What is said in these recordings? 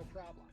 no problem.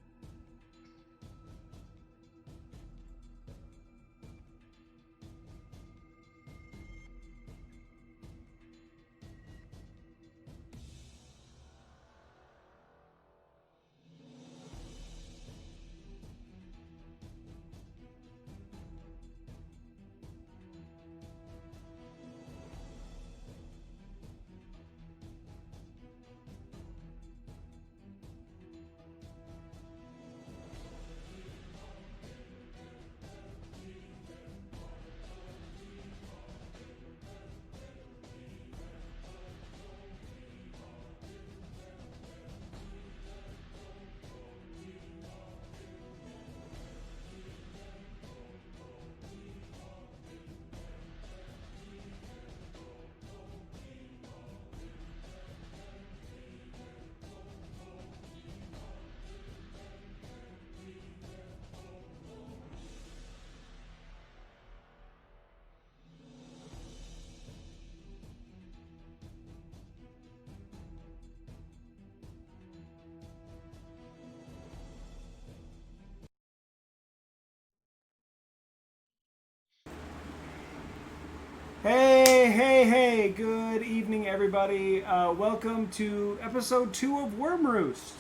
Hey, good evening, everybody. Welcome to episode 2 of WYRMROOST.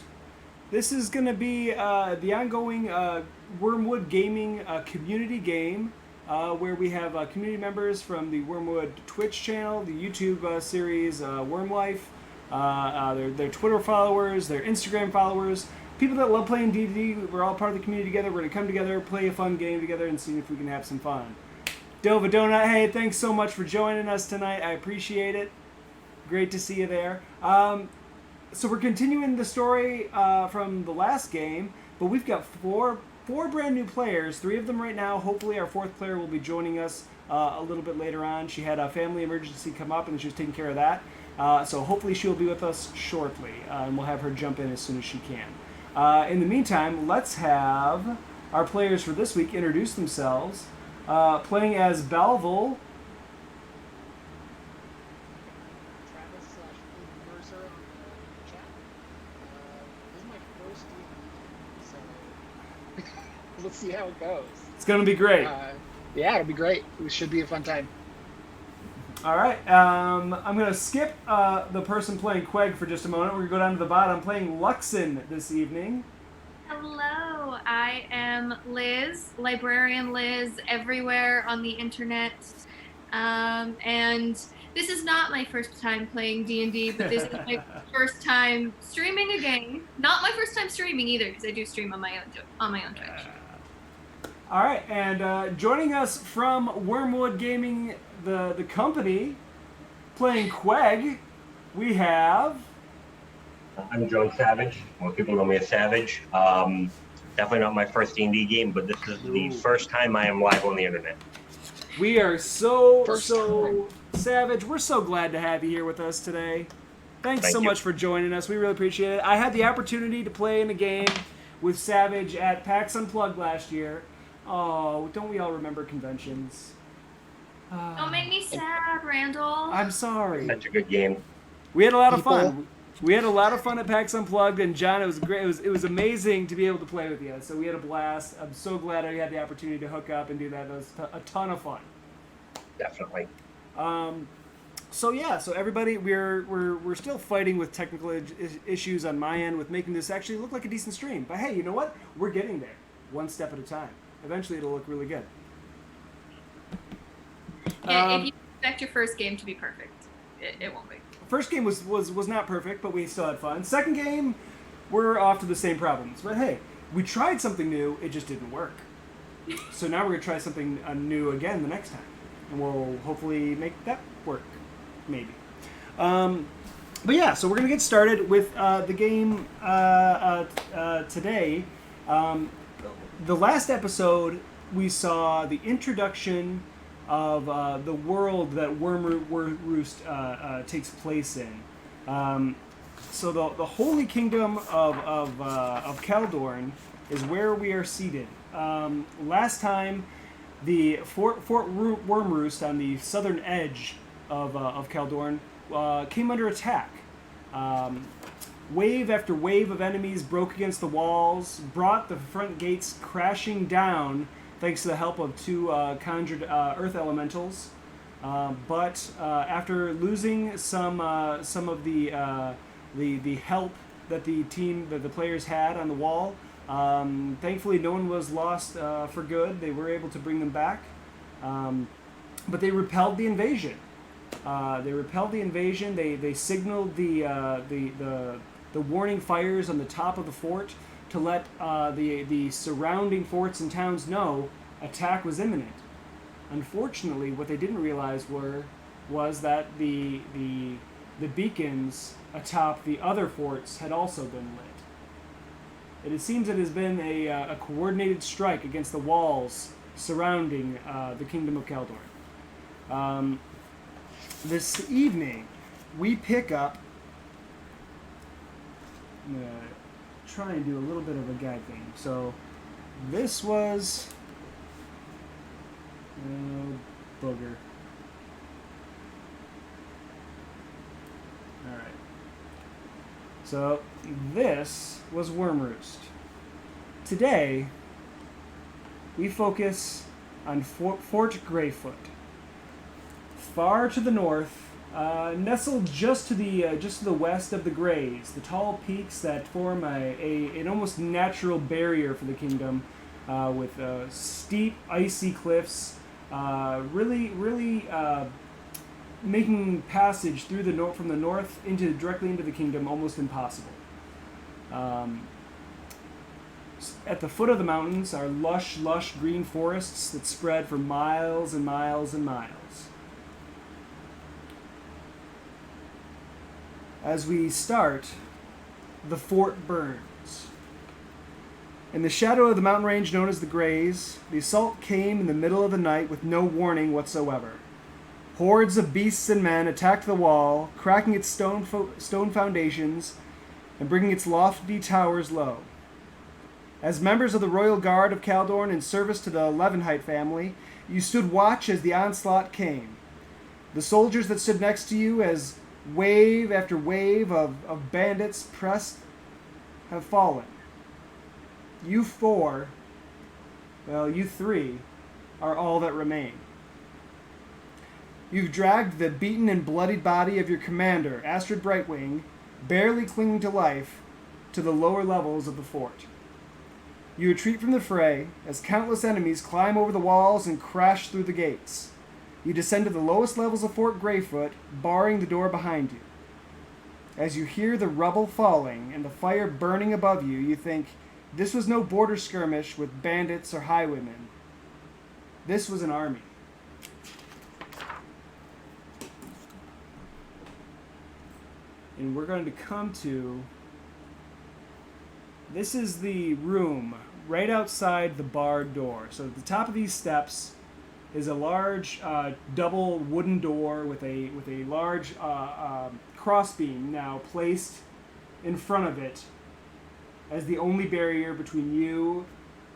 This is going to be the ongoing Wormwood Gaming community game where we have community members from the Wormwood Twitch channel, the YouTube series Worm Life, their Twitter followers, their Instagram followers, people that love playing D&D. We're all part of the community together. We're going to come together, play a fun game together, and see if we can have some fun. Dova Donut, hey, thanks so much for joining us tonight. I appreciate it. Great to see you there. So we're continuing the story from the last game, but we've got four brand new players, 3 of them right now. Hopefully our 4th player will be joining us a little bit later on. She had a family emergency come up and she was taking care of that. So hopefully she'll be with us shortly, and we'll have her jump in as soon as she can. In the meantime, let's have our players for this week introduce themselves. Playing as Balvel. Travis / Mercer on the chat. This is my first D&D, so let's see how it goes. It's going to be great. Yeah, it'll be great. It should be a fun time. All right. I'm going to skip the person playing Queg for just a moment. We're going to go down to the bottom. I'm playing Luxon this evening. Hello, I am Liz, Librarian Liz, everywhere on the internet. And this is not my first time playing D&D, but this is my first time streaming a game. Not my first time streaming either, because I do stream on my own Twitch. All right, and joining us from Wormwood Gaming, the company, playing Queg, we have... I'm John Savage. More people know me as Savage. Definitely not my first D&D game, but this is the first time I am live on the internet. We are so Savage. We're so glad to have you here with us today. Thanks Thank so you. much for joining us. We really appreciate it. I had the opportunity to play in a game with Savage at PAX Unplugged last year. Oh, don't we all remember conventions? Don't make me sad, Randall. I'm sorry. Such a good game. We had a lot of fun. We had a lot of fun at PAX Unplugged, and John, it was great. It was amazing to be able to play with you. So we had a blast. I'm so glad I had the opportunity to hook up and do that. It was a ton of fun. Definitely. So everybody, we're still fighting with technical issues on my end with making this actually look like a decent stream. But hey, you know what? We're getting there, one step at a time. Eventually, it'll look really good. Yeah, if you expect your first game to be perfect, it won't be. First game was not perfect, but we still had fun. Second game, we're off to the same problems. But hey, we tried something new, it just didn't work. So now we're going to try something new again the next time. And we'll hopefully make that work, maybe. But yeah, so we're going to get started with the game today. The last episode, we saw the introduction of the world that WYRMROOST takes place in. So the Holy Kingdom of Caldorn is where we are seated. Last time, the Fort WYRMROOST on the southern edge of Caldorn came under attack. Wave after wave of enemies broke against the walls, brought the front gates crashing down thanks to the help of two conjured earth elementals. But after losing some of the help that the players had on the wall, thankfully no one was lost for good. They were able to bring them back, but they repelled the invasion. They signaled the warning fires on the top of the fort to let the surrounding forts and towns know attack was imminent. Unfortunately, what they didn't realize was that the beacons atop the other forts had also been lit. It seems it has been a coordinated strike against the walls surrounding the Kingdom of Kaldorn. This evening, we pick up. I'm going to try and do a little bit of a gag thing. So, this was. Oh, booger. Alright. So, this was WYRMROOST. Today, we focus on Fort Greyfoot. Far to the north, nestled just to the west of the Greys, the tall peaks that form an almost natural barrier for the kingdom, with steep, icy cliffs, really making passage through from the north directly into the kingdom almost impossible. At the foot of the mountains are lush green forests that spread for miles and miles and miles. As we start, the fort burns. In the shadow of the mountain range known as the Greys, the assault came in the middle of the night with no warning whatsoever. Hordes of beasts and men attacked the wall, cracking its stone foundations and bringing its lofty towers low. As members of the Royal Guard of Kaldorn in service to the Levenheit family, you stood watch as the onslaught came. The soldiers that stood next to you as wave after wave of bandits pressed have fallen. You three, are all that remain. You've dragged the beaten and bloodied body of your commander, Astrid Brightwing, barely clinging to life, to the lower levels of the fort. You retreat from the fray as countless enemies climb over the walls and crash through the gates. You descend to the lowest levels of Fort Greyfoot, barring the door behind you. As you hear the rubble falling and the fire burning above you, you think, this was no border skirmish with bandits or highwaymen. This was an army. And we're going to come to... This is the room right outside the barred door. So at the top of these steps is a large double wooden door with a large crossbeam now placed in front of it as the only barrier between you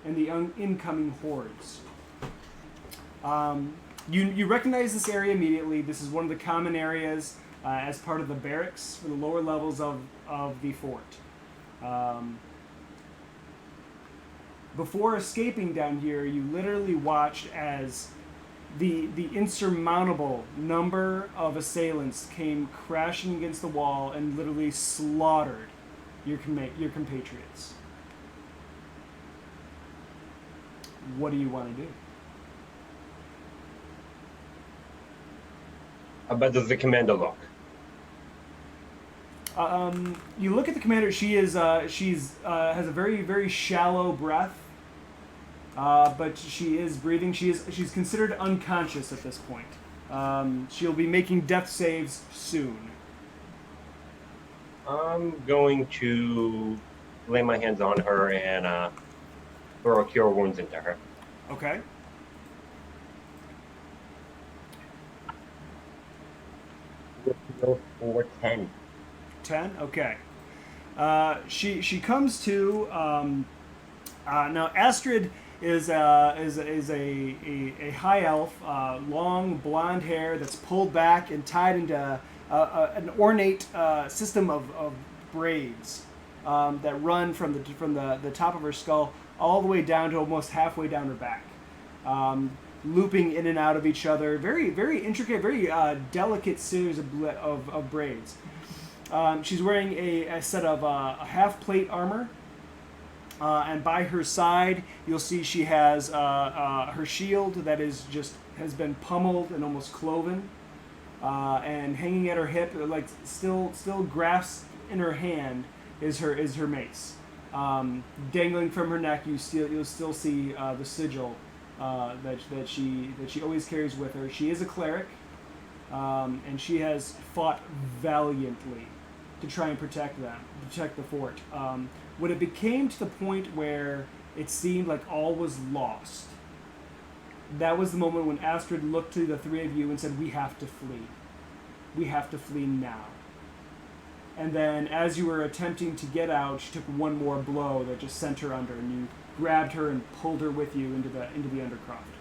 and the incoming hordes. You recognize this area immediately. This is one of the common areas as part of the barracks for the lower levels of the fort. Before escaping down here, you literally watched as the insurmountable number of assailants came crashing against the wall and literally slaughtered your compatriots. What do you want to do? How bad does the commander look? You look at the commander. She's has a very, very shallow breath, but she is breathing. She's considered unconscious at this point. She'll be making death saves soon. I'm going to lay my hands on her and throw a cure wounds into her. Okay. For 10. 10? Okay. She comes to. Now Astrid is a high elf, long blonde hair that's pulled back and tied into an ornate system of braids that run from the top of her skull all the way down to almost halfway down her back, looping in and out of each other. Very, very intricate, very delicate series of braids. She's wearing a set of half plate armor. And by her side, you'll see she has her shield that has been pummeled and almost cloven, and hanging at her hip, like still grasped in her hand, is her mace. Dangling from her neck, you'll still see the sigil that she always carries with her. She is a cleric, and she has fought valiantly to try and protect the fort. When it became to the point where it seemed like all was lost, that was the moment when Astrid looked to the three of you and said, "We have to flee. We have to flee now." And then as you were attempting to get out, she took one more blow that just sent her under, and you grabbed her and pulled her with you into the undercroft.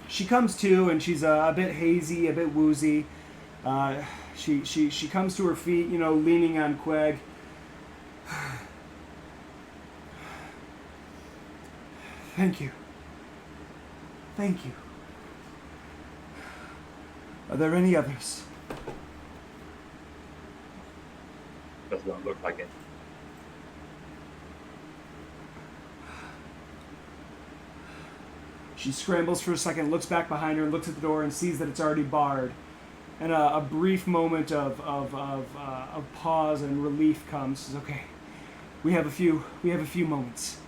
She comes to, and she's a bit hazy, a bit woozy. She comes to her feet, leaning on Queg. Thank you. Thank you. Are there any others? Does not look like it. She scrambles for a second, looks back behind her, and looks at the door and sees that it's already barred. And a brief moment of pause and relief comes. Says, "Okay, we have a few moments."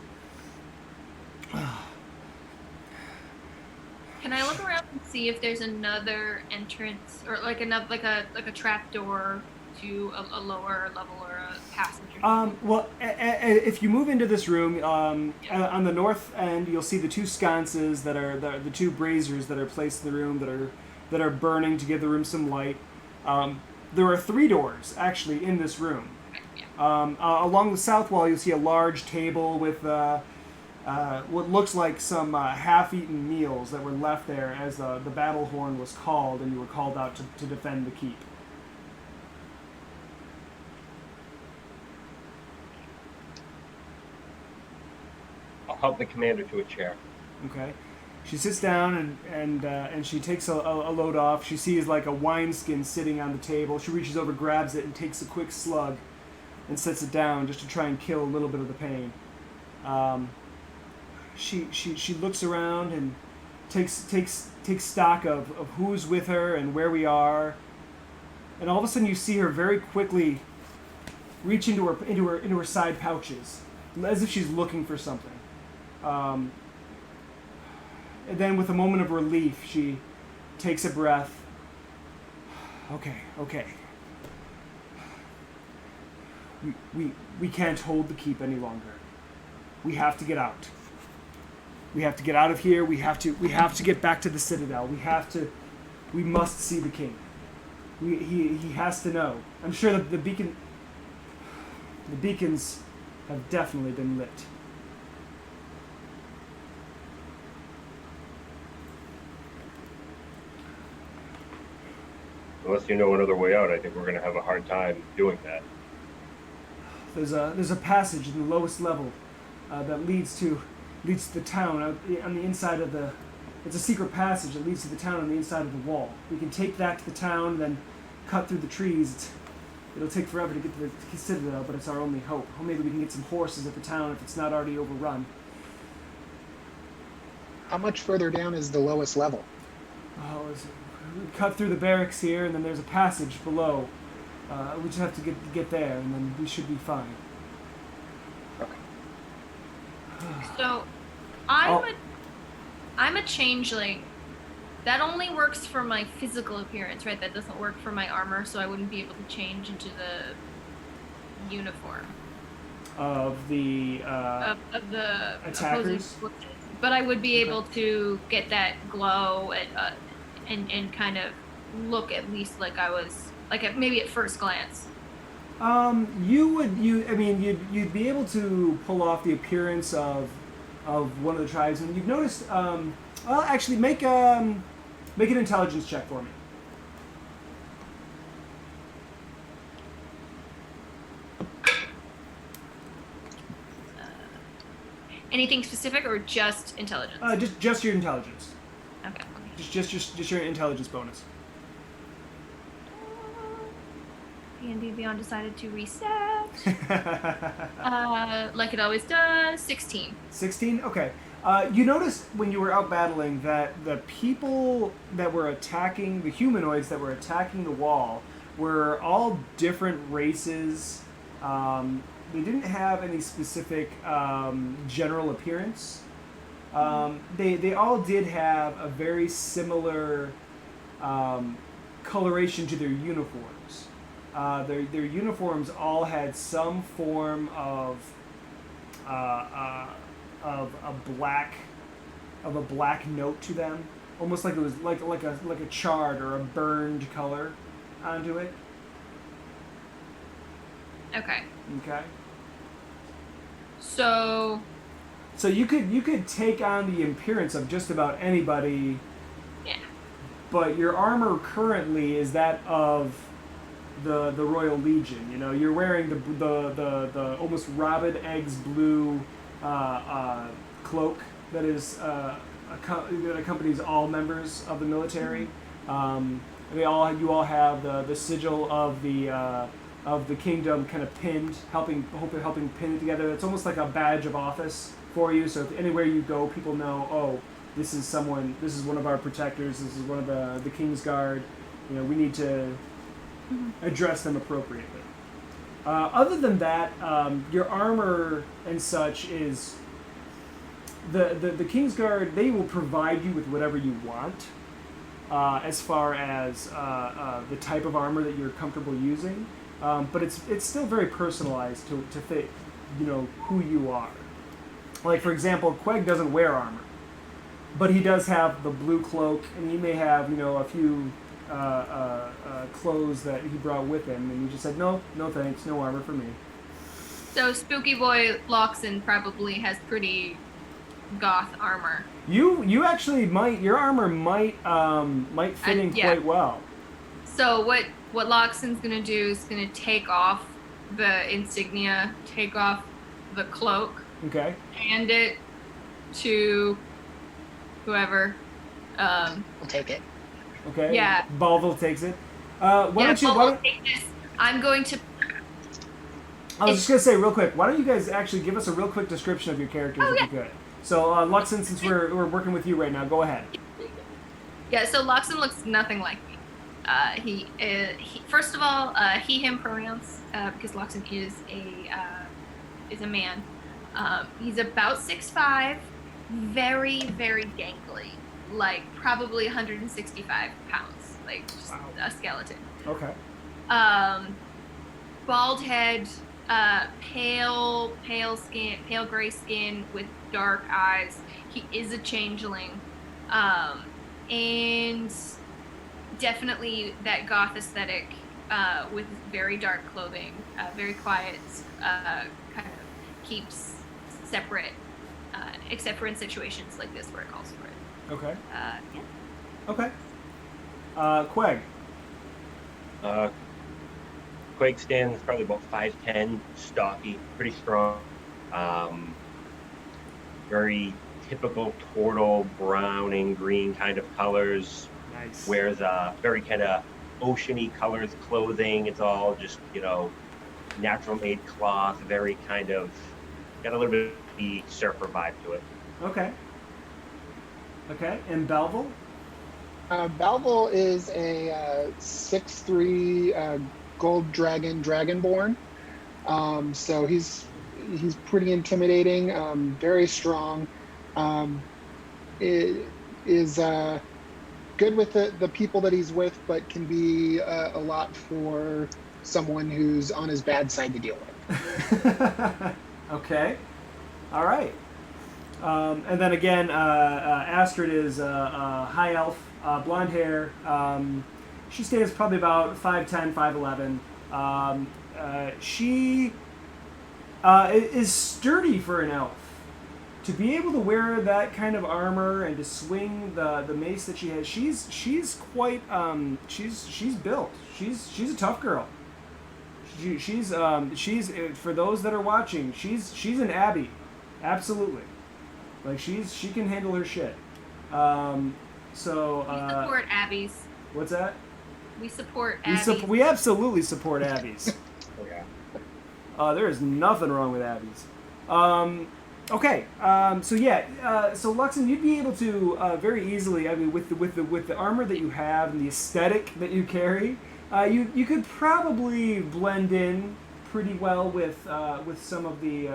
Can I look around and see if there's another entrance or like a trap door to a lower level or a passage? Well, if you move into this room, on the north end, you'll see the two sconces that are the two braziers that are placed in the room that are burning to give the room some light. There are three doors actually in this room. Okay, yeah. Along the south wall, you'll see a large table with what looks like some half-eaten meals that were left there as the battle horn was called, and you were called out to defend the keep. I'll help the commander to a chair. Okay. She sits down and she takes a load off. She sees like a wineskin sitting on the table. She reaches over, grabs it, and takes a quick slug and sets it down just to try and kill a little bit of the pain. She looks around and takes stock of who's with her and where we are. And all of a sudden you see her very quickly reach into her side pouches, as if she's looking for something. And then with a moment of relief, she takes a breath. Okay. We can't hold the keep any longer. We have to get out. We have to get out of here. We have to get back to the Citadel. We must see the king. He has to know. I'm sure that the beacons have definitely been lit. Unless you know another way out, I think we're going to have a hard time doing that. There's a passage in the lowest level that leads to the town on the inside of the. It's a secret passage that leads to the town on the inside of the wall. We can take that to the town, then cut through the trees. It'll take forever to get to the Citadel, but it's our only hope. Or maybe we can get some horses at the town if it's not already overrun. How much further down is the lowest level? We cut through the barracks here, and then there's a passage below. We just have to get there, and then we should be fine. So, I'm a changeling. That only works for my physical appearance, right? That doesn't work for my armor, so I wouldn't be able to change into the uniform Of the of the attackers. opposing. But I would be able to get that glow and kind of look at least like I was maybe at first glance. You'd be able to pull off the appearance of one of the tribes, and you've noticed. Well, actually, make an intelligence check for me. Anything specific or just intelligence? Just your intelligence. Okay. Just your intelligence bonus. D&D Beyond decided to reset. Like it always does. 16. 16? Okay. You noticed when you were out battling that the people that were attacking, the humanoids that were attacking the wall, were all different races. They didn't have any specific general appearance. They all did have a very similar coloration to their uniforms. Their uniforms all had some form of a black note to them, almost like it was like a charred or a burned color onto it. Okay. Okay. So you could take on the appearance of just about anybody. Yeah. But your armor currently is that of the Royal Legion. You know, you're wearing the almost Robin Eggs blue cloak that is that accompanies all members of the military. You all have the sigil of the kingdom kind of pinned, helping pin it together. It's almost like a badge of office for you. So if anywhere you go, people know, oh, this is someone. This is one of our protectors. This is one of the King's Guard. You know, we need to address them appropriately. Other than that, your armor and such is the King's Guard. They will provide you with whatever you want, as far as the type of armor that you're comfortable using. But it's still very personalized to fit, you know, who you are. Like for example, Queg doesn't wear armor, but he does have the blue cloak, and he may have, you know, a few clothes that he brought with him, and he just said, no thanks, no armor for me. So Spooky Boy Loxon probably has pretty goth armor. You actually might, your armor might fit in quite well. So what Loxon's gonna do is gonna take off the insignia, take off the cloak, Okay. hand it to whoever. We'll take it. Okay. Yeah. Balville takes it. Why don't take this. I'm going to. I was just gonna say real quick. Why don't you guys actually give us a real quick description of your characters if you could? So, Luxon, since we're working with you right now, go ahead. Yeah. So Loxon looks nothing like me. He first of all, he/him pronouns, because Loxon is a man. He's about 6'5", very very gangly, like probably 165 pounds, like just a skeleton. Okay. Bald head, pale skin, pale gray skin with dark eyes. He is a changeling, and definitely that goth aesthetic, with very dark clothing, very quiet, kind of keeps separate, except for in situations like this where it calls for it. Okay. Yeah. Okay. Queg. Quake stands probably about 5'10", stocky, pretty strong. Very typical turtle brown and green kind of colors. Nice. Wears very kind of oceany colors clothing. It's all just, you know, natural made cloth. Very kind of got a little bit of the surfer vibe to it. Okay. Okay. And Balville? Balville is a 6'3" gold dragonborn. So he's pretty intimidating, very strong. Is good with the people that he's with, but can be a lot for someone who's on his bad side to deal with. Okay. All right. And then again, Astrid is high elf, blonde hair. She stands probably about 5'10", 5'11". She is sturdy for an elf. To be able to wear that kind of armor and to swing the mace that she has, she's quite she's built. She's a tough girl. She's for those that are watching, she's an Abby, absolutely. Like she can handle her shit. So We support Abby's. what's that? We support Abby's. We absolutely support Abby's. Oh yeah. There is nothing wrong with Abby's. Okay. So Luxon, you'd be able to very easily. I mean, with the armor that you have and the aesthetic that you carry, you could probably blend in pretty well with some of the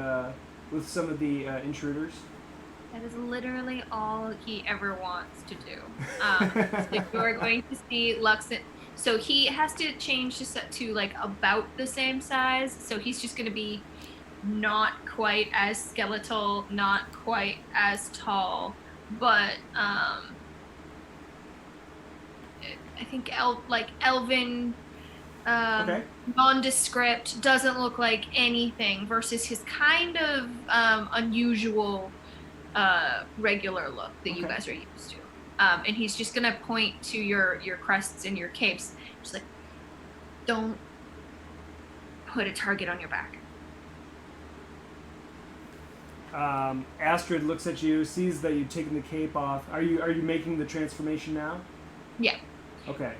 intruders. That is literally all he ever wants to do. So you're going to see Luxon. So he has to change to like about the same size. So he's just going to be not quite as skeletal, not quite as tall, but I think elven, Okay. nondescript, doesn't look like anything versus his kind of unusual regular look that you Okay. guys are used to. And he's just gonna point to your crests and your capes, just like, don't put a target on your back. Astrid looks at you, sees that you've taken the cape off. Are you making the transformation now? Yeah. Okay.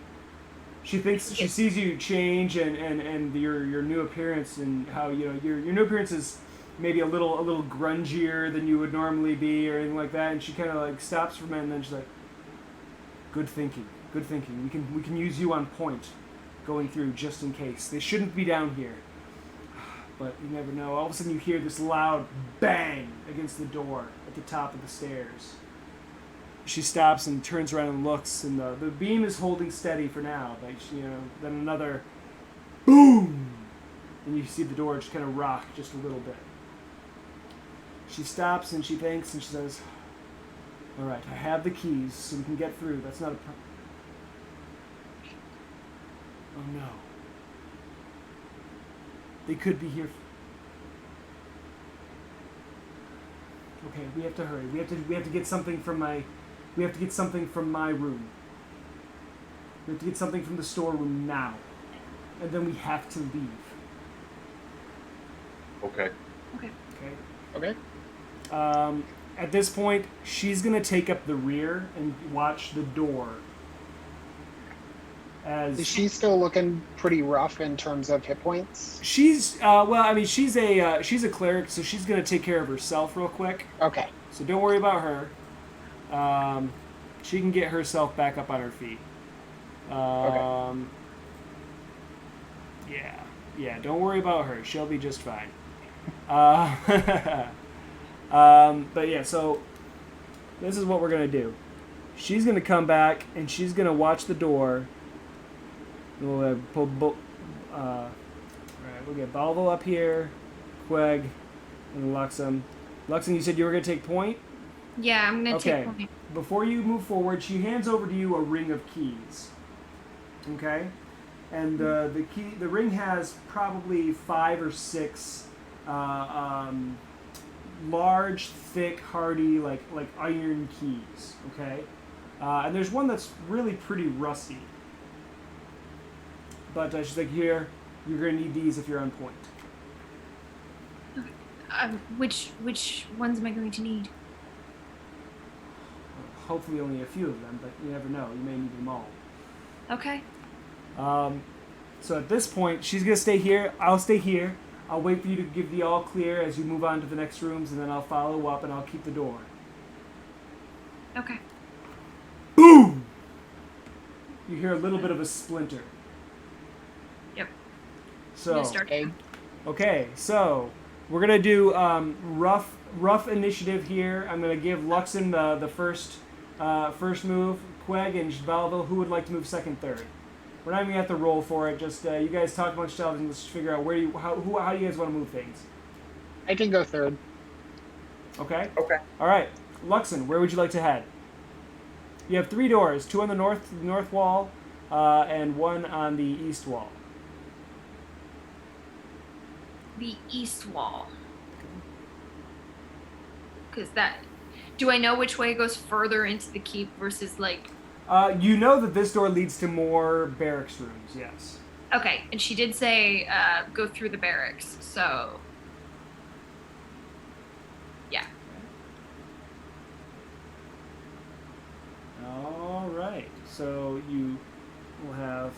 She sees you change and your new appearance and how your new appearance is maybe a little grungier than you would normally be or anything like that, and she kind of like stops for a minute and then she's like, Good thinking. We can use you on point, going through just in case. They shouldn't be down here, but you never know. All of a sudden, you hear this loud bang against the door at the top of the stairs. She stops and turns around and looks, and the beam is holding steady for now. Like then another boom, and you see the door just kind of rock just a little bit. She stops and she thinks and she says, all right, I have the keys so we can get through. That's not a problem. Oh no. They could be here. Okay, we have to hurry. We have to get something from my room. We have to get something from the storeroom now. And then we have to leave. Okay. Okay. Okay? Okay. At this point, she's going to take up the rear and watch the door. Is she still looking pretty rough in terms of hit points? She's she's a cleric, so she's going to take care of herself real quick. Okay. So don't worry about her. She can get herself back up on her feet. Yeah, don't worry about her. She'll be just fine. But yeah, so this is what we're going to do. She's going to come back, and she's going to watch the door. We'll we'll get Balvo up here, Queg, and Luxem. Luxem, you said you were going to take point? Yeah, I'm gonna take point. Before you move forward, she hands over to you a ring of keys. Okay? And the ring has probably 5 or 6 large, thick, hardy, like iron keys. Okay? And there's one that's really pretty rusty. But she's like, here, you're going to need these if you're on point. Which ones am I going to need? Hopefully only a few of them, but you never know. You may need them all. Okay. So at this point, she's going to stay here. I'll stay here. I'll wait for you to give the all clear as you move on to the next rooms, and then I'll follow up and I'll keep the door. Okay. Boom! You hear a little bit of a splinter. Yep. So, Okay. okay, so we're going to do rough initiative here. I'm going to give Luxon the first move. Queg and Balvo, who would like to move second, third? We're not even going to have to roll for it. Just you guys talk amongst yourselves and let's figure out how do you guys want to move things. I can go third. Okay? Okay. All right. Luxon, where would you like to head? You have 3 doors, 2 on the north wall, and 1 on the east wall. The east wall. Because do I know which way it goes further into the keep versus like... You know that this door leads to more barracks rooms, yes. Okay, and she did say go through the barracks, so... Yeah. So you will have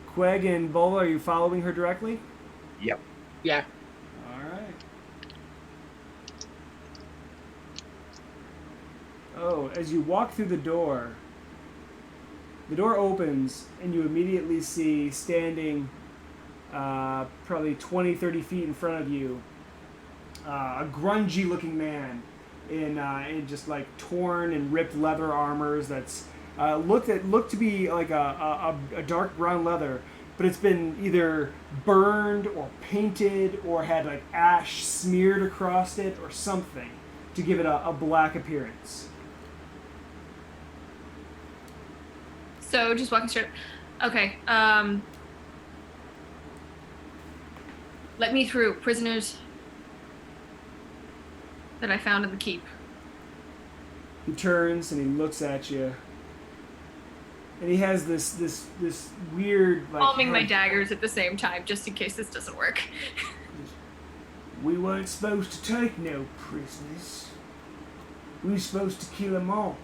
Queg and Bola. Are you following her directly? Yep. Yeah. All right. Oh, as you walk through the door opens and you immediately see standing probably 20, 30 feet in front of you a grungy looking man in just like torn and ripped leather armors that's looked to be like a dark brown leather, but it's been either burned or painted or had like ash smeared across it or something to give it a black appearance. So just walking straight. Okay. Let me through, prisoners that I found in the keep. He turns and he looks at you, and he has this weird like. Palming my daggers at the same time, just in case this doesn't work. We weren't supposed to take no prisoners. We were supposed to kill them all.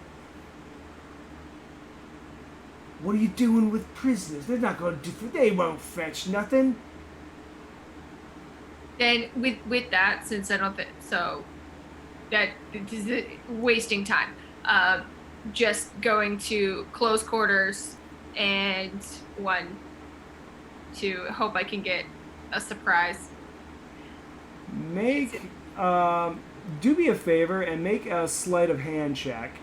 What are you doing with prisoners? They're not going to do. They won't fetch nothing. And with that, since I don't think so, that is wasting time. Just going to close quarters and one to hope I can get a surprise. Make do me a favor and make a sleight of hand check.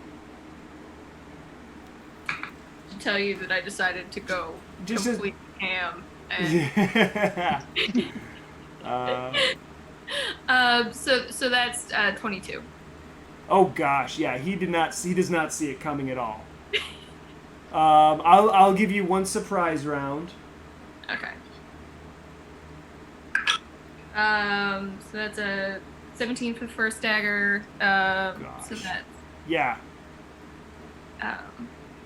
To tell you that I decided to go Just complete ham. And so that's 22. Oh gosh, yeah, he does not see it coming at all. I'll give you one surprise round. Okay. So that's a 17 for the first dagger. So that's Yeah.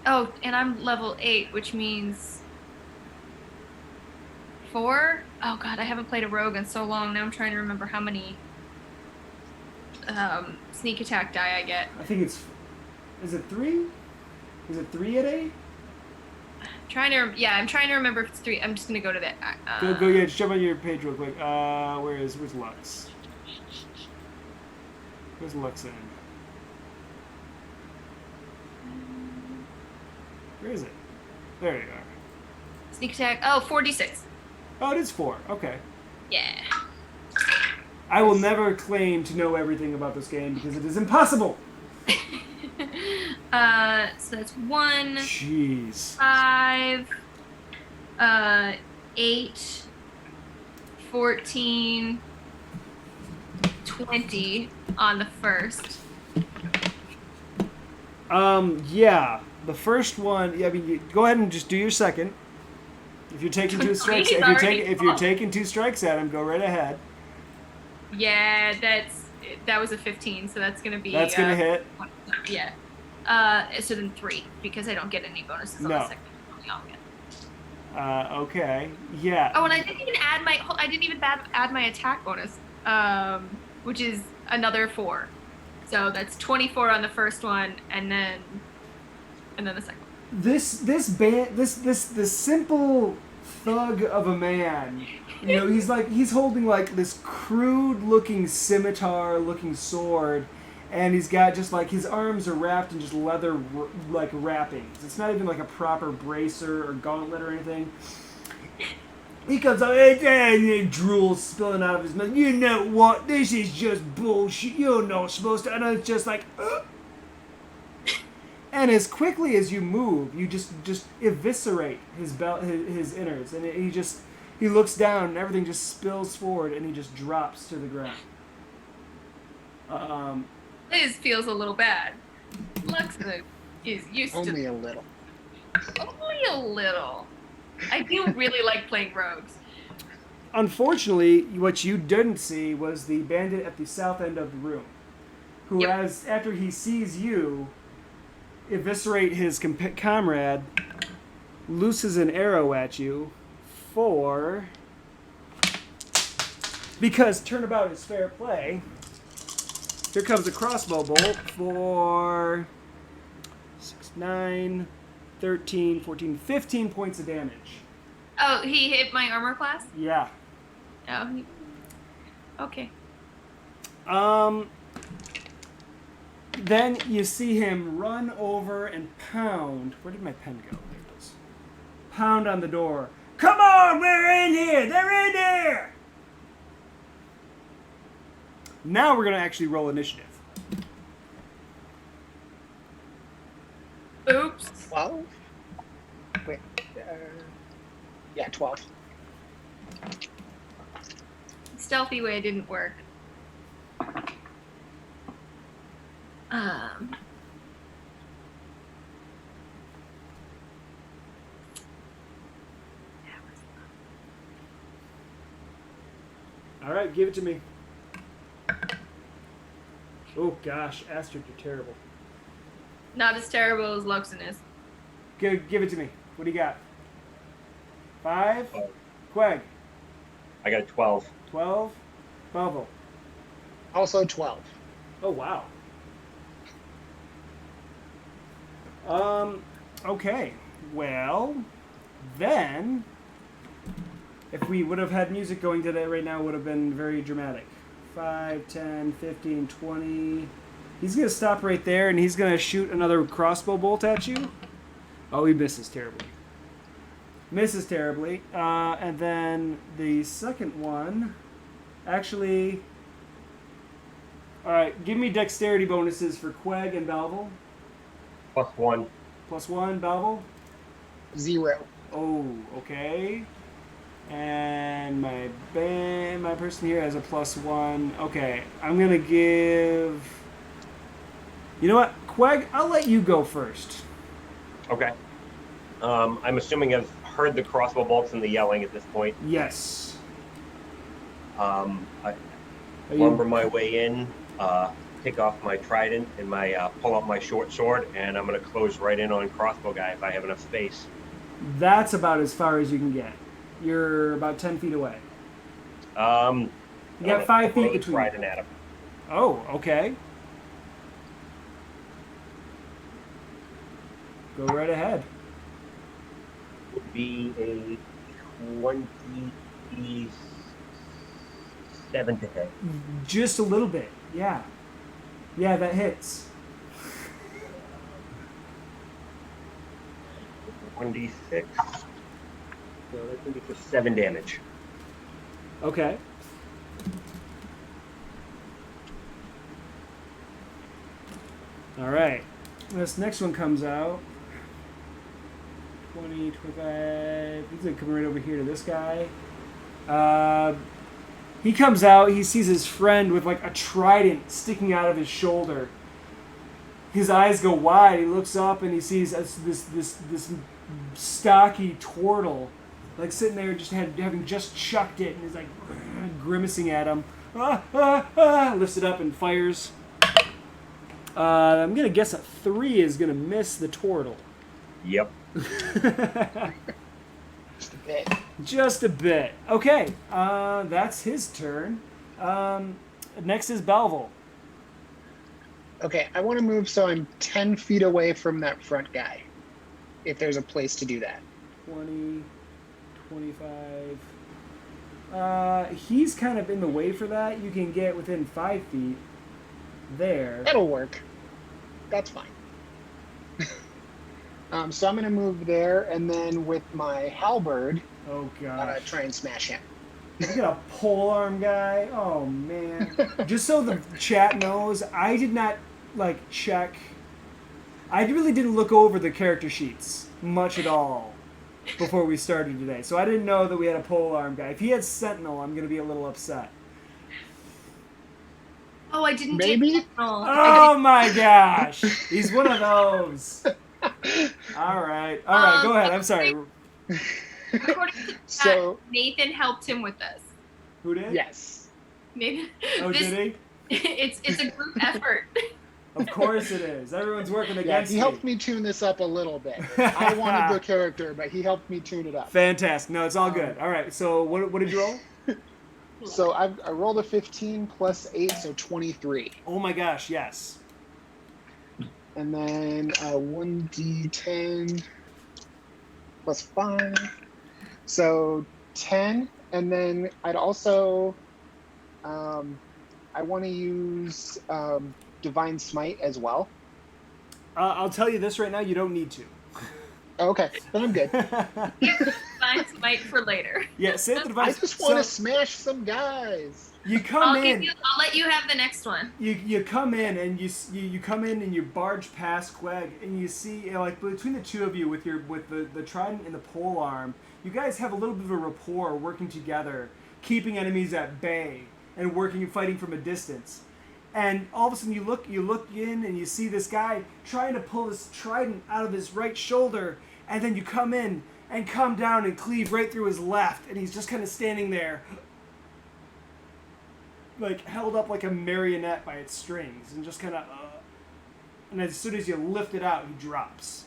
oh, and I'm level 8, which means 4. Oh god, I haven't played a rogue in so long. Now I'm trying to remember how many sneak attack die I get. I think it's. Is it 3? Is it 3 at 8? I'm trying to remember if it's 3. I'm just gonna go to that. Go. Yeah, just jump on your page real quick. Where's Lux? Where's Lux in? Where is it? There you are. Sneak attack. Oh, 46. Oh, it is 4. Okay. Yeah. I will never claim to know everything about this game because it is impossible. So that's 1. Jeez. 5. 8. 14. 20 on the first. Yeah. The first one. Yeah, I mean, go ahead and just do your second. If you're taking 2 strikes, if you're taking 2 strikes at him, go right ahead. Yeah, that was a 15, so that's gonna be. That's gonna hit. Yeah. So then 3 because I don't get any bonuses on the second one. Okay. Yeah. Oh, and I didn't even add my attack bonus, which is another 4. So that's 24 on the first one, and then the second one. This simple thug of a man, you know, he's holding like this crude looking scimitar looking sword, and he's got just like his arms are wrapped in just leather like wrappings. It's not even like a proper bracer or gauntlet or anything. He comes up and drool spilling out of his mouth. You know what? This is just bullshit. You're not supposed to. And it's just like. And as quickly as you move, you just eviscerate his innards, and he looks down, and everything just spills forward, and he just drops to the ground. Liz feels a little bad. Lux is used to Only a little. only a little. I do really like playing rogues. Unfortunately, what you didn't see was the bandit at the south end of the room, who, after he sees you eviscerate his comrade, looses an arrow at you because turnabout is fair play. Here comes a crossbow bolt for 6, 9, 13, 14, 15 points of damage. Oh, he hit my armor class? Yeah. Oh, okay. Then you see him run over and pound. Where did my pen go? There it is. Pound on the door. Come on, we're in here! They're in here! Now we're going to actually roll initiative. Oops. 12? Wait. Yeah, 12. Stealthy way didn't work. All right, give it to me. Oh, gosh. Astrid, you're terrible. Not as terrible as Luxon is. Give it to me. What do you got? 5? Oh. Quag. I got a 12. 12? Bubble. Also 12. Oh, wow. Okay. Well, then, if we would have had music going today right now, it would have been very dramatic. 5, 10, 15, 20. He's going to stop right there, and he's going to shoot another crossbow bolt at you. Oh, he misses terribly. Misses terribly. And then the second one, actually... All right, give me dexterity bonuses for Quag and Balvel. +1. +1, Balvel. 0. Oh, okay. And my person here has a +1. Okay, I'm gonna give. You know what, Quag? I'll let you go first. Okay. I'm assuming I've heard the crossbow bolts and the yelling at this point. Yes. I Are lumber you, my way in, pick off my trident and my pull out my short sword, and I'm gonna close right in on crossbow guy if I have enough space. that's about as far as you can get. You're about 10 feet away. You got 5 feet between. Trident at him. Oh, okay. Go right ahead. Would be a 27 to hit. Just a little bit. Yeah. Yeah, that hits. 1d6. So that's gonna be for 7 damage. Okay. All right. This next one comes out. 20, 25. He's going to come right over here to this guy. He comes out. He sees his friend with like a trident sticking out of his shoulder. His eyes go wide. He looks up and he sees this stocky turtle, like sitting there, just having just chucked it, and he's like grimacing at him. Lifts it up and fires. I'm gonna guess a 3 is gonna miss the turtle. Yep. Just a bit. Just a bit. Okay, that's his turn. Next is Balvel. Okay, I want to move so I'm 10 feet away from that front guy. If there's a place to do that. 20, 25. He's kind of in the way for that. You can get within 5 feet there. That'll work. That's fine. So I'm going to move there, and then with my halberd, Oh, gosh. try and smash him. Look at a polearm guy. Oh, man. Just so the chat knows, I did not, check. I really didn't look over the character sheets much at all before we started today. So I didn't know that we had a polearm guy. If he had Sentinel, I'm going to be a little upset. Oh, I didn't Maybe? take Sentinel. Oh, my gosh. He's one of those. All right. Go ahead. I'm sorry. According to that, So, Nathan helped him with this. Who did? yes. Nathan, Oh, this, did he? it's a group effort. Of course it is. Everyone's working Yeah, against he helped me tune this up a little bit. I wanted the character, but he helped me tune it up. Fantastic. No, it's all good. All right. So what did you roll? So I rolled a 15 plus 8, so 23. Oh my gosh, yes. And then 1d10 plus 5. So 10. And then I'd also, I want to use Divine Smite as well. I'll tell you this right now, you don't need to. Okay, then I'm good. Divine Smite for later. Yeah, save the I device. just want to smash some guys. You come in. I'll let you have the next one. You come in and you come in and you barge past Queg and you see like between the two of you with the trident and the pole arm, you guys have a little bit of a rapport working together, keeping enemies at bay and working and fighting from a distance. And all of a sudden you look in and you see this guy trying to pull his trident out of his right shoulder, and then you come in and come down and cleave right through his left, and he's just kind of standing there, like held up like a marionette by its strings, and just kind of, and as soon as you lift it out, he drops.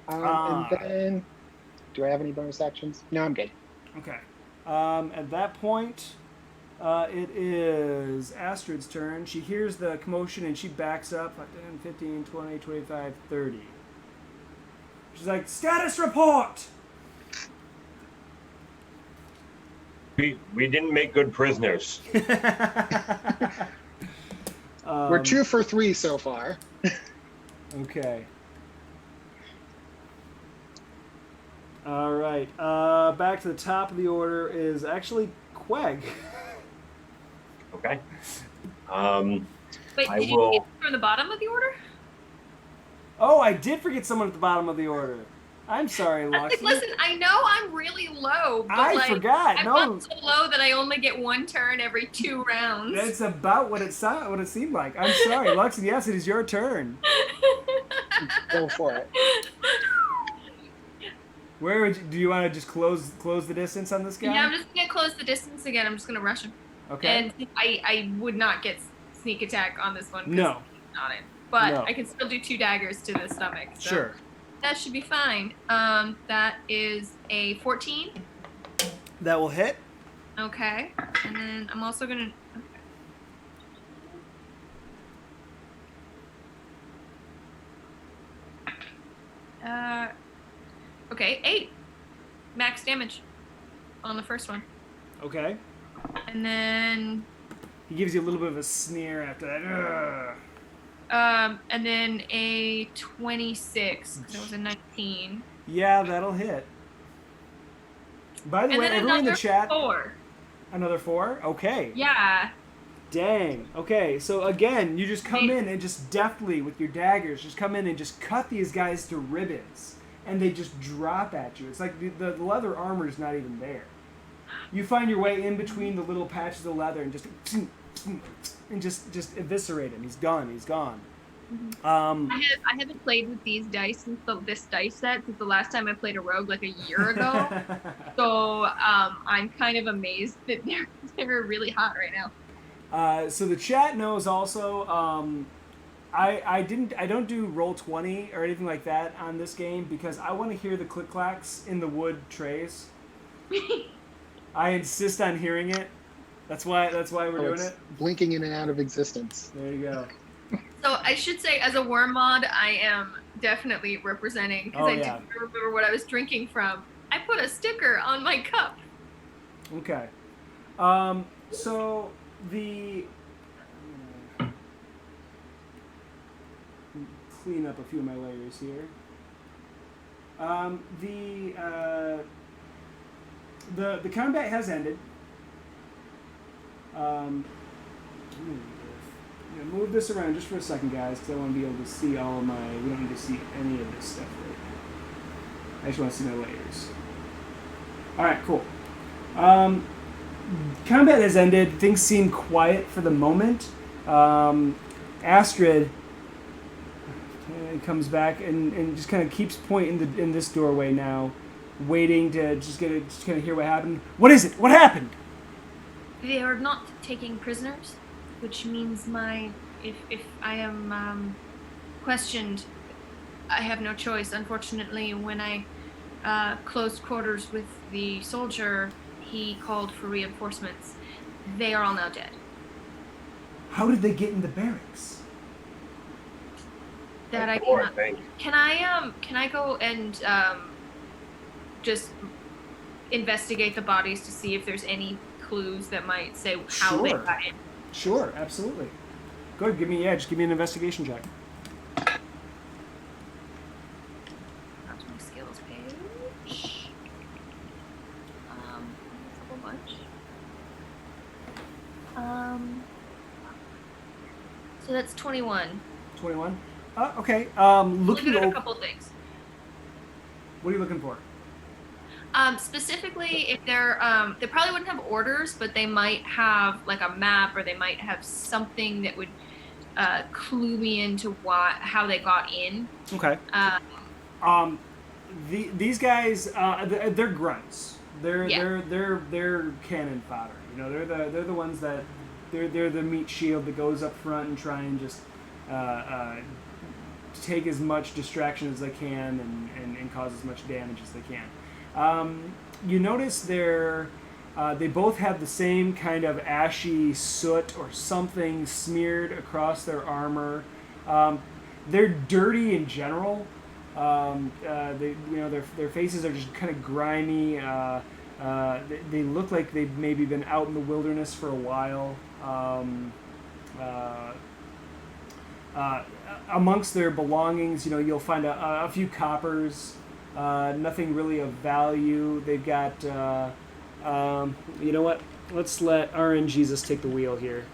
And then, do I have any bonus actions? No, I'm good. Okay. At that point, it is Astrid's turn. She hears the commotion and she backs up 10, 15, 20, 25, 30. She's like, status report! We didn't make good prisoners. We're 2 for 3 so far. Okay. All right. Back to the top of the order is actually Queg. Okay. Wait, I did you will- get from the bottom of the order? Oh, I did forget someone at the bottom of the order. I'm sorry, Lux. Listen, I know I'm really low, but I forgot. I'm No, not so low that I only get one turn every 2 rounds. that's about what it seemed like. I'm sorry, Lux. Yes, it is your turn. Go for it. Where would you, do you want to just close the distance on this guy? Yeah, I'm just gonna close the distance again. I'm just gonna rush him. Okay. And I would not get sneak attack on this one. 'cause No. he's not in. But No. I can still do 2 daggers to the stomach. So Sure. that should be fine. That is a 14. That will hit. Okay. And then I'm also gonna. Okay, 8 max damage on the first one, Okay. and then He gives you a little bit of a sneer after that. Ugh. and then a 26. That was a 19. Yeah, that'll hit. By the And way, then everyone in the another chat. 4. Another 4? Okay. Yeah. Dang. Okay, so again, you just come in and just deftly with your daggers, just come in and just cut these guys to ribbons, and they just drop at you. It's like the leather armor is not even there. You find your way in between the little patches of leather and just eviscerate him. He's gone. He's gone. I haven't played with these dice since this dice set since the last time I played a rogue like a year ago. So I'm kind of amazed that they're really hot right now. So the chat knows also. I don't do Roll20 or anything like that on this game because I want to hear the click clacks in the wood trays. I insist on hearing it. That's why we're doing It's it. blinking in and out of existence. There you go. So I should say, as a worm mod, I am definitely representing because Oh, I yeah. didn't remember what I was drinking from. I put a sticker on my cup. Okay. So the clean up a few of my layers here. The combat has ended. I'm gonna move this around just for a second, guys, because I want to be able to see all of my. We don't need to see any of this stuff right now. I just want to see my layers. All right, cool. Combat has ended. Things seem quiet for the moment. Astrid comes back and just kind of keeps point in this doorway now, waiting to just kind of hear what happened. What is it? What happened? They are not taking prisoners, which means if I am questioned, I have no choice. Unfortunately, when I closed quarters with the soldier, he called for reinforcements. They are all now dead. How did they get in the barracks? That I Sure, cannot. thank you. Can I go and just investigate the bodies to see if there's any clues that might say how they Sure. got in? Sure, absolutely. Go ahead, just give me an investigation check. Not to my skills page. A whole bunch. So that's 21. 21. Okay. Looking Looking at a over. couple things. What are you looking for? Specifically, if they probably wouldn't have orders, but they might have like a map, or they might have something that would clue me into how they got in. Okay. These guys, they're grunts. They're cannon fodder. You know, they're the ones that they're the meat shield that goes up front and try and just take as much distraction as they can and cause as much damage as they can. You notice they both have the same kind of ashy soot or something smeared across their armor. They're dirty in general. Their faces are just kind of grimy. They look like they've maybe been out in the wilderness for a while. Amongst their belongings, you'll find a few coppers. Nothing really of value. They've got, you know what? Let's let RN Jesus take the wheel here.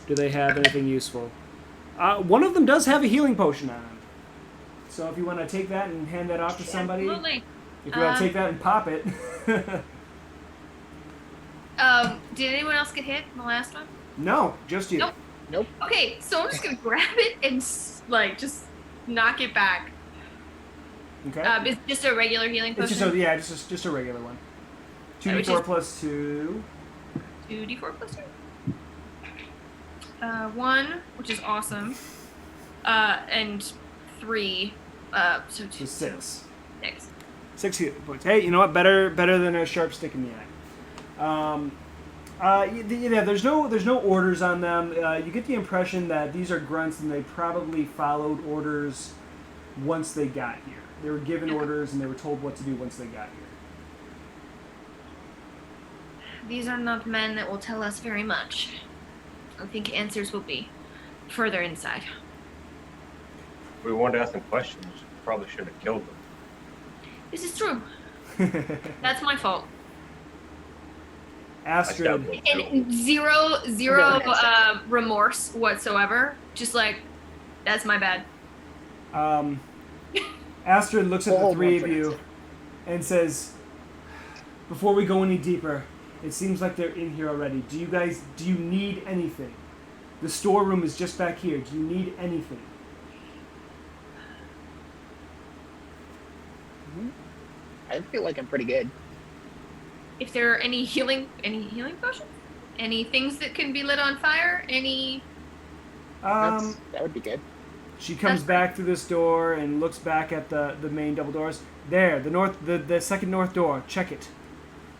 Do they have anything useful? One of them does have a healing potion on him. So if you want to take that and hand that off to somebody, Absolutely. if you want to take that and pop it. Did anyone else get hit in the last one? No, just you. Nope. Okay, so I'm just gonna grab it and just knock it back. Okay. It's just a regular healing potion. It's just a regular one. 2d4 plus 2. 2d4 plus 2. 1, which is awesome. And 3. So 2. 6. 6. 6 hit points. Hey, you know what? Better than a sharp stick in the eye. There's no orders on them. You get the impression that these are grunts and they probably followed orders once they got here. They were given orders and they were told what to do once they got here. These are not men that will tell us very much. I think answers will be further inside. We wanted to ask them questions. Probably should have killed them. This is true. That's my fault. Astrid. And zero remorse whatsoever. Just like, that's my bad. Astrid looks at the three of you and says, before we go any deeper, it seems like they're in here already. Do you need anything? The storeroom is just back here. Do you need anything? I feel like I'm pretty good. If there are any healing potions? Any things that can be lit on fire? Any... That would be good. She comes back through this door and looks back at the main double doors. There, the second north door. Check it.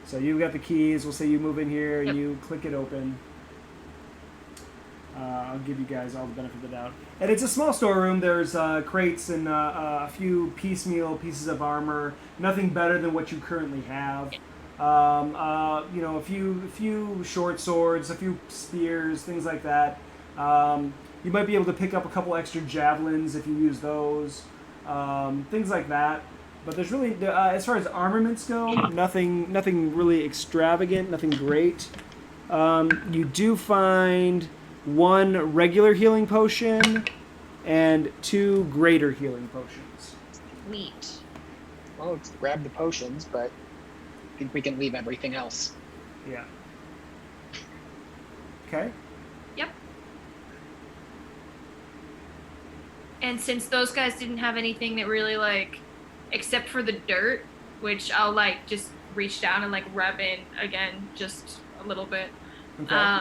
So you got the keys. We'll say you move in here and you click it open. I'll give you guys all the benefit of the doubt. And it's a small storeroom. There's crates and a few piecemeal pieces of armor. Nothing better than what you currently have. A few short swords, a few spears, things like that. You might be able to pick up a couple extra javelins if you use those. Things like that. But there's really, as far as armaments go, nothing really extravagant, nothing great. You do find 1 regular healing potion and 2 greater healing potions. Sweet. Well, let's grab the potions, but I think we can leave everything else. Yeah. Okay. Yep. And since those guys didn't have anything that really except for the dirt, which I'll just reach down and rub in again just a little bit. Okay.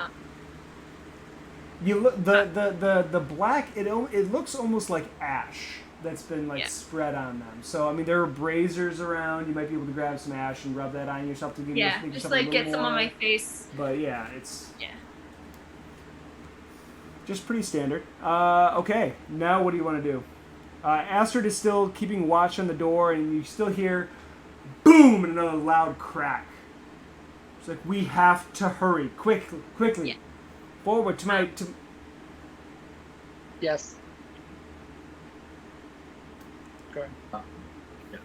You look the black. It looks almost like ash that's been spread on them. So I mean, there are braziers around. You might be able to grab some ash and rub that on yourself to give just yourself a little get some more. on my face. But yeah, it's just pretty standard. Okay, now what do you want to do? Astrid is still keeping watch on the door, and you still hear boom and another loud crack. It's like, we have to hurry, quickly, Yeah. forward to my. Yes. Go ahead.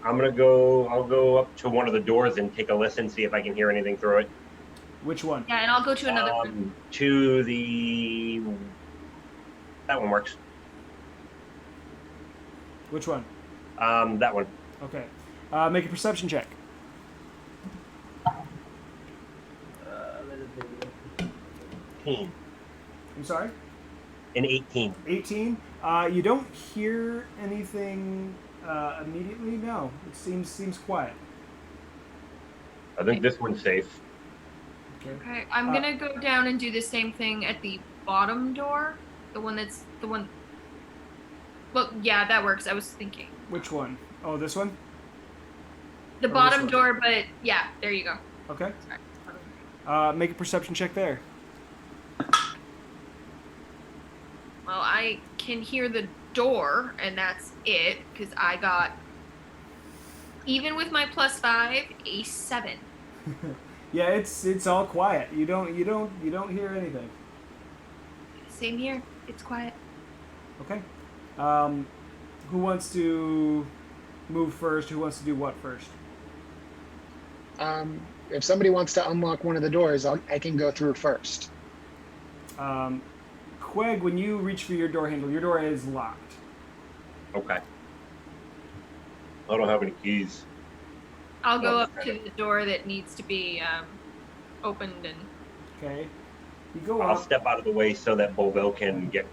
I'll go up to one of the doors and take a listen, see if I can hear anything through it. Which one? Yeah, and I'll go to another room. That one works. Which one? That one. Okay. Make a perception check. 18. I'm sorry? An 18. 18. You don't hear anything immediately? No. It seems quiet. I think this one's safe. Okay, I'm gonna go down and do the same thing at the bottom door. The one. Well, yeah, that works. I was thinking. Which one? Oh, this one? The Or bottom this one? door, but yeah, there you go. Okay. Sorry. Make a perception check there. Well, I can hear the door, and that's it, because I got, even with my +5, a 7. Yeah, it's all quiet. You don't hear anything. Same here. It's quiet. Okay. Who wants to move first? Who wants to do what first? If somebody wants to unlock one of the doors, I can go through first. Queg, when you reach for your door handle, your door is locked. Okay. I don't have any keys. I'll go Oh, up to the door that needs to be opened, and Okay. You go I'll up. step out of the way so that Boville can get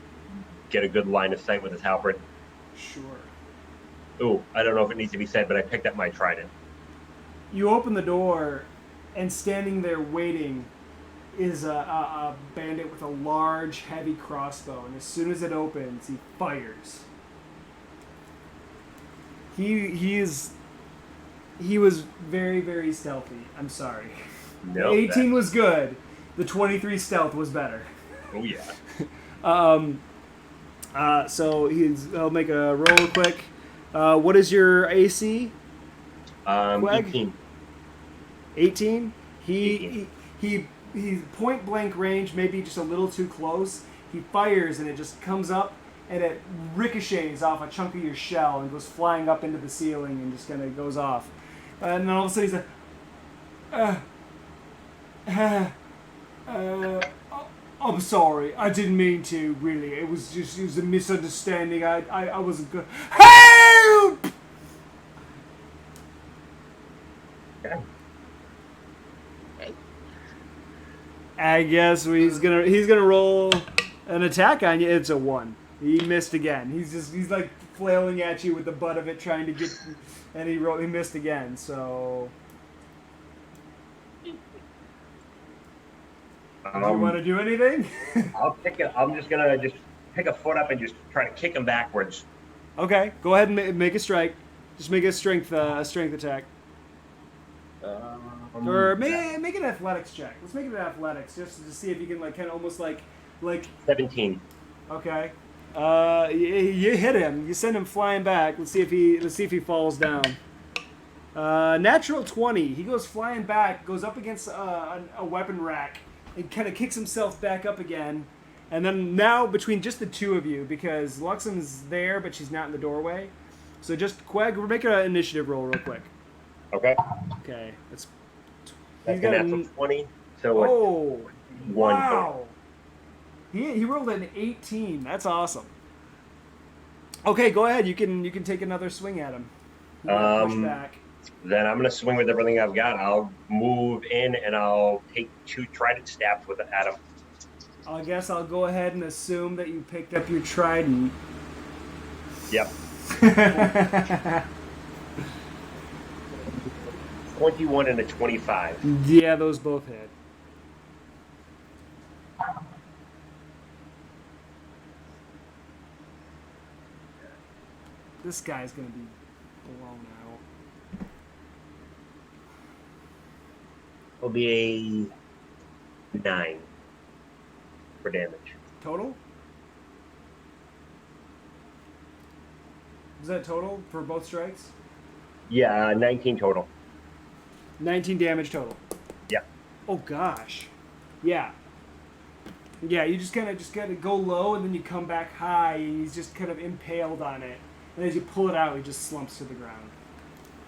a good line of sight with his halberd. Sure. Ooh, I don't know if it needs to be said, but I picked up my trident. You open the door, and standing there waiting is a bandit with a large, heavy crossbow. And as soon as it opens, he fires. He was very, very stealthy. I'm sorry. No. The 18 was good. The 23 stealth was better. Oh yeah. So I'll make a roll real quick. What is your AC? Quag? 18. 18. 18. He's point blank range, maybe just a little too close. He fires and it just comes up and it ricochets off a chunk of your shell and goes flying up into the ceiling and just kind of goes off. And then all of a sudden he's like, I'm sorry, I didn't mean to, really. It was a misunderstanding. I wasn't good. Help! Okay. I guess he's gonna roll an attack on you. It's a 1. He missed again. He's like flailing at you with the butt of it, trying to get, and he missed again. So, do you want to do anything? I'm just gonna pick a foot up and just try to kick him backwards. Okay, go ahead and make a strike. Just make a strength attack, or make an athletics check. Let's make it an athletics just to see if you can kind of almost like 17. Okay. You hit him. You send him flying back. Let's see if he falls down. Natural 20. He goes flying back, goes up against a weapon rack, and kind of kicks himself back up again. And then now between just the two of you, because Luxon's there, but she's not in the doorway. So just Quag, we're making an initiative roll real quick. Okay. Okay. That's a natural 20. So oh, 1. wow. He rolled an 18. That's awesome. Okay, go ahead. You can take another swing at him. Push back. Then I'm gonna swing with everything I've got. I'll move in and I'll take 2 trident stabs with it at him. I guess I'll go ahead and assume that you picked up your trident. Yep. 21 and a 25. Yeah, those both hit. This guy's gonna be blown out. Will be a 9 for damage. Total? Is that total for both strikes? Yeah, 19 total. 19 damage total. Yeah. Oh gosh. Yeah. Yeah, you just kind of go low and then you come back high and he's just kind of impaled on it. And as you pull it out, he just slumps to the ground.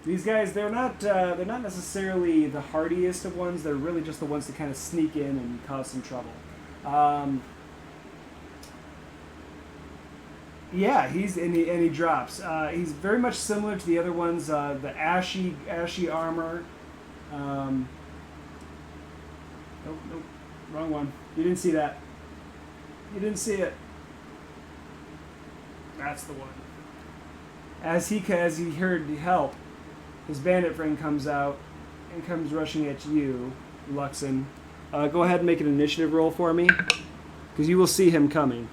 These guys, they're not necessarily the hardiest of ones. They're really just the ones that kind of sneak in and cause some trouble. Yeah, he drops. He's very much similar to the other ones. The ashy armor. Nope, wrong one. You didn't see that. You didn't see it. That's the one. As he heard the help, his bandit friend comes out and comes rushing at you, Luxon. Go ahead and make an initiative roll for me, because you will see him coming.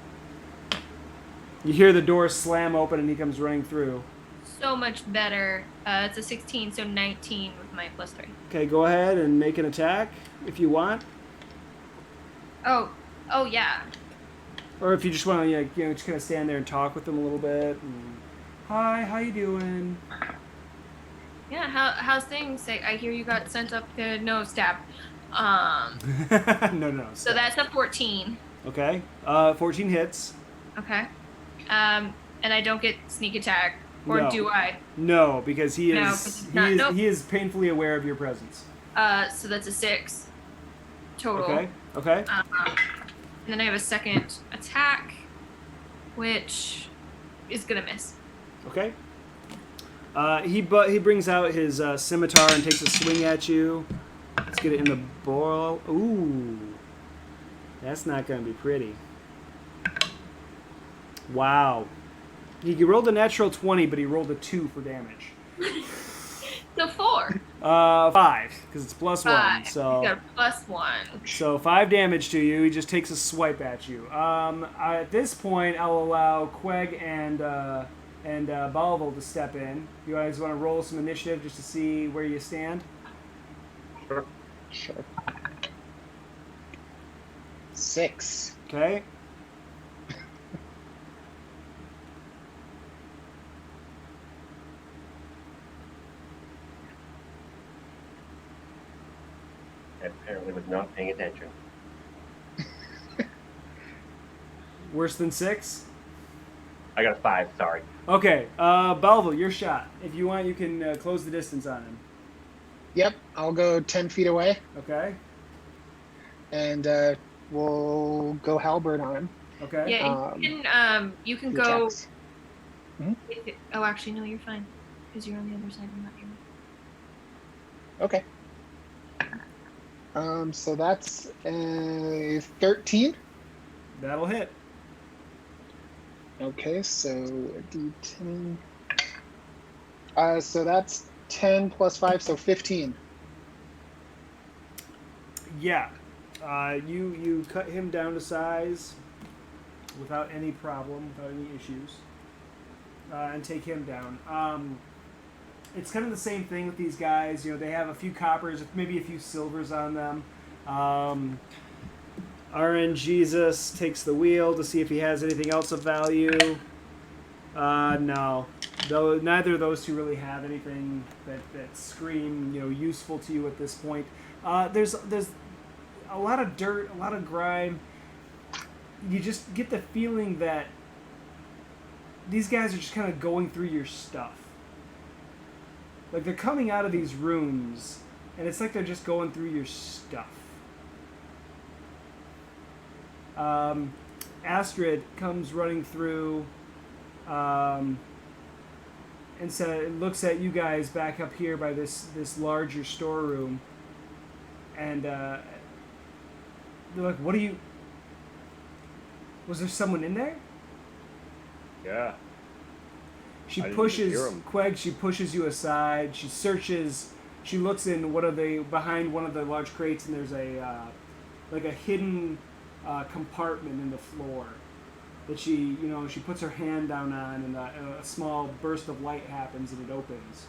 You hear the door slam open and he comes running through. So much better. It's a 16, so 19 with my +3. Okay, go ahead and make an attack if you want. Oh yeah. Or if you just want to, just kind of stand there and talk with them a little bit. And, hi, how you doing? Yeah, how's things? I hear you got sent up to stab. No. So that's a 14. Okay. 14 hits. Okay. And I don't get sneak attack, or No. do I? No, because he No, is 'cause it's not- nope. he is painfully aware of your presence. So that's a 6 total. Okay. And then I have a second attack, which is gonna miss. Okay. He brings out his scimitar and takes a swing at you. Let's get it in the ball. Ooh, that's not gonna be pretty. Wow. He rolled a natural 20, but he rolled a 2 for damage. So 4. 5, because it's +1. 5. So You got a +1. So 5 damage to you. He just takes a swipe at you. At this point, I'll allow Queg and Balvel to step in. You guys want to roll some initiative just to see where you stand? Sure. 6. Okay. I apparently was not paying attention. Worse than 6? I got a 5, sorry. Okay. Balvel, your shot. If you want, you can close the distance on him. Yep, I'll go 10 feet away, Okay. and we'll go halberd on him. Okay. Yeah, you can He go. attacks. Oh, actually, no, you're fine, because you're on the other side. I'm not here. Okay. So that's a 13. That'll hit. Okay, so a D10. So that's 10 plus 5, so 15. Yeah. You cut him down to size without any problem, without any issues, and take him down. It's kind of the same thing with these guys. They have a few coppers, maybe a few silvers on them. RN Jesus takes the wheel to see if he has anything else of value. No. Though neither of those two really have anything that scream, useful to you at this point. There's a lot of dirt, a lot of grime. You just get the feeling that these guys are just kind of going through your stuff. Like, they're coming out of these rooms, and it's like they're just going through your stuff. Astrid comes running through, and looks at you guys back up here by this larger storeroom, and they're like, "What are you? Was there someone in there?" Yeah. She I didn't pushes hear 'em. Queg. She pushes you aside. She searches. She looks in behind one of the large crates, and there's a hidden compartment in the floor that she puts her hand down on, and a small burst of light happens and it opens,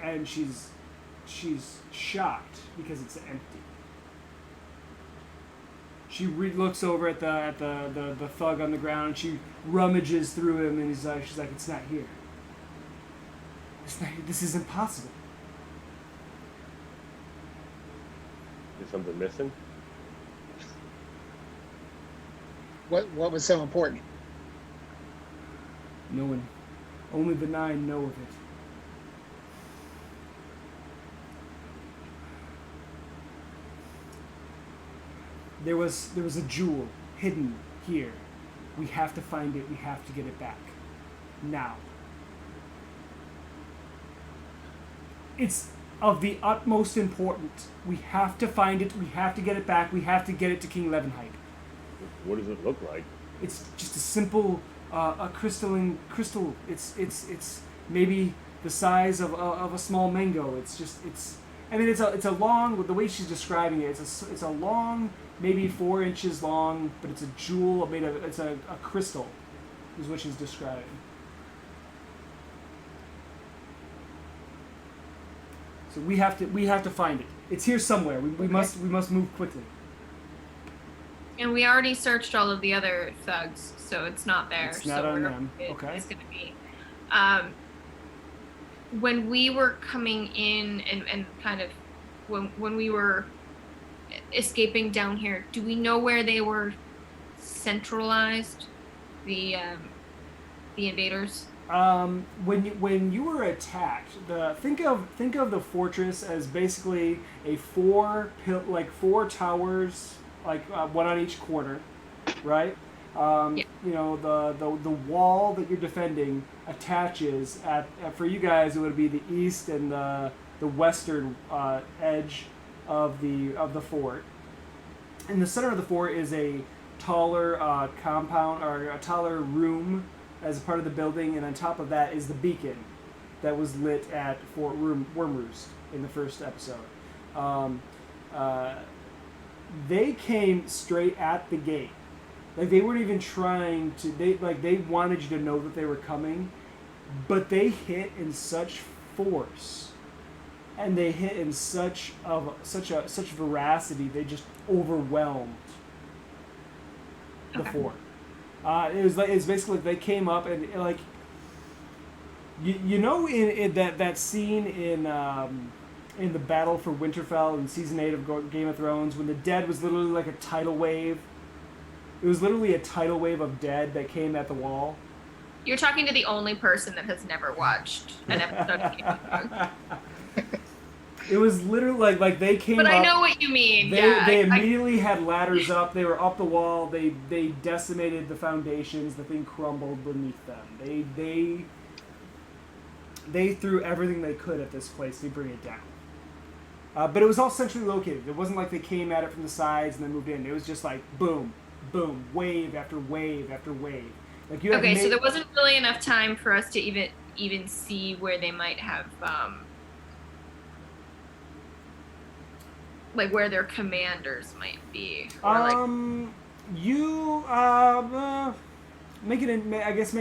and she's shocked because it's empty. She looks over at the thug on the ground, and she rummages through him, and she's like, it's not here. It's not here. This is impossible. Is something missing? What was so important? No one, only the 9 know of it. There was a jewel hidden here. We have to find it. We have to get it back. Now. It's of the utmost importance. We have to find it. We have to get it back. We have to get it to King Levenheit. What does it look like? It's just a simple, a crystalline crystal. It's maybe the size of a small mango. I mean, it's a long. The way she's describing it, it's a long, maybe 4 inches long, but it's a jewel made of. It's a crystal, is what she's describing. So we have to find it. It's here somewhere. We must move quickly. And we already searched all of the other thugs, so it's not there. It's not on them. Okay. It's going to be. When we were coming in and kind of when we were escaping down here, do we know where they were centralized? The invaders. When you were attacked, think of the fortress as basically a 4 towers, like one on each corner, right? Yeah. You know, the wall that you're defending attaches for you guys, it would be the east and the western edge of the fort. In the center of the fort is a taller compound or a taller room as a part of the building, and on top of that is the beacon that was lit at Fort Wormroost in the first episode. They came straight at the gate. Like, they weren't even trying to. They wanted you to know that they were coming, but they hit in such force, and they hit in such veracity. They just overwhelmed the fort. It's basically they came up and like you know in that scene in the battle for Winterfell in season 8 of Game of Thrones when the dead was literally like a tidal wave. It was literally a tidal wave of dead that came at the wall. You're talking to the only person that has never watched an episode of Game of Thrones. It was literally like they came but up. I know what you mean. They immediately had ladders up. They were up the wall. They decimated the foundations. The thing crumbled beneath them. They threw everything they could at this place to bring it down. But it was all centrally located. It wasn't like they came at it from the sides and then moved in. It was just like boom, boom, wave after wave after wave. Like you. Okay, so there wasn't really enough time for us to even see where they might have. Like where their commanders might be. Make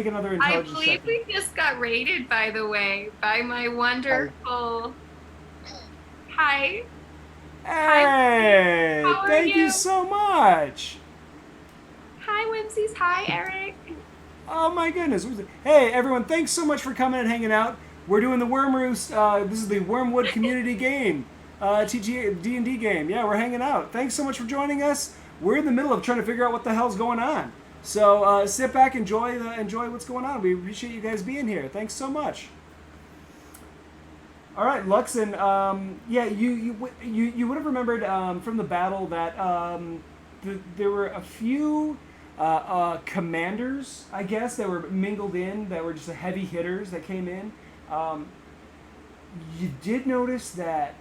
another intelligence I believe check. we just got raided, by the way, by my wonderful. Hi. Hey, How are thank you you? so much. Hi, Whimsies. Hi, Eric. Oh my goodness. Hey, everyone, thanks so much for coming and hanging out. We're doing the WYRMROOST. This is the Wormwood Community Game. D&D game. Yeah, we're hanging out. Thanks so much for joining us. We're in the middle of trying to figure out what the hell's going on. So sit back, enjoy what's going on. We appreciate you guys being here. Thanks so much. All right, Luxon. Yeah, you would have remembered from the battle that there were a few commanders, I guess, that were mingled in, that were just heavy hitters that came in. You did notice that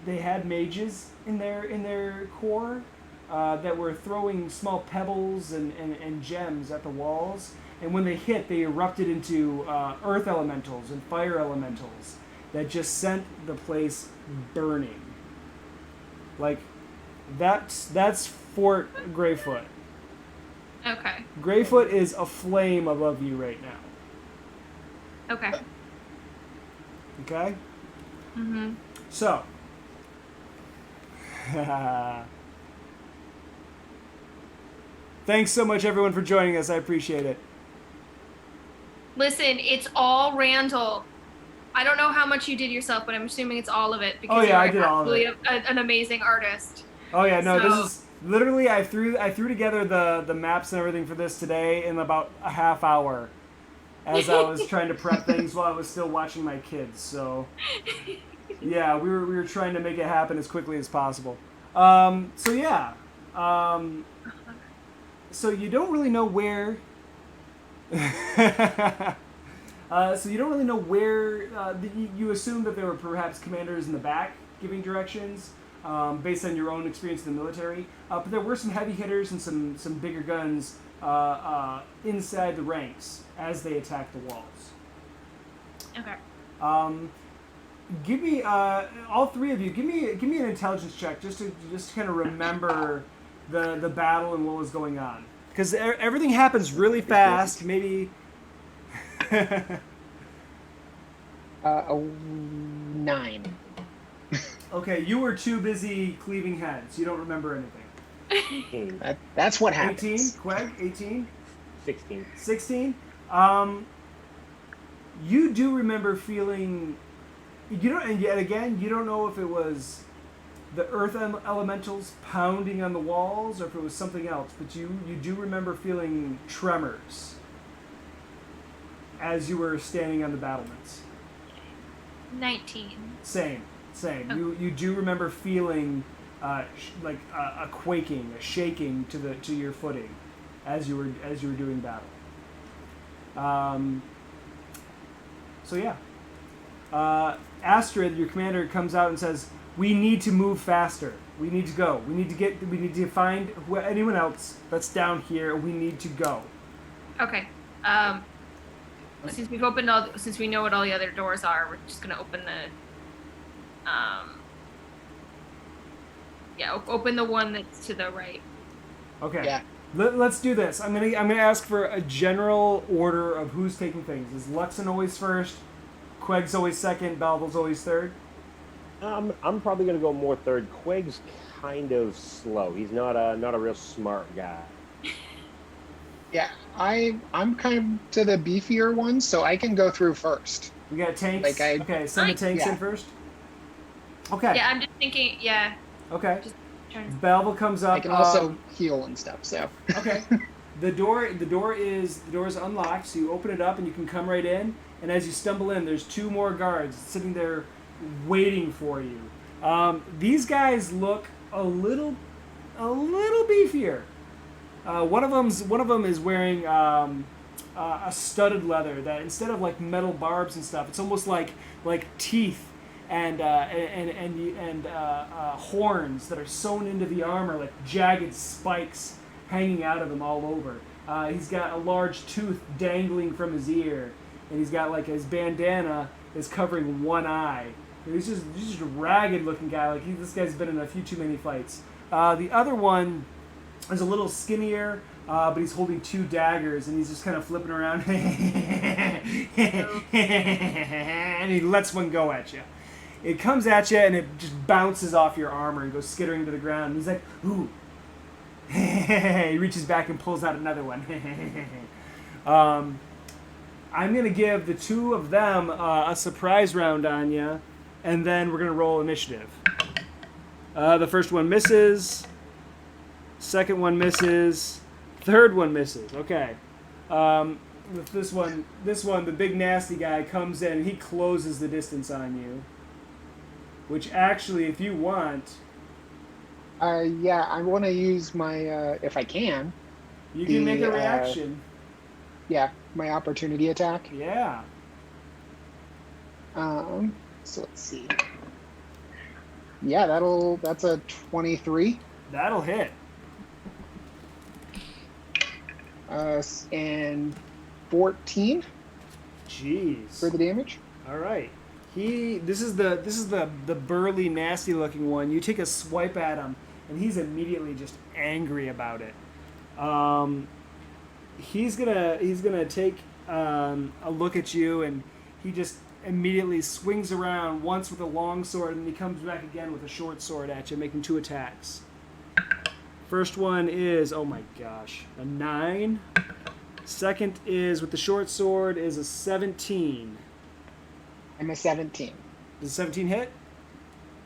they had mages in their core that were throwing small pebbles and gems at the walls, and when they hit, they erupted into earth elementals and fire elementals that just sent the place burning. Like, that's Fort Greyfoot. Okay. Greyfoot is aflame above you right now. Okay. Okay? Mm-hmm. So, Thanks so much, everyone, for joining us. I appreciate it. Listen, it's all Randall. I don't know how much you did yourself, but I'm assuming it's all of it because Oh, yeah, you're I did all of it. an amazing artist. Oh yeah, no, So- this is literally I threw together the maps and everything for this today in about a half hour, as I was trying to prep things while I was still watching my kids. So yeah, we were trying to make it happen as quickly as possible. So yeah, so you don't really know where. So you don't really know where. You assume that there were perhaps commanders in the back giving directions, based on your own experience in the military. But there were some heavy hitters and some bigger guns inside the ranks as they attacked the walls. Okay. Give me all three of you. Give me an intelligence check just to kind of remember the battle and what was going on, because everything happens really fast. Maybe. A 9. Okay, you were too busy cleaving heads. You don't remember anything. That's what 18, happens. Queg, 18, 16. 16. You do remember feeling. You don't, and yet again, you don't know if it was the earth elementals pounding on the walls or if it was something else. But you do remember feeling tremors as you were standing on the battlements. 19. Same. Okay. You do remember feeling like a quaking, a shaking to your footing as you were doing battle. So yeah, Astrid, your commander, comes out and says, "We need to move faster. We need to go. We need to find anyone else that's down here. We need to go." Okay. Since we know what all the other doors are, we're just gonna open the. Open the one that's to the right. Okay. Yeah. Let's do this. I'm gonna ask for a general order of who's taking things. Is Luxon always first? Queg's always second. Balvel's always third. I'm probably gonna go more third. Queg's kind of slow. He's not a real smart guy. Yeah, I'm kind of to the beefier one, so I can go through first. We got tanks. Okay, send the tanks in first. Okay. Yeah, I'm just thinking. Yeah. Okay. Just trying to. Balvel comes up. I can also heal and stuff. So. Okay. The door is unlocked, so you open it up and you can come right in. And as you stumble in, there's 2 more guards sitting there waiting for you. These guys look a little beefier. One of them is wearing a studded leather that instead of like metal barbs and stuff, it's almost like teeth and horns that are sewn into the armor, like jagged spikes hanging out of him all over. He's got a large tooth dangling from his ear, and he's got like his bandana is covering one eye. He's just a ragged looking guy. Like this guy's been in a few too many fights. The other one is a little skinnier, but he's holding 2 daggers, and he's just kind of flipping around, and he lets one go at you. It comes at you, and it just bounces off your armor and goes skittering to the ground. And he's like, "Ooh!" He reaches back and pulls out another one. I'm gonna give the 2 of them a surprise round on you, and then we're gonna roll initiative. The first one misses. Second one misses. Third one misses. Okay. This one, the big nasty guy comes in and he closes the distance on you. Which actually, if you want, Yeah, I want to use my if I can. you can make a reaction. Yeah, my opportunity attack. Yeah. So let's see. Yeah, that's a 23. That'll hit. And 14 Jeez. for the damage. All right. This is the burly, nasty looking one. You take a swipe at him, and he's immediately just angry about it. He's gonna take a look at you, and he just immediately swings around once with a long sword, and he comes back again with a short sword at you, making 2 attacks. First one is, oh my gosh, a 9. Second is, with the short sword, is a 17. I'm a 17. Does 17 hit?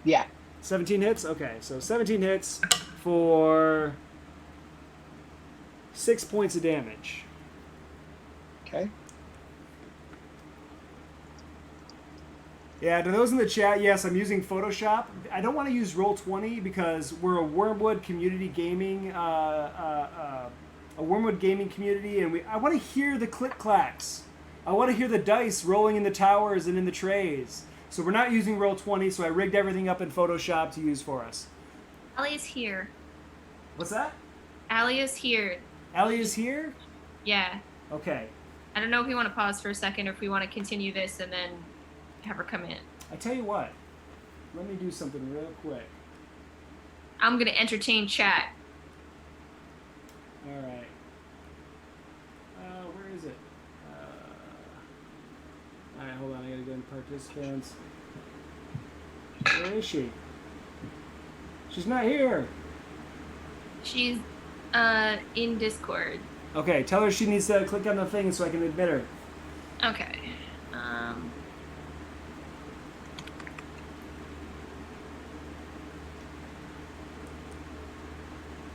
Yeah. 17 hits? Okay, so 17 hits for 6 points of damage. Okay. Yeah, to those in the chat, yes, I'm using Photoshop. I don't want to use Roll20 because we're a Wormwood community gaming, a Wormwood gaming community, and I want to hear the click clacks. I want to hear the dice rolling in the towers and in the trays. So we're not using Roll20, so I rigged everything up in Photoshop to use for us. Allie is here. What's that? Allie is here. Allie is here? Yeah. Okay. I don't know if we want to pause for a second or if we want to continue this and then have her come in. I tell you what. Let me do something real quick. I'm going to entertain chat. All right. Where is it? All right, hold on. I gotta go in participants. Where is she? She's not here. She's in Discord. Okay, tell her she needs to click on the thing so I can admit her. Okay.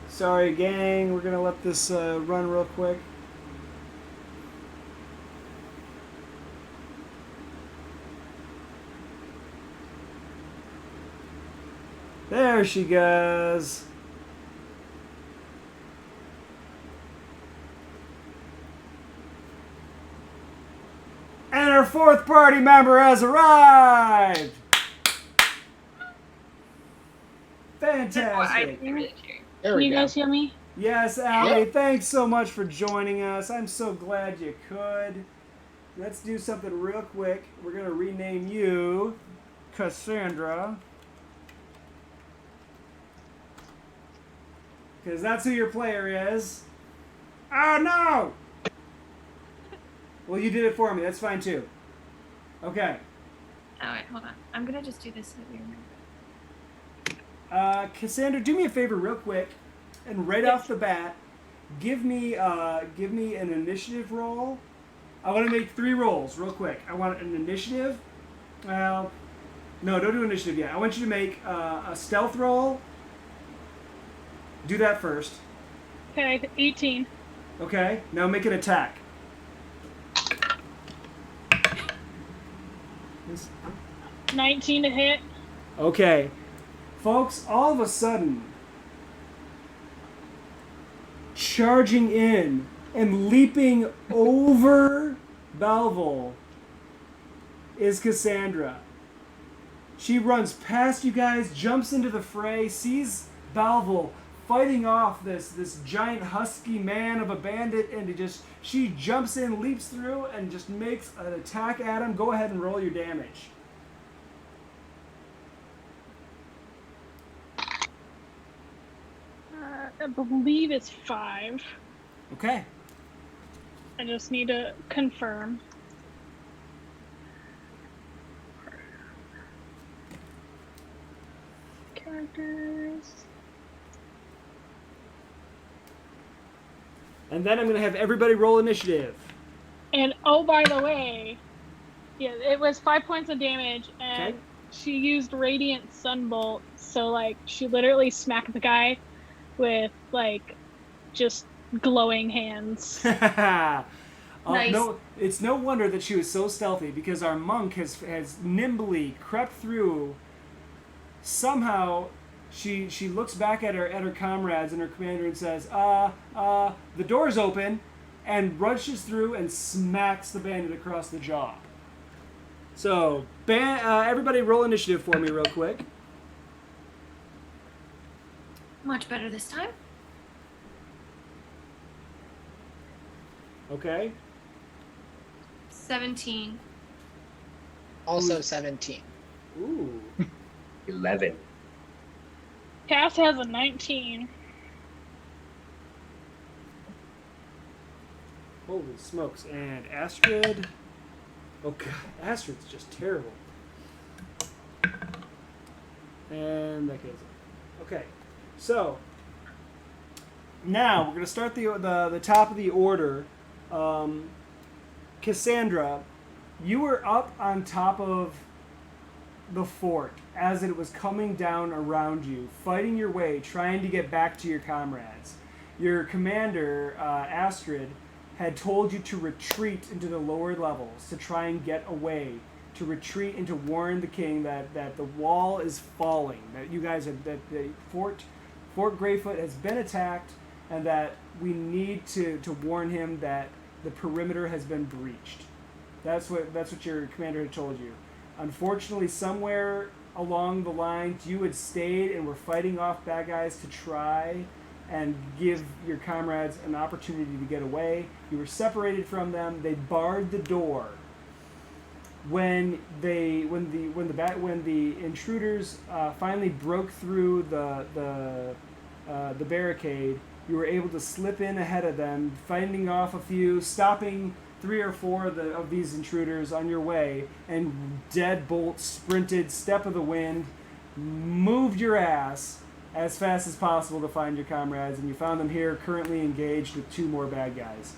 Sorry, gang. We're gonna let this run real quick. There she goes. And our fourth party member has arrived. Fantastic. There Can we you go. guys hear me? Yes, Allie, Yep. thanks so much for joining us. I'm so glad you could. Let's do something real quick. We're going to rename you Cassandra. Because that's who your player is. Oh, no! Well, you did it for me. That's fine, too. Okay. Alright, hold on. I'm going to just do this so that we remember. Cassandra, do me a favor real quick. And right off the bat, give me an initiative roll. I want to make 3 rolls real quick. I want an initiative. Well, no, don't do initiative yet. I want you to make a stealth roll. Do that first. Okay, 18. Okay, now make an attack. 19 to hit. Okay. Folks, all of a sudden, charging in and leaping over Balvel is Cassandra. She runs past you guys, jumps into the fray, sees Balvel fighting off this giant husky man of a bandit, and she jumps in, leaps through, and just makes an attack at him. Go ahead and roll your damage. I believe it's 5. Okay. I just need to confirm. Characters. And then I'm going to have everybody roll initiative. And oh, by the way, yeah, it was 5 points of damage, and Okay. she used Radiant Sunbolt, so like she literally smacked the guy with like just glowing hands. Nice. No, it's no wonder that she was so stealthy, because our monk has nimbly crept through. Somehow, she looks back at her comrades and her commander and says, the door's open, and rushes through and smacks the bandit across the jaw. So, everybody roll initiative for me real quick. Much better this time. Okay. 17. Also 17. Ooh. 11. Cass has a 19. Holy smokes. And Astrid. Oh god, Astrid's just terrible. And that goes. Okay. So, Now we're gonna start the top of the order. Cassandra, you were up on top of the fort as it was coming down around you, fighting your way, trying to get back to your comrades. Your commander, Astrid, had told you to retreat into the lower levels to try and get away, to retreat and to warn the king that the wall is falling, that you guys have, that the Fort Greyfoot has been attacked, and that we need to warn him that the perimeter has been breached. That's what your commander had told you. Unfortunately, somewhere along the lines, you had stayed and were fighting off bad guys to try and give your comrades an opportunity to get away. You were separated from them. They barred the door. When the intruders finally broke through the barricade, you were able to slip in ahead of them, fighting off a few, stopping 3 or 4 of these intruders on your way, and deadbolt sprinted, step of the wind, moved your ass as fast as possible to find your comrades, and you found them here currently engaged with 2 more bad guys.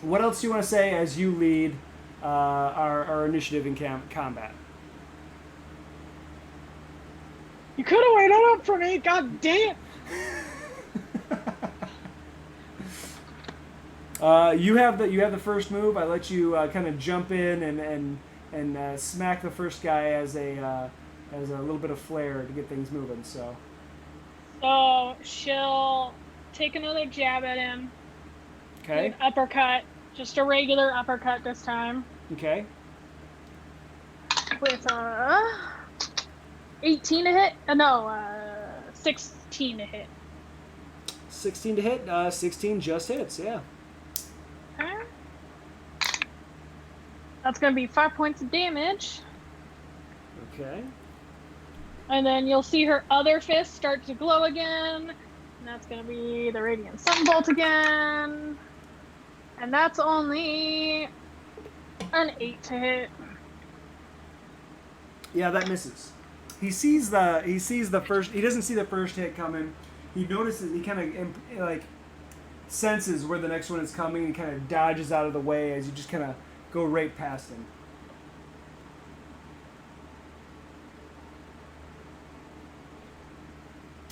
What else do you want to say as you lead our initiative in combat? You could have waited up for me, god damn! You have the first move. I let you kind of jump in and smack the first guy as a little bit of flair to get things moving. So she'll take another jab at him. Okay. An uppercut, just a regular uppercut this time. Okay. With 18 to hit. No, 16 to hit. 16 to hit. 16 just hits. Yeah. Okay. That's going to be 5 points of damage. Okay. And then you'll see her other fist start to glow again. And that's going to be the Radiant Sunbolt again. And that's only an 8 to hit. Yeah, that misses. He sees the first. He doesn't see the first hit coming. He notices. He kind of like senses where the next one is coming and kind of dodges out of the way as you just kind of go right past him.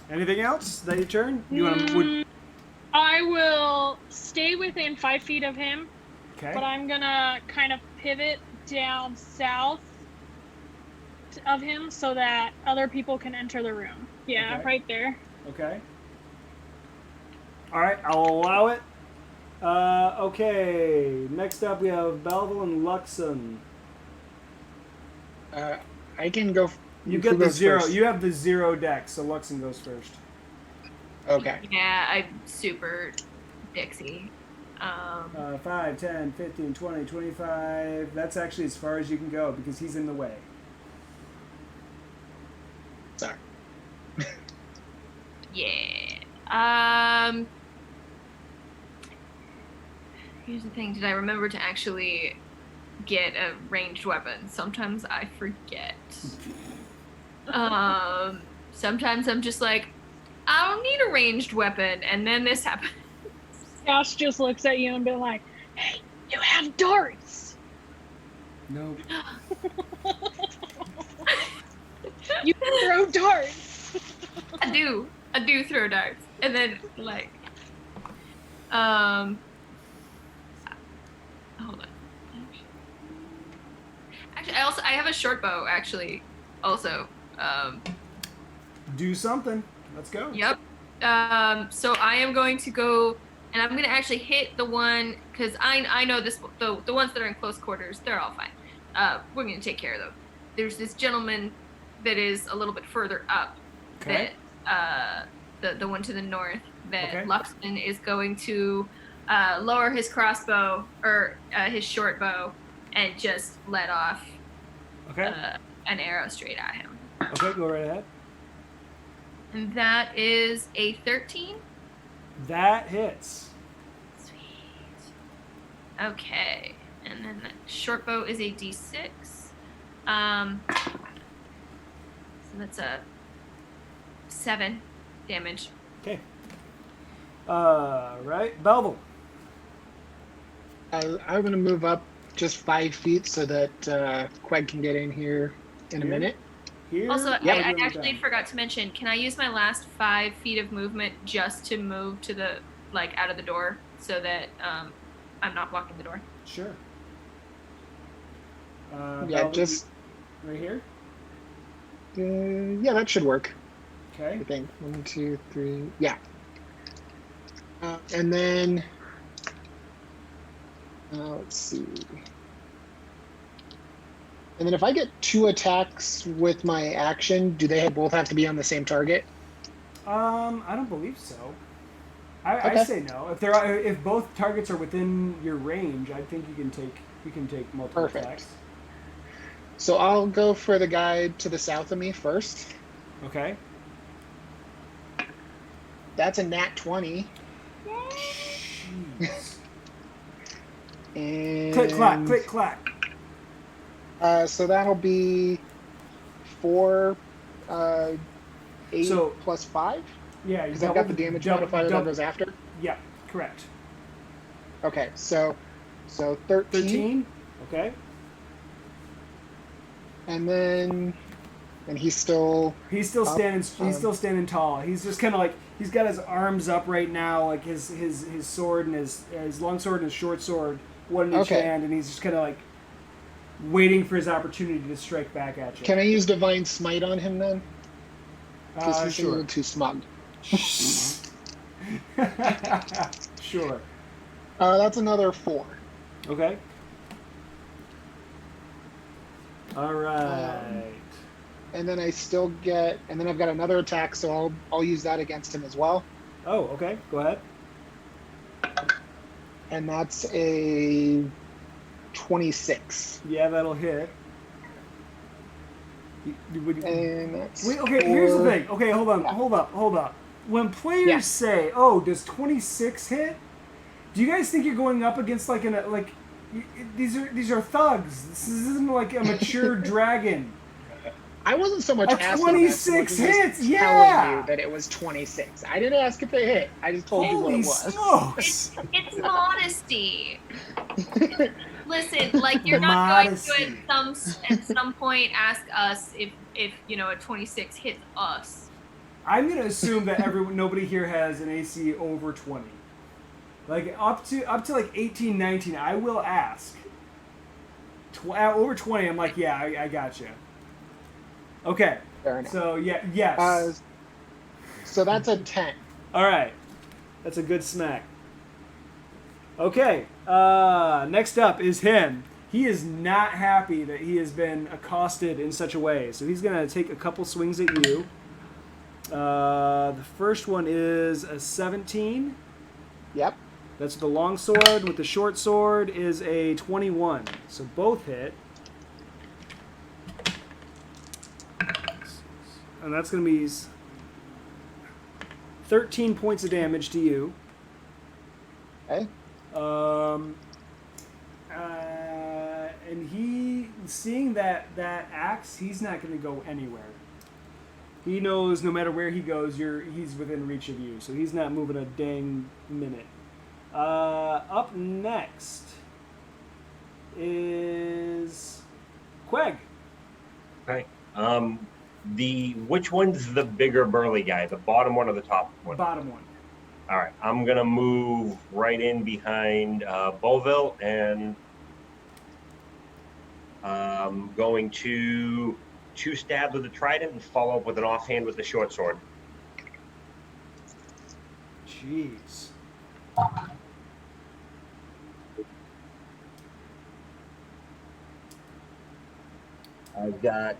Anything else? Is that your turn? I will stay within 5 feet of him, Okay. but I'm gonna kind of pivot down south of him so that other people can enter the room. Yeah, Okay. right there. Okay. All right, I'll allow it. Okay. Next up, we have Belville and Luxon. I can go. You who get the goes 0. first? You have the 0 deck, so Luxon goes first. Okay. Yeah, I'm super Dixie. 5, 10, 15, 20, 25. That's actually as far as you can go because he's in the way. Sorry. Yeah. Here's the thing. Did I remember to actually get a ranged weapon? Sometimes I forget. Sometimes I'm just like, I don't need a ranged weapon, and then this happens. Josh just looks at you and be like, "Hey, you have darts. No. You throw darts." I do throw darts, and then like, hold on. Actually, I have a short bow. Actually, also. Do something. Let's go. Yep. So I am going to go, and I'm going to actually hit the one, because I know this, the ones that are in close quarters, they're all fine. We're going to take care of them. There's this gentleman that is a little bit further up. Okay. That, the one to the north, that Okay. Luxon is going to lower his crossbow, or his short bow, and just let off Okay. an arrow straight at him. Okay, go right ahead. And that is a 13. That hits. Sweet. Okay. And then the short bow is a d6. So that's a 7 damage. Okay. Right, Belville. I'm going to move up just 5 feet so that Queg can get in here in a Here? minute. Here. Also, Yep. I actually forgot to mention, can I use my last 5 feet of movement just to move to the, like, out of the door so that I'm not blocking the door? Sure. Yeah, Belville, just right here. yeah, that should work. Okay. I think 1, 2, 3. Yeah. And then let's see. And then if I get 2 attacks with my action, do they both have to be on the same target? I don't believe so. I Okay. say no. If both targets are within your range, I think you can take multiple Perfect. attacks. So I'll go for the guy to the south of me first. Okay. That's a nat 20. Jeez. And Click clack, click clack. So that'll be 4, 8 So- plus 5. Yeah, Because I've got the damage modifier that goes after. Yeah, correct. Okay, so 13. 13. Okay. And he's still up, standing. He's still standing tall. He's just kind of like he's got his arms up right now, like his sword and his long sword and his short sword, one in each Okay. hand, and he's just kind of like waiting for his opportunity to strike back at you. Can I use Divine Smite on him then? Because he's a Sure. little too smug. Sure. That's another 4. Okay. All right. And then I still get, and then I've got another attack, so I'll use that against him as well. Oh, okay. Go ahead. And that's a 26. Yeah, that'll hit. And that's Wait, okay, here's the 4. thing. Okay, hold on, Yeah. hold up. When players Yeah. say, "Oh, does 26 hit?" Do you guys think you're going up against these are thugs? This isn't like a mature dragon. I wasn't so much A asking 26 that, so much as hits, just yeah! telling you that it was 26. I didn't ask if it hit. I just told you what Holy it was. smokes! It's modesty. Listen, like, you're The not modesty. going to at some point ask us if a 26 hits us. I'm gonna assume that nobody here has an AC over 20. Like up to like 18, 19, I will ask. Over 20, I'm like, yeah, I got you. Okay. Fair enough. So yes. So that's a 10. All right, that's a good smack. Okay. Next up is him. He is not happy that he has been accosted in such a way, so he's gonna take a couple swings at you. The first one is a 17. Yep. That's the long sword. With the short sword is a 21. So both hit. And that's going to be 13 points of damage to you. Okay. And he, seeing that axe, he's not going to go anywhere. He knows no matter where he goes, he's within reach of you. So he's not moving a dang minute. Up next is Queg. Okay. Which one's the bigger burly guy? The bottom one or the top one? Bottom one. All right. I'm gonna move right in behind Beauville and going to 2 stabs with the trident and follow up with an offhand with the short sword. Jeez. I've got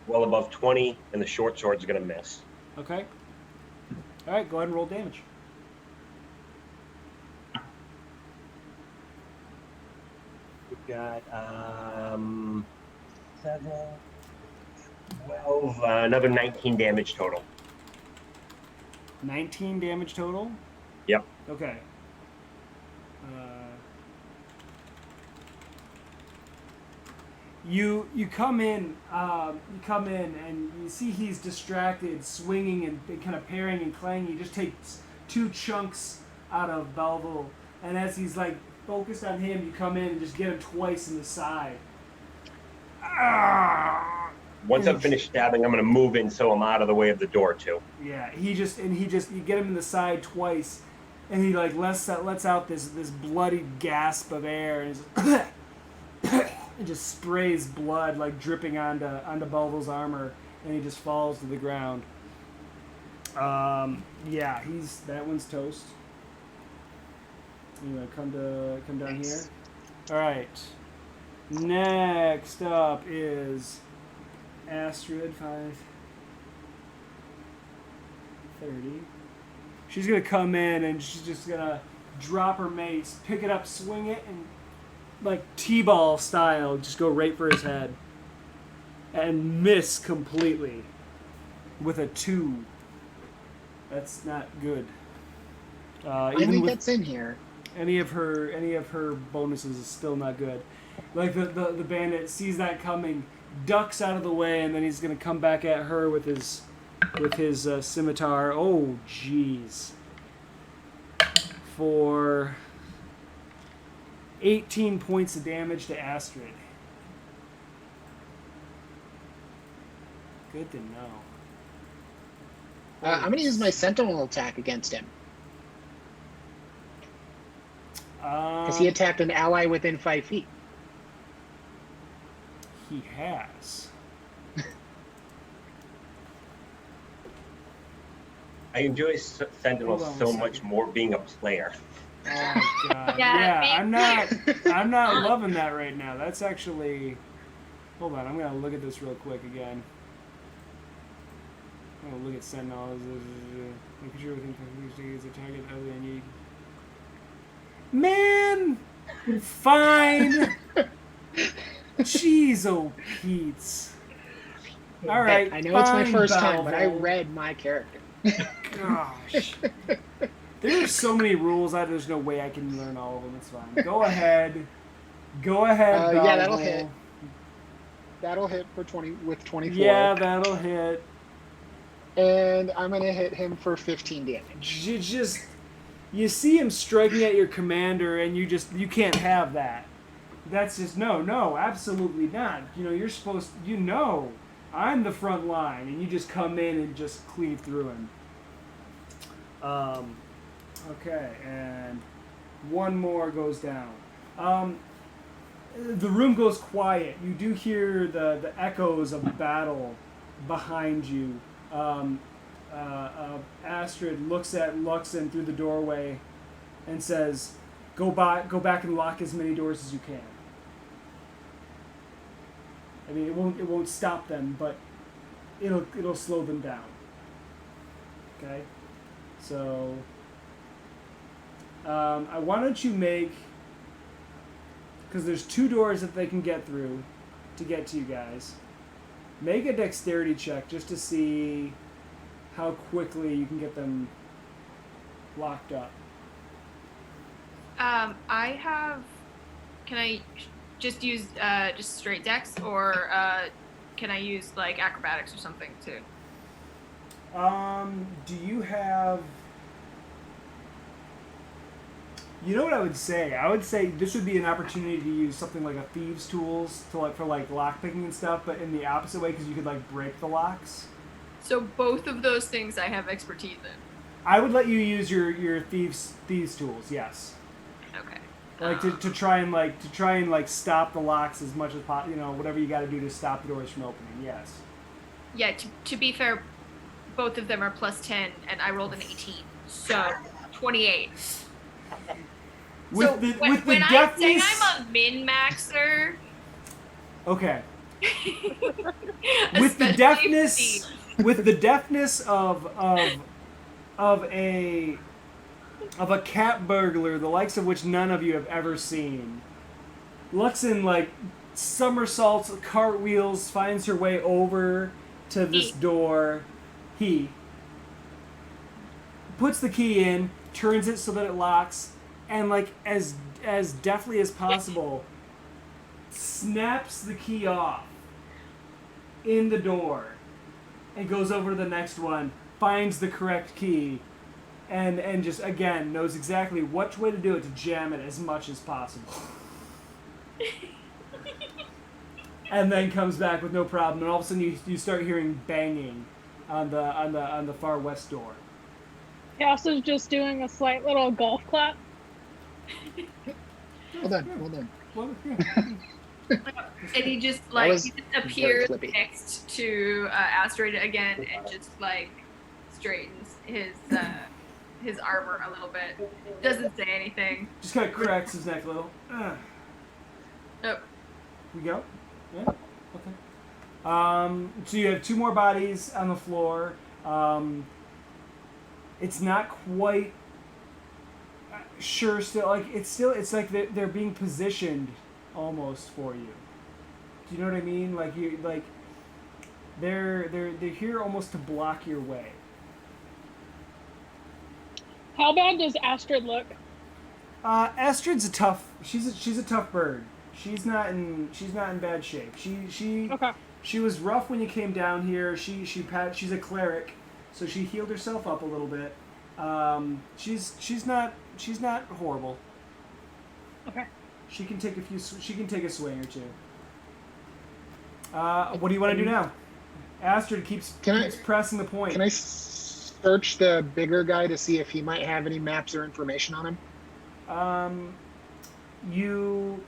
well above 20, and the short sword's gonna miss. Okay. All right, go ahead and roll damage. We've got 7, 12, another 19 damage total. 19 damage total? Yep. Okay. You come in, and you see he's distracted, swinging and kind of parrying and clanging. He just takes 2 chunks out of Belleville, and as he's like focused on him, you come in and just get him twice in the side. Once I'm finished stabbing, I'm going to move in so I'm out of the way of the door too. Yeah, you get him in the side twice, and he like lets out this bloody gasp of air, and it just sprays blood like dripping onto Belleville's armor, and he just falls to the ground. Yeah, that one's toast. You want to come down here? All right. Next up is Astrid, 5:30. She's gonna come in and she's just gonna drop her mace, pick it up, swing it, and like T-ball style, just go right for his head and miss completely with a 2. That's not good. Finally gets in here. Any of her bonuses is still not good. Like the bandit sees that coming, ducks out of the way, and then he's gonna come back at her with his scimitar. Oh jeez. For 18 points of damage to Astrid. Good to know. I'm going to use my sentinel attack against him. Because he attacked an ally within 5 feet. He has. I enjoy Sentinel so much more being a player. Oh god. Yeah, I'm not loving that right now. That's actually. Hold on, I'm gonna look at this real quick again. I'm gonna look at Sentinel. Making sure everything is a target other than you. Man, fine. Jeez, oh Pete's. All right. I know it's my first time, Belleville. but I read my character. Gosh. There's so many rules. There's no way I can learn all of them. It's fine. Go ahead. Yeah, that'll Belleville. hit. That'll hit for 24. Yeah, that'll hit. And I'm gonna hit him for 15 damage. You see him striking at your commander, and you can't have that. That's just no, absolutely not. You're supposed. I'm the front line, and you just come in and just cleave through him. Okay, and one more goes down. The room goes quiet. You do hear the echoes of battle behind you. Astrid looks at Luxon through the doorway and says, go back and lock as many doors as you can. I mean, it won't stop them, but it'll slow them down. Okay? So, why don't you make, because there's 2 doors that they can get through to get to you guys. Make a dexterity check just to see how quickly you can get them locked up. Can I just use just straight dex, or can I use like acrobatics or something too? Do you have? You know what I would say? I would say this would be an opportunity to use something like a thieves' tools for lockpicking and stuff, but in the opposite way, because you could break the locks. So both of those things I have expertise in. I would let you use your thieves tools. Yes. Okay. To try and stop the locks as much as possible. Whatever you got to do to stop the doors from opening. Yes. Yeah. To be fair, both of them are plus 10, and I rolled an 18, so 28. When I say I'm a min-maxer. Okay. With the deftness of a cat burglar, the likes of which none of you have ever seen, Luxon somersaults, cartwheels, finds her way over to this door. He puts the key in, turns it so that it locks, and as deftly as possible snaps the key off in the door and goes over to the next one, finds the correct key, and just, again, knows exactly which way to do it to jam it as much as possible. And then comes back with no problem, and all of a sudden you start hearing banging on the far west door. Cass is just doing a slight little golf clap. Well done. Well, yeah. And he just That like was he just very appears flippy. next to Asteroid again and just like straightens his armor a little bit. Doesn't say anything. Just kind of cracks his neck a little. Nope. We go? Yeah? Okay. So you have two more bodies on the floor. It's not quite sure still. Like, it's like they're being positioned almost for you. Do you know what I mean? Like, they're here almost to block your way. How bad does Astrid look? Astrid's she's a tough bird. She's not in bad shape. Okay. She was rough when you came down here. She's a cleric, so she healed herself up a little bit. She's not horrible. Okay. She can take a swing or two. What do you want to do now? Astrid keeps pressing the point. Can I search the bigger guy to see if he might have any maps or information on him? You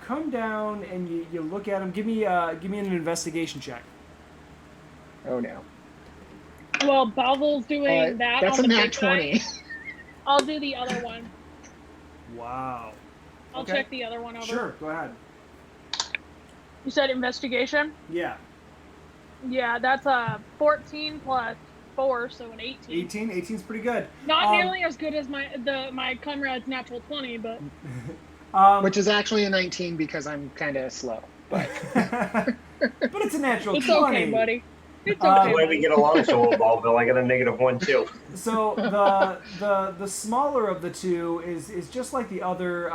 come down and you look at him. Give me an investigation check. Oh no. Well, Balvel's doing that. That's on a the nat big 20. guy. I'll do the other one. Wow. I'll Okay. check the other one over. Sure, go ahead. You said investigation? Yeah. Yeah, that's a 14 plus 4, so an 18. 18. 18's pretty good. Not nearly as good as my comrade's natural 20, but Which is actually a 19 because I'm kind of slow. But but it's a natural it's 20. okay, buddy. It's The okay. way we get along so well, Ballville, I got a -1 too. So the smaller of the two is just like the other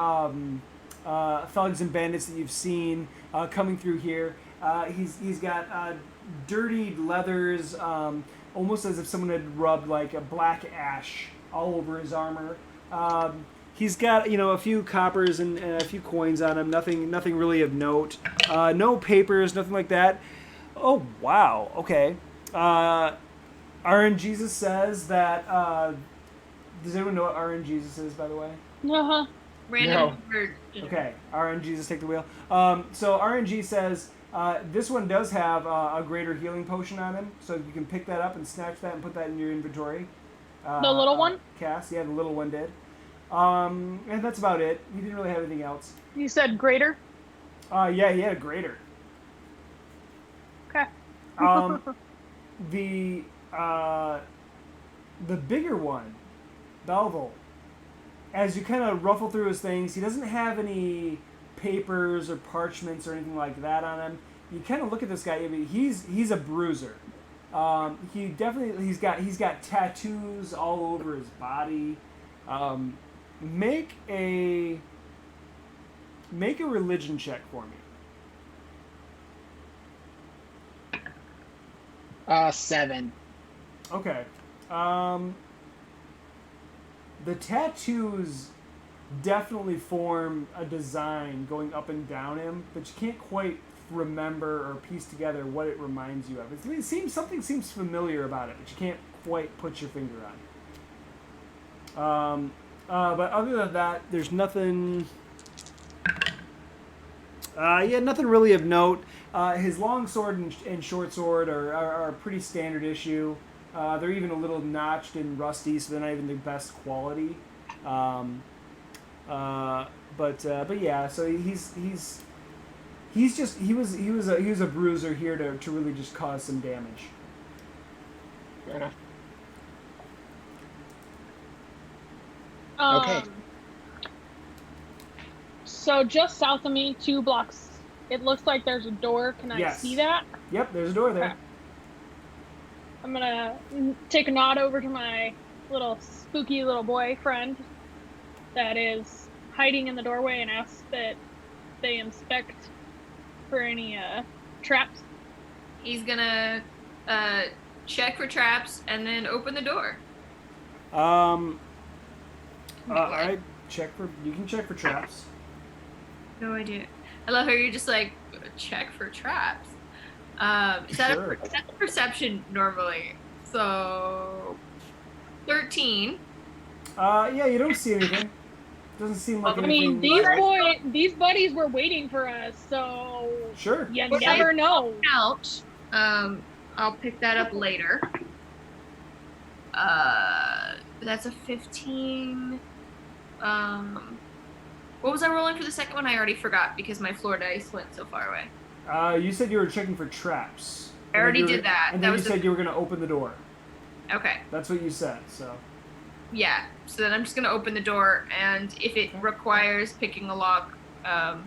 thugs and bandits that you've seen coming through here. He's got dirtied leathers, almost as if someone had rubbed like a black ash all over his armor. He's got a few coppers and a few coins on him. Nothing really of note. No papers, nothing like that. Oh wow. Okay. RN Jesus says that. Does anyone know what RN Jesus is, by the way? Uh-huh. Random word. Okay. RN Jesus, take the wheel. So RNG says this one does have a greater healing potion on him, so you can pick that up and snatch that and put that in your inventory. The little one? Cass, yeah, the little one did. And that's about it. He didn't really have anything else. You said greater? Yeah, he had a greater. Okay. The bigger one, Belville, as you kind of ruffle through his things, he doesn't have any papers or parchments or anything like that on him. You kind of look at this guy. I mean, he's a bruiser. He's got tattoos all over his body. Make a religion check for me. 7. Okay. The tattoos definitely form a design going up and down him, but you can't quite remember or piece together what it reminds you of. Something seems familiar about it, but you can't quite put your finger on it. But other than that, there's nothing. Nothing really of note. His long sword and short sword are pretty standard issue. They're even a little notched and rusty, so they're not even the best quality. But yeah, so he was a bruiser here to really just cause some damage. Fair enough. Um, Okay. So just south of me, 2 blocks, it looks like there's a door. Can I Yes. see that? Yep, there's a door there. Okay. I'm gonna take a nod over to my little spooky little boy friend that is hiding in the doorway and ask that they inspect for any traps. He's gonna check for traps and then open the door. All right. You can check for traps. No idea. I love how you're just like check for traps. Is that Sure. that's a perception normally? So 13. Yeah, you don't see anything. Doesn't seem like I anything. mean, these buddies were waiting for us, so Sure. you But never know. Out. I'll pick that up later. That's a 15. What was I rolling for the second one? I already forgot because my floor dice went so far away. You said you were checking for traps. I already did that. And That then was you said you were going to open the door. Okay. That's what you said. So. Yeah. So then I'm just gonna open the door, and if it requires picking a lock, Yeah,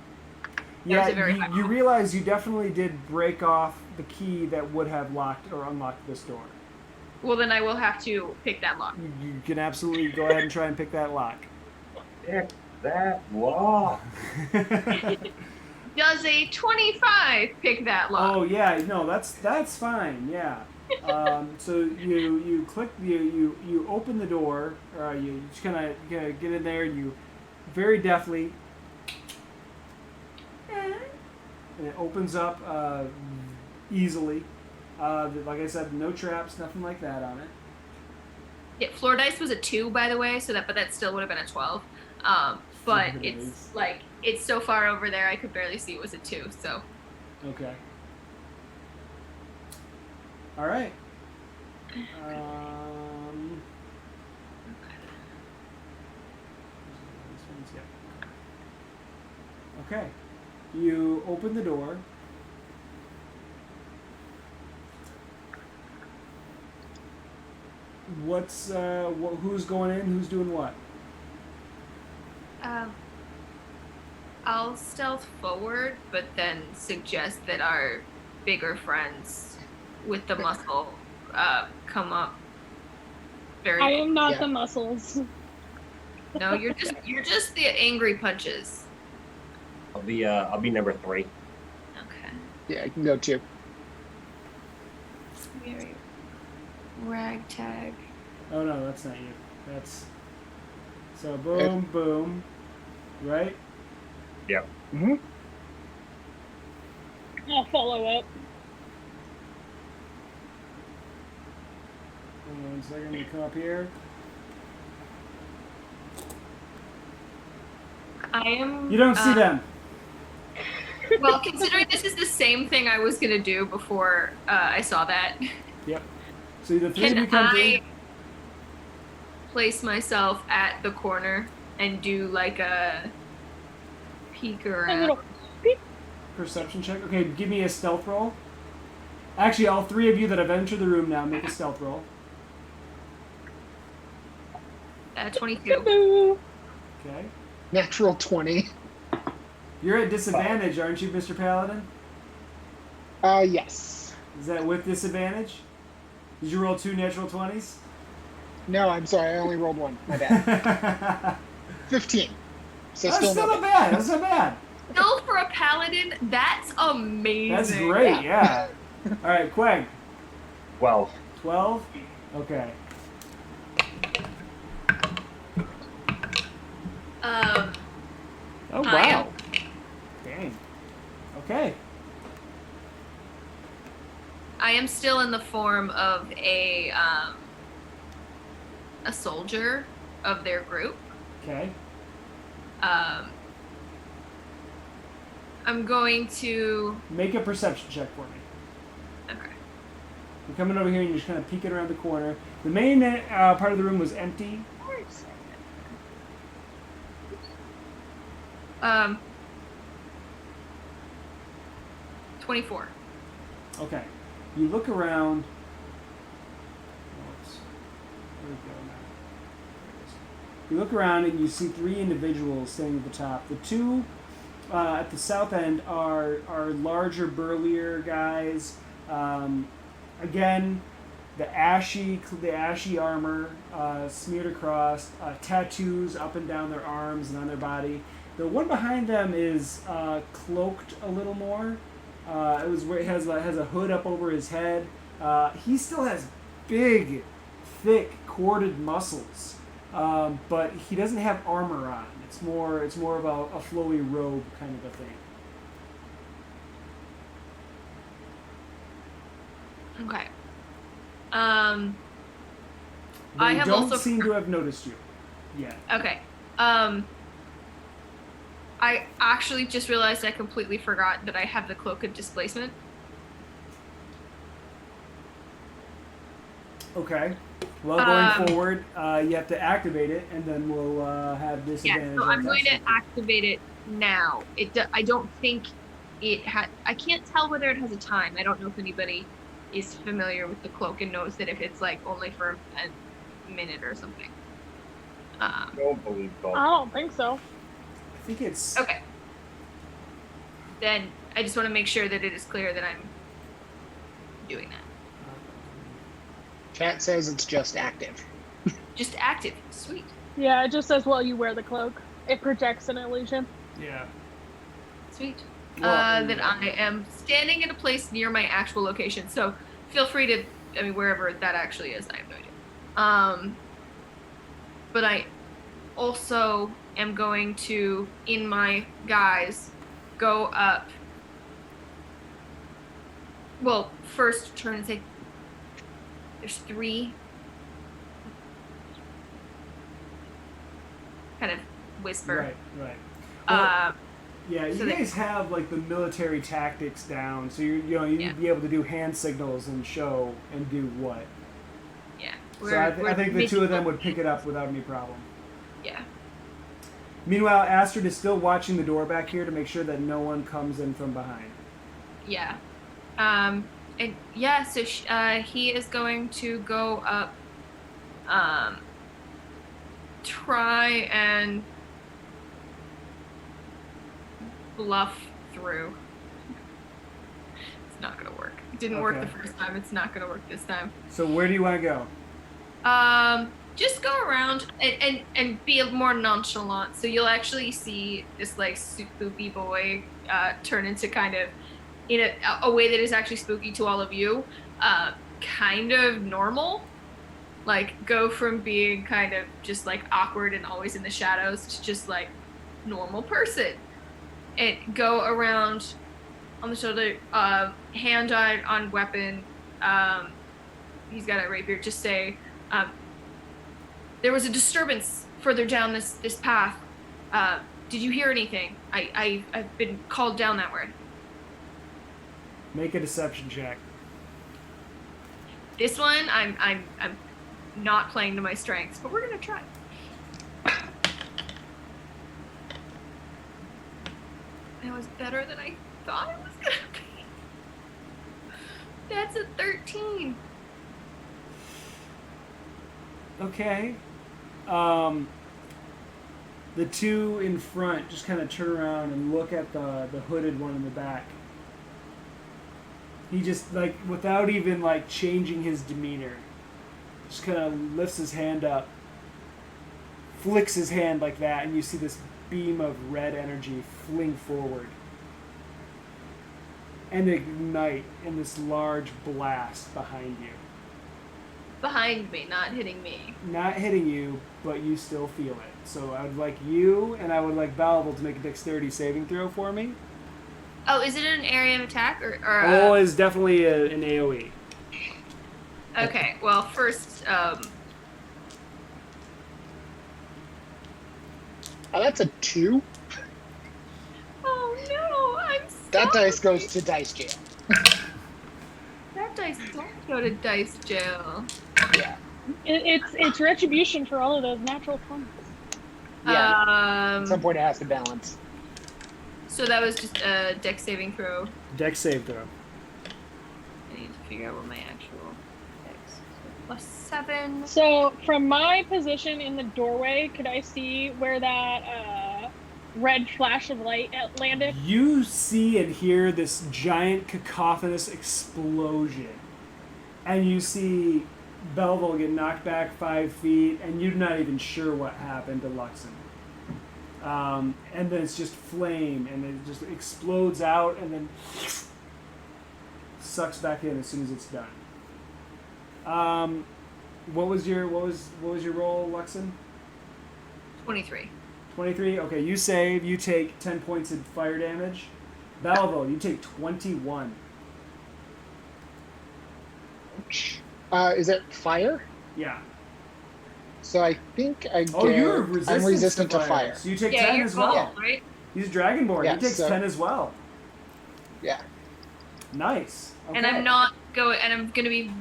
a very high you roll. realize you definitely did break off the key that would have locked or unlocked this door. Well, then I will have to pick that lock. You can absolutely go ahead and try and pick that lock. Pick that lock. Does a 25 pick that lock? Oh yeah, no, that's fine. Yeah. So you click you open the door. You just kind of get in there. And you very deftly, and it opens up easily. Like I said, no traps, nothing like that on it. Yeah, floor dice was a 2, by the way, but that still would have been a 12. But Floor it's dice. like it's so far over there I could barely see it was a 2. So Okay. All right. Okay. You open the door. Who's going in? Who's doing what? I'll stealth forward, but then suggest that our bigger friends with the muscle come up. I am not Yeah. the muscles. No, you're just the angry punches. I'll be number 3. Okay. Yeah, I can go too. Very ragtag. Oh no, that's not you. That's so boom, boom, right? Yep. Mm-hmm. I'll follow up. Hold on 1 second, we come up here. I am. You don't see them. Well, considering this is the same thing I was gonna do before I saw that, Yep. So the three of you can come I through. place myself at the corner and do like a peek A around? little beep. Perception check. Okay, give me a stealth roll. Actually, all three of you that have entered the room now, make a stealth roll. 22. Boo. Okay. Natural 20. You're at disadvantage, aren't you, Mr. Paladin? Yes. Is that with disadvantage? Did you roll 2 natural 20s? No, I'm sorry. I only rolled 1. My bad. That's 15. So still still not bad. That's not bad. Still for a paladin, that's amazing. That's great, yeah. All right, Quag. 12. 12? Okay. Oh, I am- wow. Dang. Okay. I am still in the form of a soldier of their group. Okay. I'm going to. Make a perception check for me. Okay. You're coming over here and you're just kind of peeking around the corner. The main part of the room was empty. 24. Okay. You look around. Where'd it go now? There it is. You look around and you see 3 individuals standing at the top. The 2 at the south end are larger, burlier guys. Again, the ashy armor smeared across, tattoos up and down their arms and on their body. The one behind them is cloaked a little more. It has a hood up over his head. He still has big, thick, corded muscles, but he doesn't have armor on. It's more of a flowy robe kind of a thing. Okay. They I have don't also seem to have noticed you yet. Okay. I actually just realized I completely forgot that I have the cloak of displacement. Okay. Well, going forward, you have to activate it, and then we'll have disadvantage. Yeah, so I'm going to activate it now. I don't think it had. I can't tell whether it has a time. I don't know if anybody is familiar with the cloak and knows that if it's like only for a minute or something. I don't believe so. I don't think so. I think it's okay. Then I just want to make sure that it is clear that I'm doing that. Chat says it's just active. Just active. Sweet. Yeah, it just says while you wear the cloak. It projects an illusion. Yeah. Sweet. Well, that I am standing in a place near my actual location. So feel free to, wherever that actually is, I have no idea. But I also am going to, in my guise, go up. Well, first turn and say, there's 3. Kind of whisper. Right. Well, yeah, you so guys have like the military tactics down, so you'd be able to do hand signals and show and do what. Yeah. So I think the two of them would pick it up without any problem. Yeah. Meanwhile, Astrid is still watching the door back here to make sure that no one comes in from behind. Yeah. And yeah, so he is going to go up, try and bluff through. It's not gonna work. It didn't work the first time. It's not gonna work this time. So where do you want to go? Just go around and be more nonchalant. So you'll actually see this like spooky boy turn into kind of, in a way that is actually spooky to all of you, kind of normal. Like go from being kind of just like awkward and always in the shadows to just like normal person. And go around on the shoulder, hand on weapon. He's got a rapier. Just say, there was a disturbance further down this path. Did you hear anything? I've been called down that way. Make a deception check. This one, I'm not playing to my strengths, but we're gonna try. That was better than I thought it was gonna be. That's a 13. Okay. The two in front just kind of turn around and look at the hooded one in the back. He just, like, without even, like, changing his demeanor, just kind of lifts his hand up, flicks his hand like that, and you see this beam of red energy fling forward and ignite in this large blast behind you. Behind me, not hitting me. Not hitting you, but you still feel it. So I would like you and I would like Balvel to make a dexterity saving throw for me. Oh, is it an area of attack or is definitely an AoE. Okay, well first Oh, that's a 2. Oh no, I'm so That dice goes to dice jail. That dice don't go to dice jail. Yeah. It's retribution for all of those natural 20s. Yeah. At some point it has to balance. So that was just a dex saving throw. Dex save throw. I need to figure out what my actual dex is. +7. So from my position in the doorway, could I see where that red flash of light landed? You see and hear this giant cacophonous explosion. And you see Belville get knocked back 5 feet, and you're not even sure what happened to Luxon. And then it's just flame, and it just explodes out, and then sucks back in as soon as it's done. What was your roll, Luxon? 23. 23. Okay, you save. You take 10 points of fire damage. Belleville, you take 21. Is it fire? Yeah. So I think I get. Oh, you're resistant. I'm resistant to fire. So you take Yeah, 10 you're as well. cold, right? He's Dragonborn. Yeah, he takes so- 10 as well. Yeah. Nice. Okay. And I'm going to be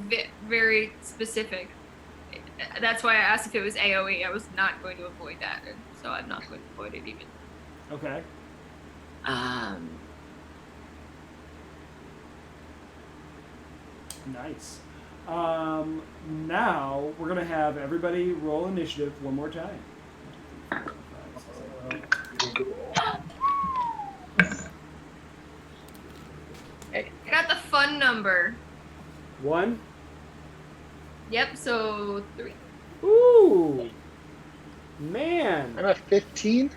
very specific. That's why I asked if it was AoE. I was not going to avoid that, so I'm not going to avoid it even. Okay. Nice. Now we're gonna have everybody roll initiative one more time. I got the fun number. 1. Yep, so 3. Ooh. Man. I'm at 15.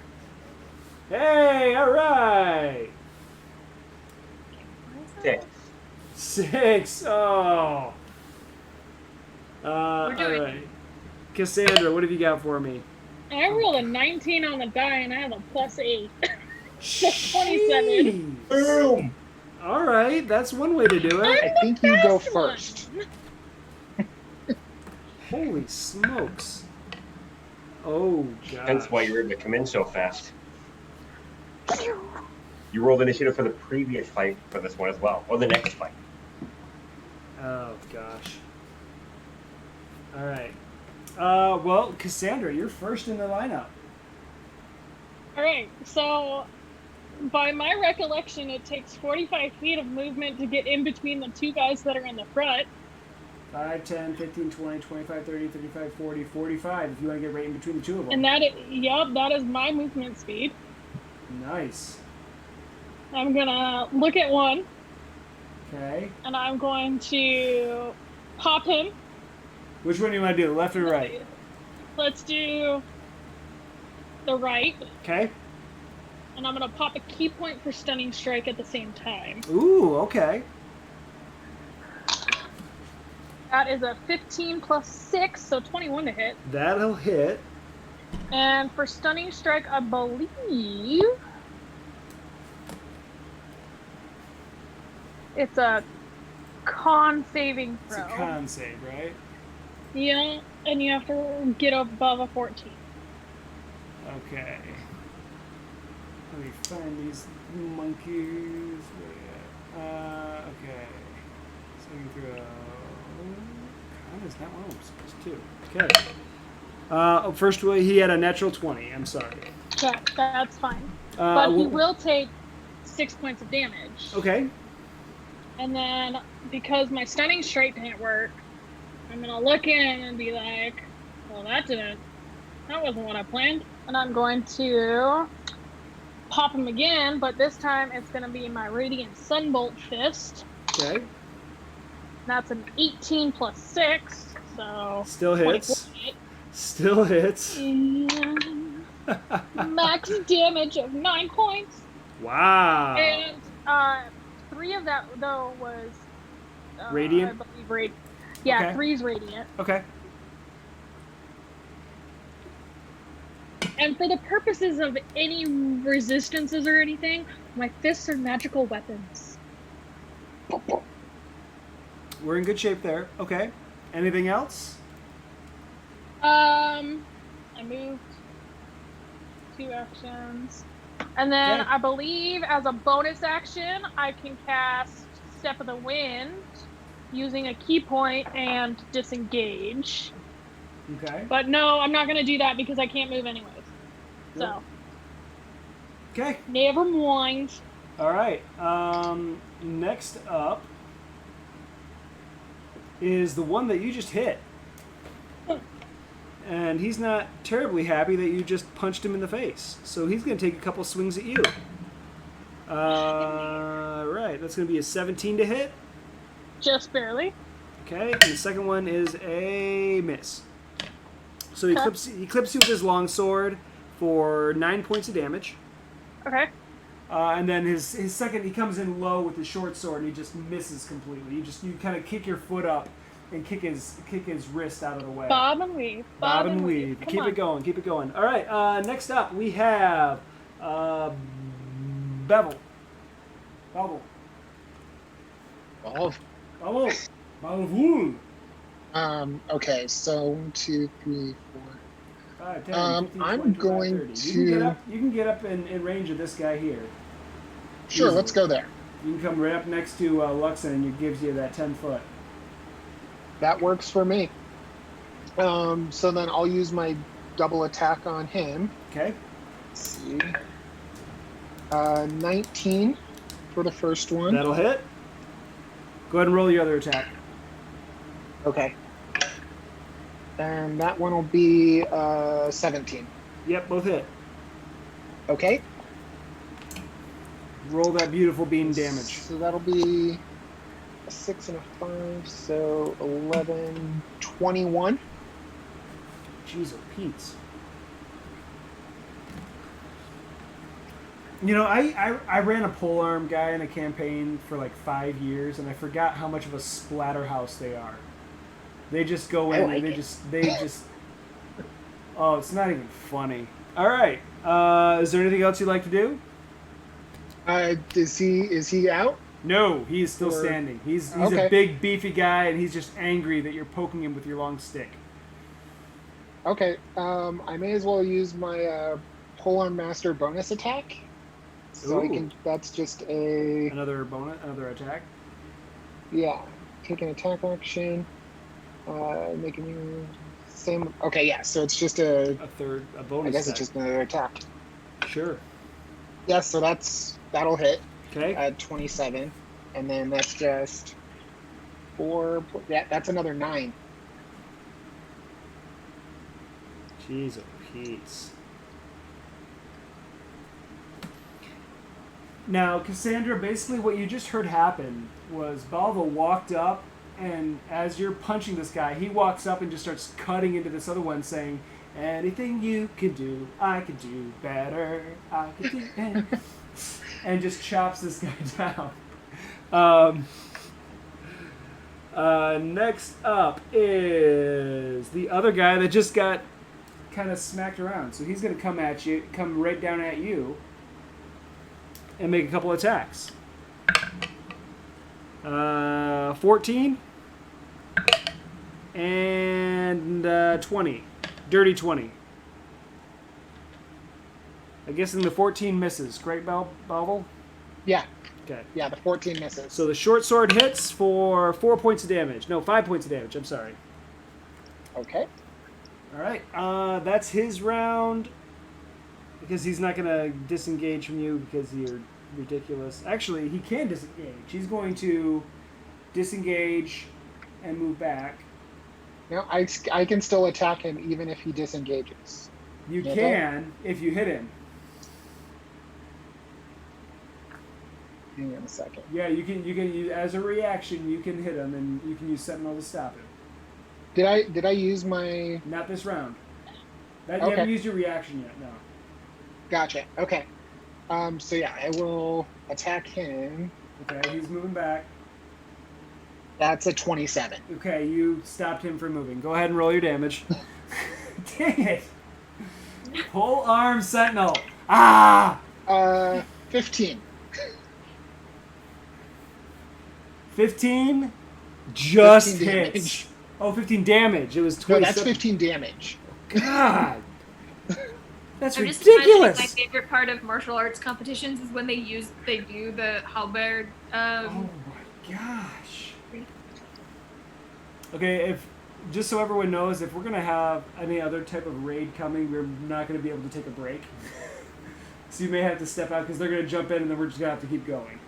Hey. All right. 6. 6. Oh. We're doing all right. Cassandra, what have you got for me? I rolled a 19 on the die and I have a +8. So 27. Jeez. Boom! All right, that's one way to do it. I think you go Best one. first. Holy smokes. Oh, gosh. That's why you were able to come in so fast. You rolled initiative for the previous fight for this one as well, or the next fight. Oh, gosh. All right. Well, Cassandra, you're first in the lineup. Alright, so by my recollection, it takes 45 feet of movement to get in between the two guys that are in the front. 5, 10, 15, 20, 25, 30, 35, 40, 45, if you want to get right in between the two of them. And that is my movement speed. Nice. I'm gonna look at one, Okay. and I'm going to pop him. Which one do you want to do, the left or right? Let's do the right, Okay. and I'm gonna pop a key point for stunning strike at the same time. Ooh, okay. That is a 15 plus 6, so 21 to hit. That'll hit. And for stunning strike, I believe it's a con saving It's throw. a con save, right? Yeah, and you have to get above a 14. Okay. Let me find these monkeys. Where okay. Saving throw. Con is not what I'm supposed to. Okay. First, he had a natural 20. I'm sorry. Yeah, that's fine. But he well- will take 6 points of damage. Okay. And then, because my stunning strike didn't work, I'm gonna look in and be like, well, that wasn't what I planned. And I'm going to pop him again, but this time it's gonna be my Radiant Sunbolt Fist. Okay. That's an 18 plus 6, so... Still hits. 24. Still hits. And max damage of 9 points. Wow. And 3 of that, though, was... Radiant? I believe yeah, Okay. 3's radiant. Okay. And for the purposes of any resistances or anything, my fists are magical weapons. We're in good shape there. Okay. Anything else? I moved 2 actions. And then Okay. I believe as a bonus action, I can cast Step of the Wind using a key point and disengage. Okay. But no, I'm not going to do that because I can't move anyways. So, Okay. never mind. All right. Next up is the one that you just hit. And he's not terribly happy that you just punched him in the face. So he's going to take a couple swings at you. Right. That's going to be a 17 to hit. Just barely. Okay. And the second one is a miss. So he clips you with his longsword for 9 points of damage. Okay. And then his second, he comes in low with the short sword, and he just misses completely. You kind of kick your foot up and kick his wrist out of the way. Bob and weave. Bob and weave. Come Keep on. it going. Keep it going. All right. Next up, we have Bevel. Bevel. Oh. Bevel. Bevel. Okay, so 1, 2, 3, 4. 5, 10, 15, I'm 20, going 30. to. You can get up in range of this guy here. Sure, Easily. let's go there. You can come right up next to Luxon, and it gives you that 10 foot. That works for me. So then I'll use my double attack on him. Okay. Let's see. 19 for the first one. That'll hit. Go ahead and roll your other attack. Okay. And that one will be 17. Yep, both hit. Okay. Roll that beautiful beam damage. So that'll be a 6 and a 5, so 11, 21. Jeez, oh Pete's. You know, I ran a polearm guy in a campaign for like 5 years, and I forgot how much of a splatterhouse they are. They just go in and they just. Oh, it's not even funny. All right. Is there anything else you'd like to do? Is he out? No, he's still standing. He's okay. a big, beefy guy, and he's just angry that you're poking him with your long stick. Okay. I may as well use my Polearm Master bonus attack. So I Ooh. can. That's just a. Another attack. Yeah. Take an attack action. Making you same. Okay. Yeah. So it's just a bonus. I guess attack. it's just another attack. Sure. Yeah. So that'll hit. Okay. At 27, and then that's just 4. Yeah, that's another 9. Jeez, oh Pete's. Now, Cassandra, basically what you just heard happen was Balva walked up, and as you're punching this guy, he walks up and just starts cutting into this other one, saying, "Anything you can do, I can do better. I can do better." And just chops this guy down. Next up is the other guy that just got kind of smacked around. So he's going to come right down at you, and make a couple attacks. 14 and 20. Dirty 20. I guess in the 14 misses. Great, Balvel? Yeah. Okay. Yeah, the 14 misses. So the short sword hits for 4 points of damage. No, 5 points of damage. I'm sorry. Okay. All right. That's his round. Because he's not going to disengage from you because you're ridiculous. Actually, he can disengage. He's going to disengage and move back. Now, I can still attack him even if he disengages. You Yeah, can if you hit him. Hang on a second. Yeah, you can as a reaction, you can hit him, and you can use Sentinel to stop him. Did I use my... Not this round. You Okay. haven't used your reaction yet, no. Gotcha. Okay. So yeah, I will attack him. Okay, he's moving back. That's a 27. Okay, you stopped him from moving. Go ahead and roll your damage. Dang it! Pull arm Sentinel. Ah! 15. 15 just 15 hits. damage. Oh, 15 damage. It was No, 27. that's 15 damage. God. That's I'm just ridiculous. imagining my favorite part of martial arts competitions is when they do the halberd. Oh my gosh. Okay, just so everyone knows, if we're gonna have any other type of raid coming, we're not gonna be able to take a break. So you may have to step out because they're gonna jump in, and then we're just gonna have to keep going.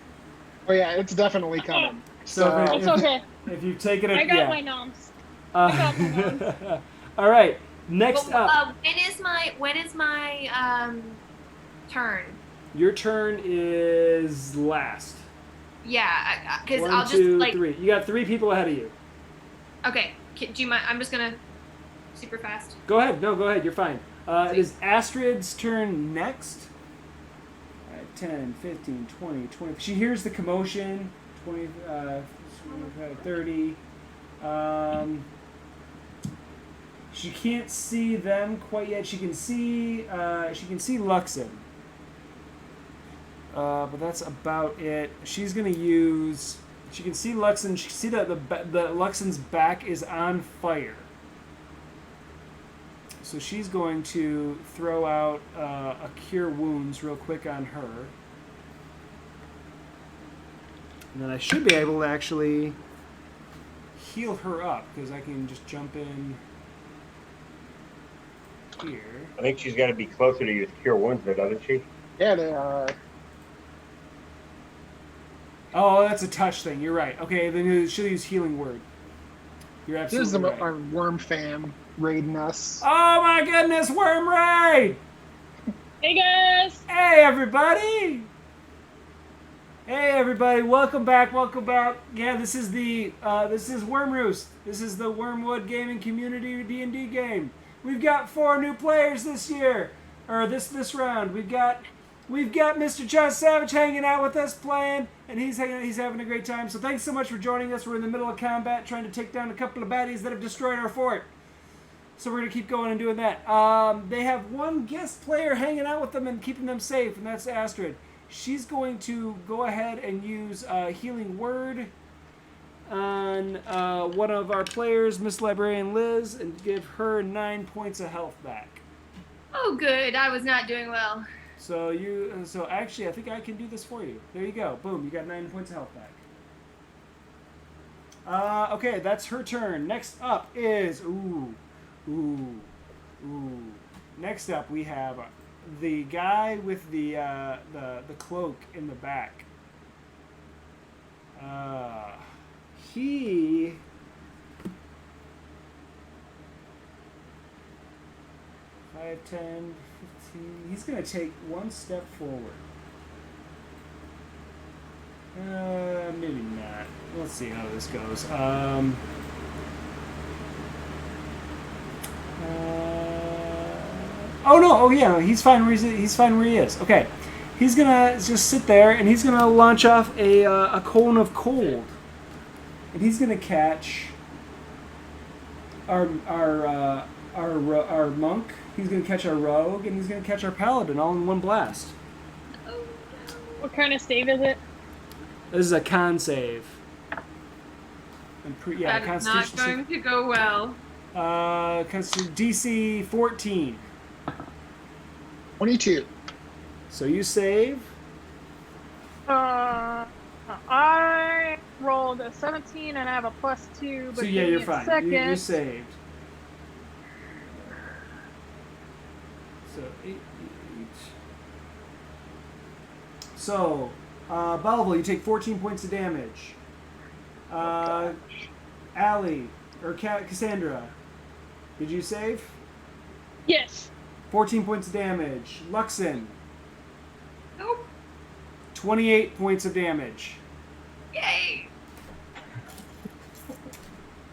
Oh yeah, it's definitely coming. So It's okay. if you've taken it, I got yeah. my noms. I got my noms. All right. Next Well, up, when is my turn? your turn is last. Yeah, because 1, I'll just 2, like 3. You got 3 people ahead of you. okay. Do you mind? I'm just gonna super fast. Go ahead. No, go ahead. You're fine. It is Astrid's turn next. All right, 10, 15, 20, 20. She hears the commotion. 20, 30. She can't see them quite yet. She can see Luxon. But that's about it. She's gonna use. She can see Luxon. She can see that the Luxon's back is on fire. So she's going to throw out a Cure Wounds real quick on her. And then I should be able to actually heal her up because I can just jump in here. I think she's got to be closer to use Cure Wounds, though, doesn't she? Yeah, they are. Oh, that's a touch thing. You're right. Okay, then she'll use Healing Word. You're Here's absolutely right. our worm fam raiding us. Oh my goodness, Worm Raid! Hey guys! Hey everybody! Hey everybody, welcome back. Yeah, this is WYRMROOST. This is the Wormwood Gaming Community D&D game. We've got 4 new players this year, or this round. We've got Mr. Josh Savage hanging out with us playing, and he's having a great time. So thanks so much for joining us. We're in the middle of combat, trying to take down a couple of baddies that have destroyed our fort. So we're gonna keep going and doing that. They have one guest player hanging out with them and keeping them safe, and that's Astrid. She's going to go ahead and use Healing Word on one of our players, Miss Librarian Liz, and give her 9 points of health back. Oh, good. I was not doing well. So actually, I think I can do this for you. There you go. Boom, you got 9 points of health back. Okay, that's her turn. Next up is Next up, we have the guy with the cloak in the back. He 5, 10, 15. He's gonna take 1 step forward. Maybe not. Let's see how this goes. Oh no! Oh yeah, he's fine. He's fine where he is. Okay, he's gonna just sit there, and he's gonna launch off a cone of cold, and he's gonna catch our monk. He's gonna catch our rogue, and he's gonna catch our paladin all in one blast. What kind of save is it? This is a con save. That is not going to go well. DC 14. 22. So you save. I rolled a 17 and I have a +2. But So yeah, you're fine. You saved. So 8. So, Belleville, you take 14 points of damage. Allie, or Cassandra, did you save? Yes. 14 points of damage. Luxon, Nope. 28 points of damage. Yay!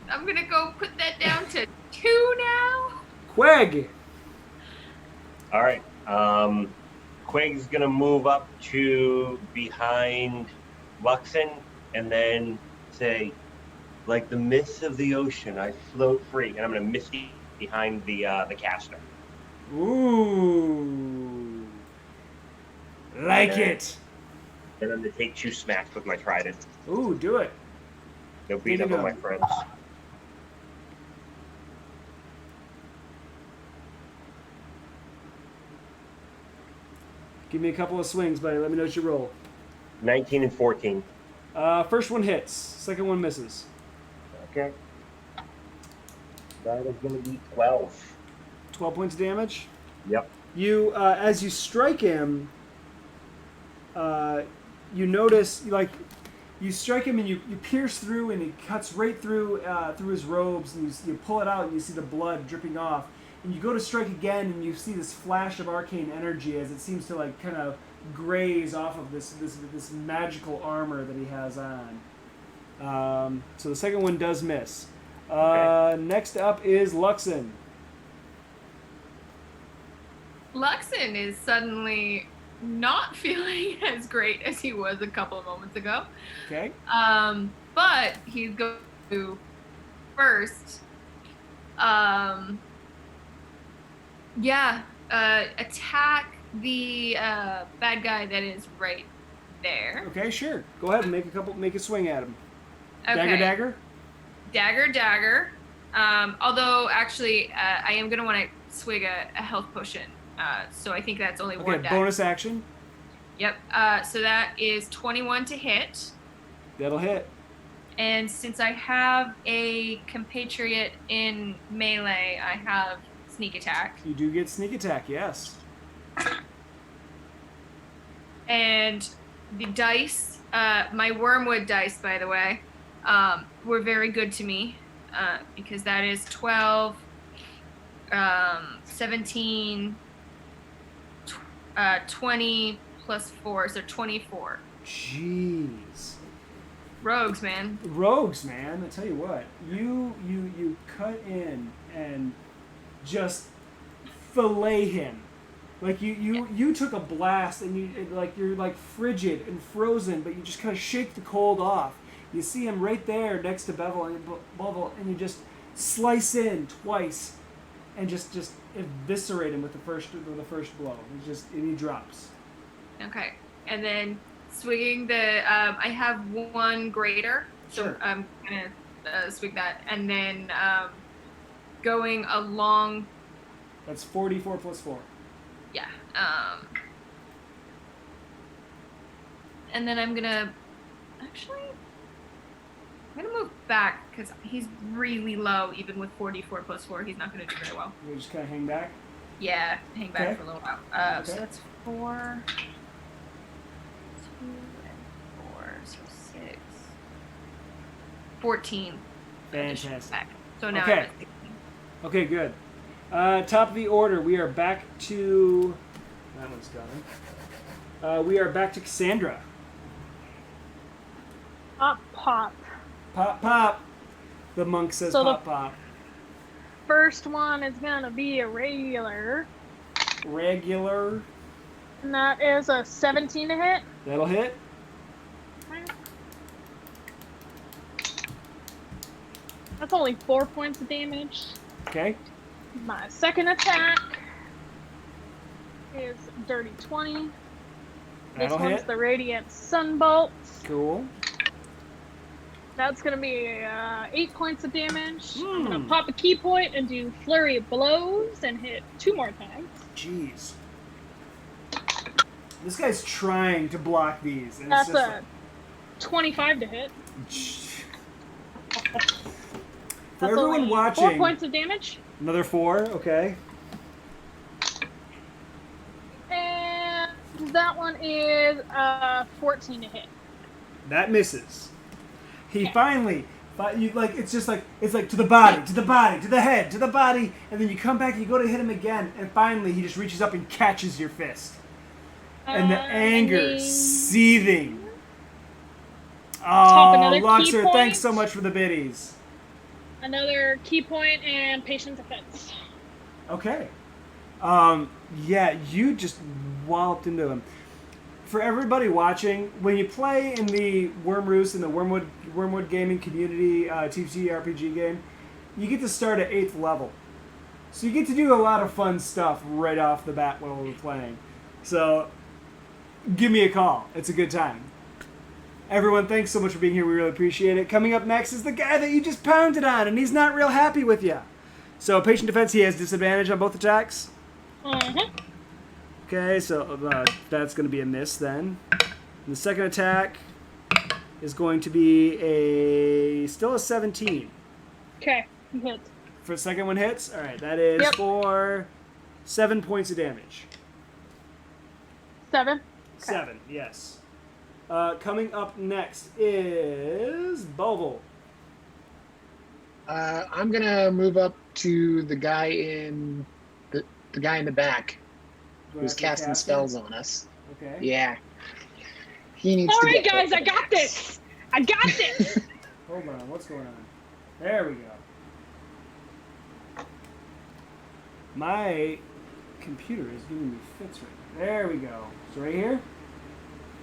I'm gonna go put that down to 2 now. Queg, All right. Quig's gonna move up to behind Luxon and then say, like the mists of the ocean, I float free, and I'm gonna misty behind the caster. ooh, like it. And I'm gonna take 2 smacks with my trident. Ooh, do it. Go beat There up you on go. my friends. Give me a couple of swings, buddy. Let me know what you roll. 19 and 14. First one hits. Second one misses. Okay. That is gonna be 12. 12 points of damage. Yep. You, as you strike him, you notice, like, you strike him and you pierce through, and he cuts right through his robes, and you pull it out and you see the blood dripping off. And you go to strike again, and you see this flash of arcane energy as it seems to like kind of graze off of this magical armor that he has on. So the second one does miss. Okay. Next up is Luxon. Luxon is suddenly not feeling as great as he was a couple of moments ago. Okay. But he's going to first, attack the bad guy that is right there. Okay, sure. Go ahead and make a swing at him. Okay. Dagger. Dagger. Although actually, I am gonna want to swig a health potion. So I think that's only one Okay, dagger. bonus action. Yep. So that is 21 to hit. That'll hit. And since I have a compatriot in melee, I have sneak attack. You do get sneak attack, yes. And the dice, my wormwood dice, by the way, were very good to me because that is 12, 17, 20 plus 4, so 24. Jeez. Rogues, man. Rogues, man. I tell you what, you cut in and just fillet him. Like you took a blast and you're like frigid and frozen, but you just kind of shake the cold off. You see him right there next to Bevel and you just slice in twice and just eviscerate him with the first blow. And he drops. Okay, and then swigging the I have one greater, so Sure. I'm gonna swig that, and then going along. That's 44 plus 4. Yeah. And then I'm gonna move back because he's really low. Even with 44 plus 4, he's not gonna do very well. You just kind of hang back. Yeah, hang back Okay. for a little while. So Okay. that's 4, 2, and 4, so 6, 14. Fantastic. Back. So now Okay. I'm at 16. Okay, good. Top of the order, we are back to... That one's gone. We are back to Cassandra. Pop. Pop, pop. The monk says So pop, pop. First one is gonna be a regular, Regular. and that is a 17 to hit. That'll hit. That's only 4 points of damage. Okay. My second attack is Dirty 20. This That'll one's hit. the Radiant Sunbolt. Cool. That's going to be 8 points of damage. I'm going Hmm. to pop a key point and do Flurry of Blows and hit 2 more times. Jeez. This guy's trying to block these. And That's it's just a 25 to hit. For That's everyone only watching, 4 points of damage. another 4, okay. And that one is 14 to hit. That misses. He Okay. finally, it's like to the body, to the body, to the head, to the body, and then you come back and you go to hit him again, and finally he just reaches up and catches your fist. And the anger and seething. Top Oh, another key Luxor, point. thanks so much for the biddies. Another key point and patient defense. Okay. Yeah, you just walloped into him. For everybody watching, when you play in the WYRMROOST in the Wormwood gaming community TTRPG game, you get to start at 8th level. So you get to do a lot of fun stuff right off the bat while we're playing. So give me a call. It's a good time. Everyone, thanks so much for being here. We really appreciate it. Coming up next is the guy that you just pounded on, and he's not real happy with you. So patient defense, he has disadvantage on both attacks. Okay, so that's going to be a miss then. And the second attack is going to be still a 17. Okay, he hits. For the second one hits, all right, that is Yep. for 7 points of damage. 7. 7, yes. Coming up next is Bovel. I'm gonna move up to the guy in the guy in the back who's casting spells on us. Okay. Yeah. He needs All to right, get guys, hit. I got this. I got this. Hold on, what's going on? There we go. My computer is giving me fits right now. There we go. So right here?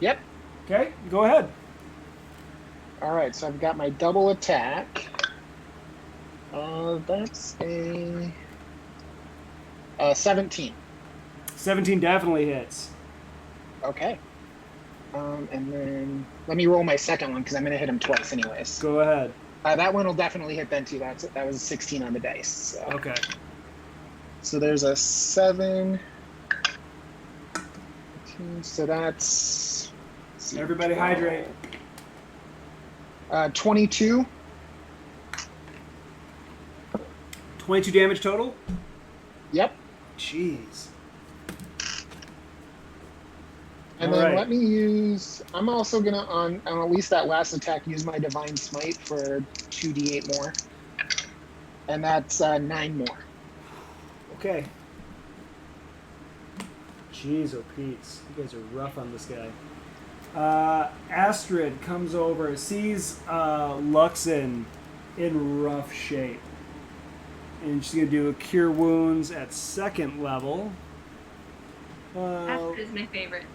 Yep. Okay, go ahead. All right, so I've got my double attack. That's a 17. 17 definitely hits. Okay. And then let me roll my second one because I'm going to hit him twice anyways. Go ahead. That one will definitely hit then too. That was a 16 on the dice. So. Okay. So there's a 7. So that's... Everybody hydrate. 22. 22 damage total? Yep. Jeez. And then let me use... I'm also going to, on at least that last attack, use my Divine Smite for 2d8 more. And that's 9 more. Okay. Jeez, oh Pete's. You guys are rough on this guy. Astrid comes over, sees Luxon in rough shape. And she's going to do a Cure Wounds at 2nd level. Astrid is my favorite.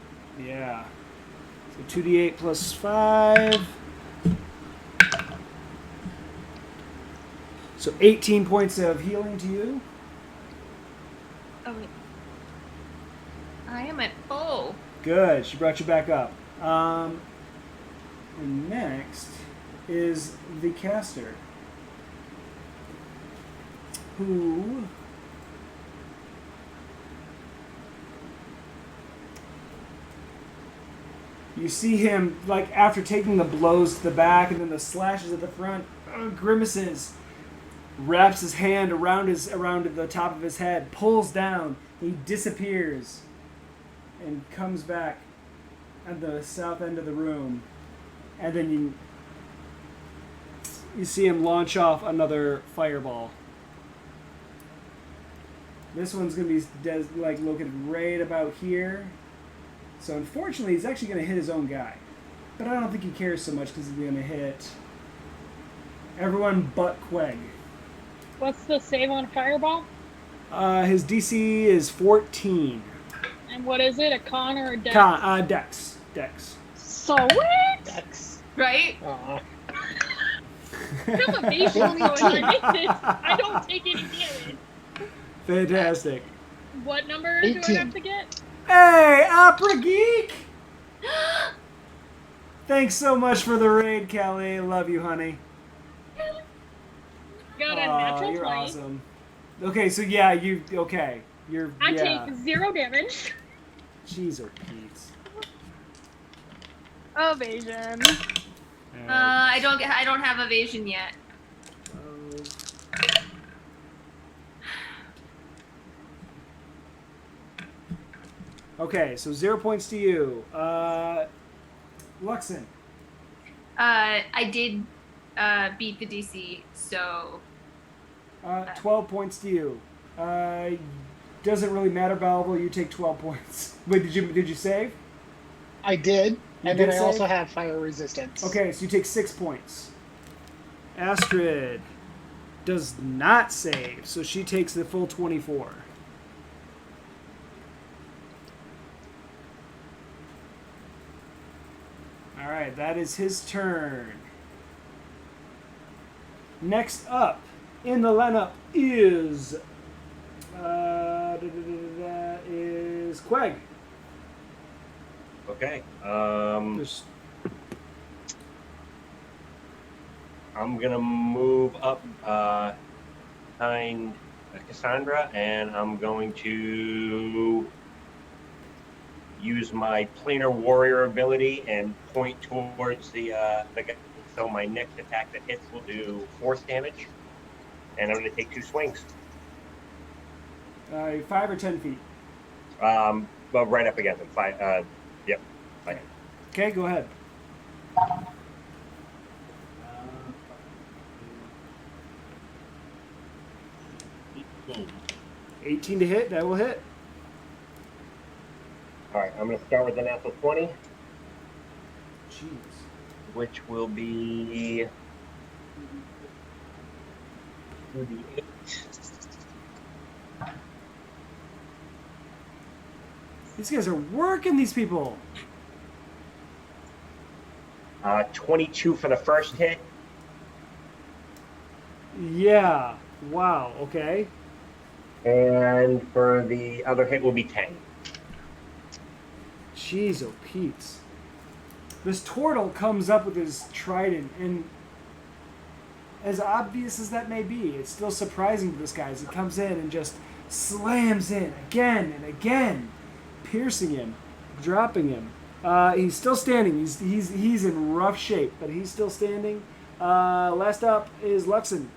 Yeah. So 2d8 plus 5. So 18 points of healing to you. Oh, wait. I am at full. Good. She brought you back up. And next is the caster, who you see him, like, after taking the blows to the back and then the slashes at the front, grimaces, wraps his hand around the top of his head, pulls down, he disappears, and comes back at the south end of the room, and then you see him launch off another fireball. This one's going to be located right about here. So unfortunately, he's actually going to hit his own guy. But I don't think he cares so much because he's going to hit everyone but Queg. What's the save on Fireball? His DC is 14. And what is it? A con or a dex? Dex. Dex. So what? Dex. Right? Aw. Come evasion going on this. I don't take any damage. Fantastic. What number do I 18. have to get? Hey, Opera Geek! Thanks so much for the raid, Kelly. Love you, honey. Got a natural You're 20. awesome. Okay, so yeah, You're I take 0 damage. Jeez, oh Pete. Evasion. I don't have evasion yet. Okay, so 0 points to you. Luxon. I did beat the DC, so 12 points to you. Doesn't really matter, Balble. You take 12 points. Wait, did you save? I did. And did then I save? also have fire resistance. Okay, so you take 6 points. Astrid does not save, so she takes the full 24. Alright, that is his turn. Next up in the lineup is Queg. Okay. Just I'm gonna move up behind Cassandra, and I'm going to use my planar warrior ability and point towards the guy. So my next attack that hits will do force damage, and I'm going to take 2 swings. 5 or 10 feet. Well, right up against him. 5. Yep. Fine. Okay, go ahead. 18 to hit. That will hit. All right, I'm going to start with the natural 20, Jeez. which will be 2d8 These guys are working these people. 22 for the first hit. Yeah. Wow. Okay. And for the other hit will be 10. Jeez, oh Pete's. This turtle comes up with his trident, and as obvious as that may be, it's still surprising to this guy as he comes in and just slams in again and again, piercing him, dropping him. He's still standing. He's in rough shape, but he's still standing. Last up is Luxon.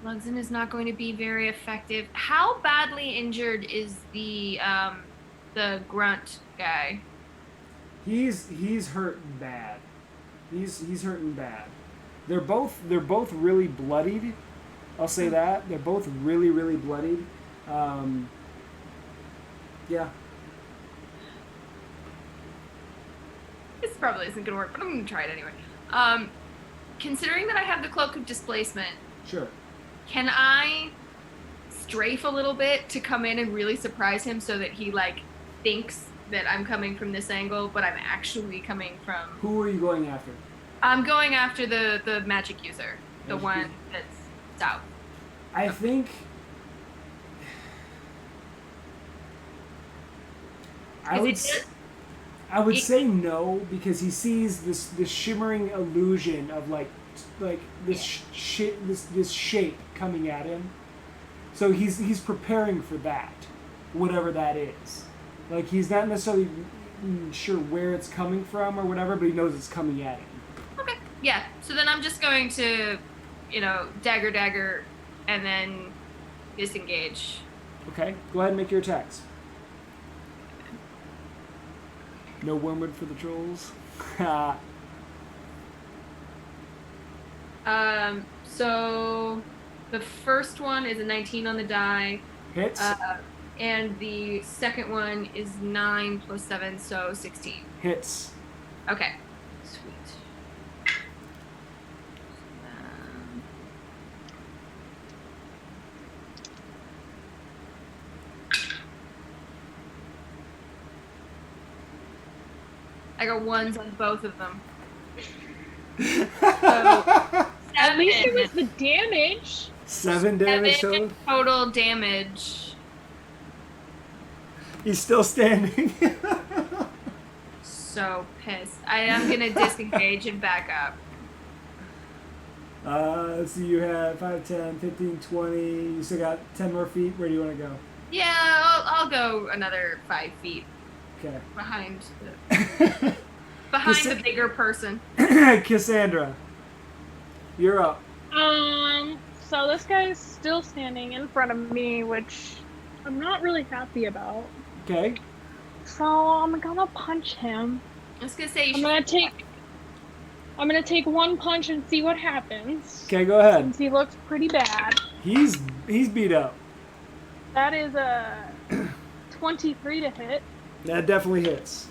Luxon is not going to be very effective. How badly injured is the grunt guy? He's hurting bad. He's hurting bad. They're both really bloodied. I'll say that. They're both really, really bloodied. Yeah. This probably isn't going to work, but I'm going to try it anyway. Considering that I have the Cloak of Displacement, Sure. can I strafe a little bit to come in and really surprise him so that he, like, thinks that I'm coming from this angle, but I'm actually coming from... Who are you going after? I'm going after the magic user, the Magic one user. that's south. I think... I would say no, because he sees this shimmering illusion of like this this shape coming at him. So he's preparing for that, whatever that is. Like he's not necessarily sure where it's coming from or whatever, but he knows it's coming at him. Okay, yeah. So then I'm just going to, dagger, and then disengage. Okay, go ahead and make your attacks. No wormwood for the trolls. So the first one is a 19 on the die. Hits. And the second one is 9 plus 7, so 16. Hits. Okay. Sweet. I got ones on both of them. So, At least it was the damage. 7 damage seven total. total damage. He's still standing. So pissed. I am gonna disengage and back up. Let's see, you have 5, 10, 15, 20. You still got 10 more feet. Where do you want to go? Yeah, I'll go another 5 feet Okay. behind the bigger person. Cassandra, you're up. So this guy's still standing in front of me, which I'm not really happy about. Okay. So I'm gonna punch him. I was gonna say I'm gonna take one punch and see what happens. Okay, go ahead. Since he looks pretty bad. He's beat up. That is a 23 to hit. That definitely hits.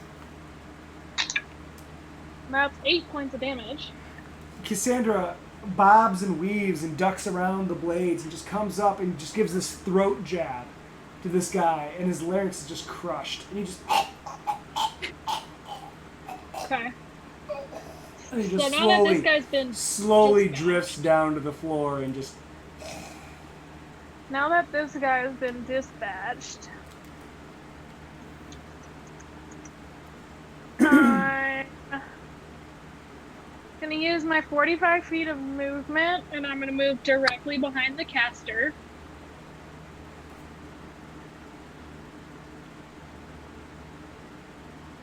That's 8 points of damage. Cassandra bobs and weaves and ducks around the blades and just comes up and just gives this throat jab to this guy, and his larynx is just crushed. And he just... Okay. And he So just now that this guy's been slowly dispatched. drifts down to the floor and just... Now that this guy has been dispatched, I'm gonna use my 45 feet of movement, and I'm gonna move directly behind the caster.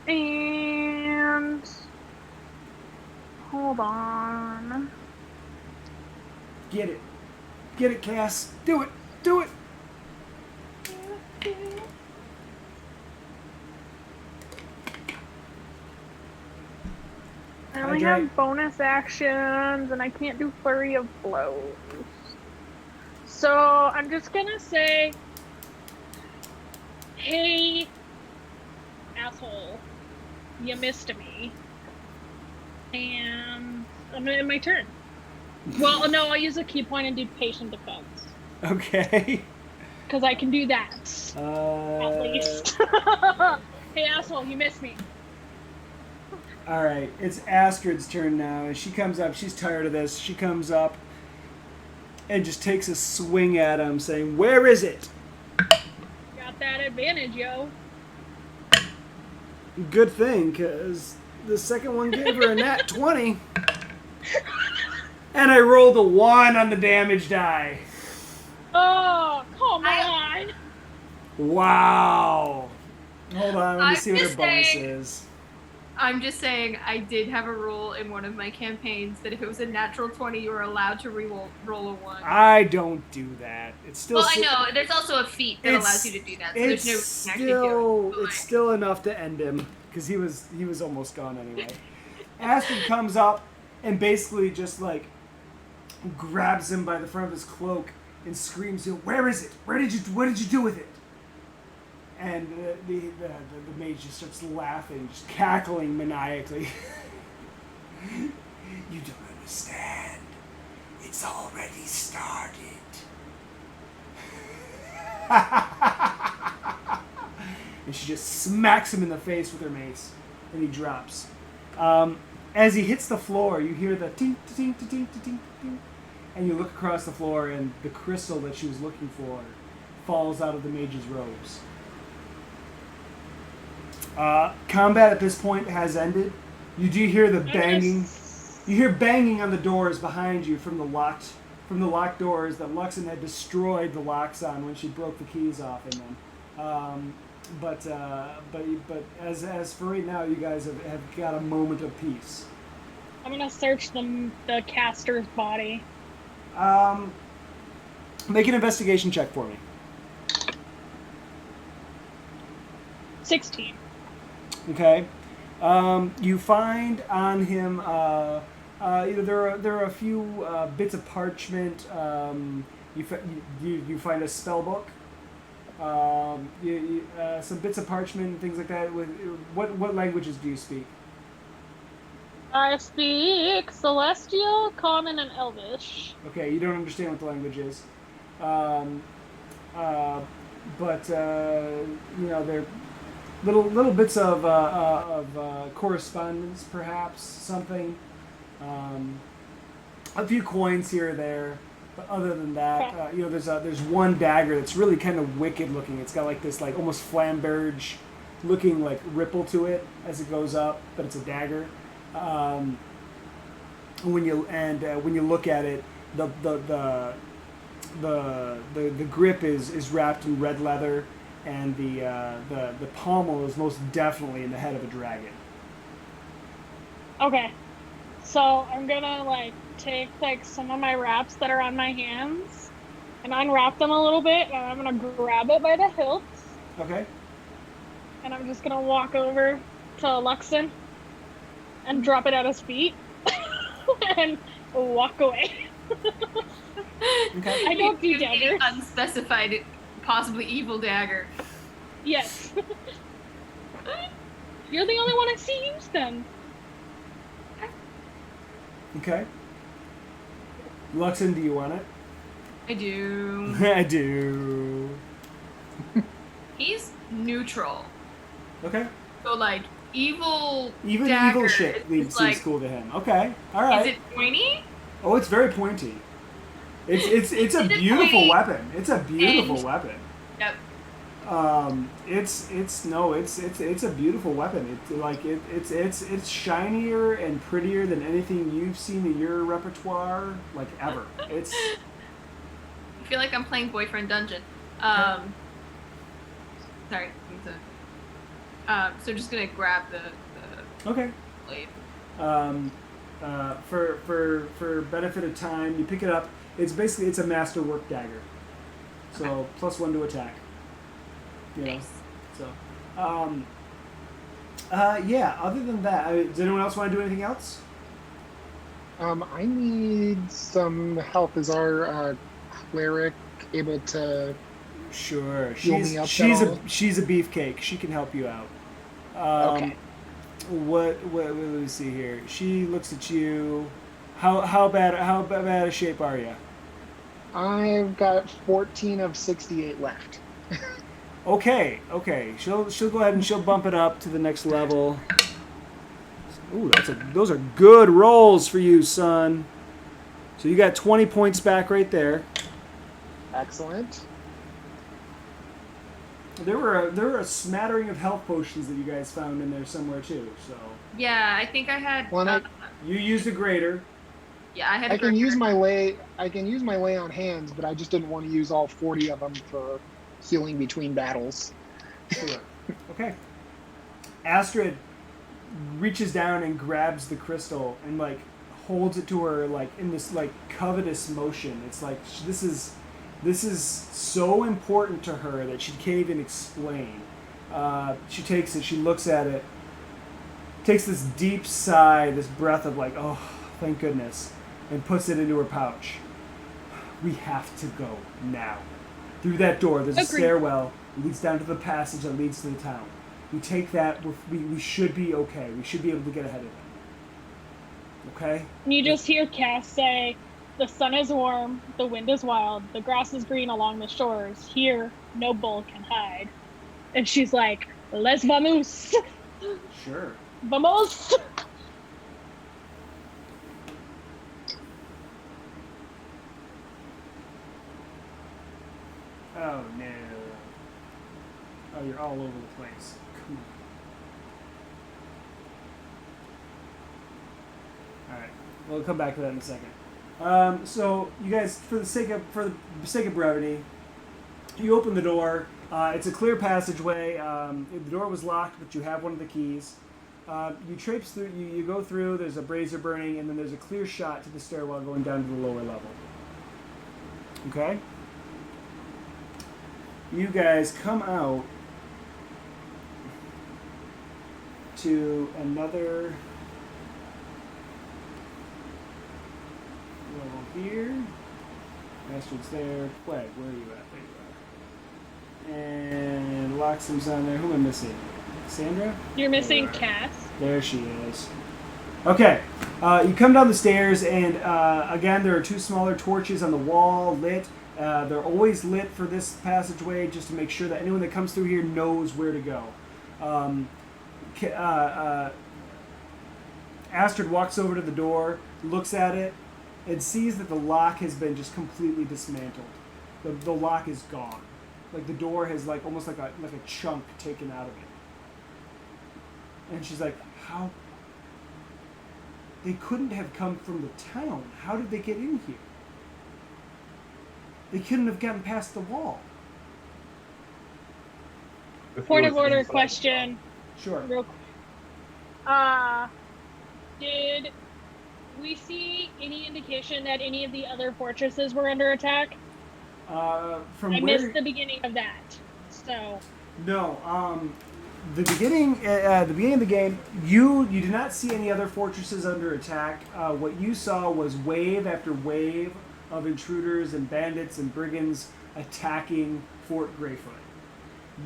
And hold on. Get it. Get it, Cass. Do it. Do it. I only have bonus actions, and I can't do flurry of blows. So I'm just gonna say, hey, asshole, you missed me. And I'm gonna end my turn. Well, no, I'll use a key point and do patient defense. Okay. Because I can do that. At least. Hey, asshole, you missed me. All right, it's Astrid's turn now. And she comes up. She's tired of this. She comes up and just takes a swing at him, saying, "Where is it?" Got that advantage, yo. Good thing, because the second one gave her a nat 20. And I rolled a 1 on the damage die. Oh, come on. Wow. Hold on, let me I'm see what her just bonus saying- is. I'm just saying, I did have a rule in one of my campaigns that if it was a natural 20, you were allowed to roll a 1. I don't do that. It's still. Well, I know. There's also a feat that allows you to do that, so there's no reason to actually do it. But, It's still enough to end him because he was almost gone anyway. Astrid comes up and basically just like grabs him by the front of his cloak and screams, "Where is it? What did you do with it?" And the mage just starts laughing, just cackling maniacally. You don't understand. It's already started. And she just smacks him in the face with her mace, and he drops. As he hits the floor, you hear the tink, tink, tink, tink, tink, tink, and you look across the floor, and the crystal that she was looking for falls out of the mage's robes. Combat at this point has ended. You do hear the banging. You hear banging on the doors behind you from the locked doors that Luxon had destroyed the locks on when she broke the keys off in them. But as for right now, you guys have got a moment of peace. I'm gonna search the caster's body. Make an investigation check for me. 16. Okay. You find on him there are a few bits of parchment. You find a spell book. Some bits of parchment and things like that. What languages do you speak? I speak Celestial, Common, and Elvish. Okay, you don't understand what the language is. But they're little bits of correspondence, perhaps something. A few coins here or there, but other than that, there's one dagger that's really kind of wicked looking. It's got like this like almost flamberge looking like ripple to it as it goes up, but it's a dagger. When you look at it, the grip is wrapped in red leather, and the pommel is most definitely in the head of a dragon. Okay, so I'm gonna like take like some of my wraps that are on my hands and unwrap them a little bit, and I'm gonna grab it by the hilts. Okay. And I'm just gonna walk over to Luxon and drop it at his feet and walk away. Okay. I don't do You're getting daggers. unspecified, possibly evil dagger. Yes. You're the only one I see use them. Okay. Luxon, do you want it? I do. I do. He's neutral. Okay. So like evil Even dagger evil shit is seems like, cool to him. Okay. All right. Is it pointy? Oh, it's very pointy. It's a Is it beautiful pointy? weapon. It's a beautiful And- weapon. Yep. It's a beautiful weapon. It's shinier and prettier than anything you've seen in your repertoire like ever. It's I feel like I'm playing Boyfriend Dungeon. Sorry. So just gonna grab the okay. blade. For benefit of time, you pick it up. It's a masterwork dagger. So +1 to attack. You know. Nice. So, yeah. Other than that, does anyone else want to do anything else? I need some help. Is our cleric able to? Sure. Heal me up She's at all? she's a beefcake. She can help you out. Okay. What let me see here. She looks at you. How bad a shape are you? I've got 14 of 68 left. Okay. She'll go ahead and she'll bump it up to the next level. Ooh, those are good rolls for you, son. So you got 20 points back right there. Excellent. There were a smattering of health potions that you guys found in there somewhere too. So Yeah, I think I had. Well, you used a grater. Yeah, I had. I can use my lay. I can use my lay on hands, but I just didn't want to use all 40 of them for healing between battles. Sure. Okay. Astrid reaches down and grabs the crystal and like holds it to her like in this like covetous motion. It's like this is so important to her that she can't even explain. She takes it. She looks at it. Takes this deep sigh, this breath of like, oh, thank goodness, and puts it into her pouch. We have to go now. Through that door, there's a stairwell. It leads down to the passage that leads to the town. We take that, we should be okay. We should be able to get ahead of them. Okay? And you just hear Cass say, the sun is warm, the wind is wild, the grass is green along the shores. Here, no bull can hide. And she's like, les vamos! Sure. Vamos! Oh no. Oh, you're all over the place. Cool. Alright. We'll come back to that in a second. So you guys, for the sake of brevity, you open the door. It's a clear passageway. The door was locked, but you have one of the keys. You traipse through. You go through. There's a brazier burning, and then there's a clear shot to the stairwell going down to the lower level. Okay. You guys come out to another level here. Bastard's there. Flag, where are you at? There you are. And Loxham's on there. Who am I missing? Sandra? You're missing Cass. There she is. Okay. You come down the stairs, and again, there are two smaller torches on the wall lit. They're always lit for this passageway just to make sure that anyone that comes through here knows where to go. Astrid walks over to the door, looks at it, and sees that the lock has been just completely dismantled. The lock is gone. Like the door has like almost like a chunk taken out of it. And she's like, how? They couldn't have come from the town. How did they get in here? They couldn't have gotten past the wall. Point of order question. Sure. Real quick. Did we see any indication that any of the other fortresses were under attack? I missed the beginning of that. So. No. The beginning of the game, you did not see any other fortresses under attack. What you saw was wave after wave of intruders and bandits and brigands attacking Fort Greyfoot.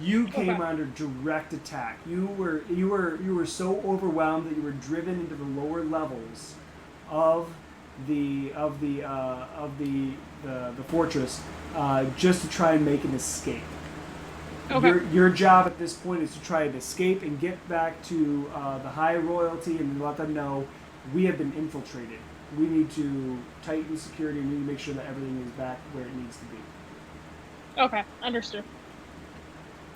You came under direct attack. You were so overwhelmed that you were driven into the lower levels of the fortress just to try and make an escape. Okay. Your job at this point is to try and escape and get back to the high royalty and let them know we have been infiltrated. We need to tighten security. We need to make sure that everything is back where it needs to be. Okay, understood.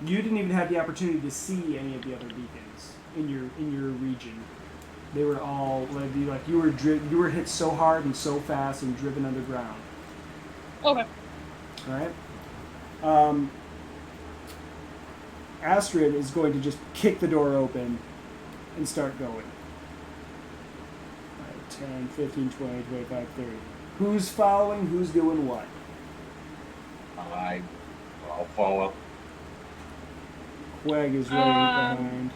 You didn't even have the opportunity to see any of the other beacons in your region. They were all like you were hit so hard and so fast and driven underground. Okay. All right. Astrid is going to just kick the door open and start going. 10, 15, 20, 25, 30. Who's following? Who's doing what? I'll follow. Quag is right behind.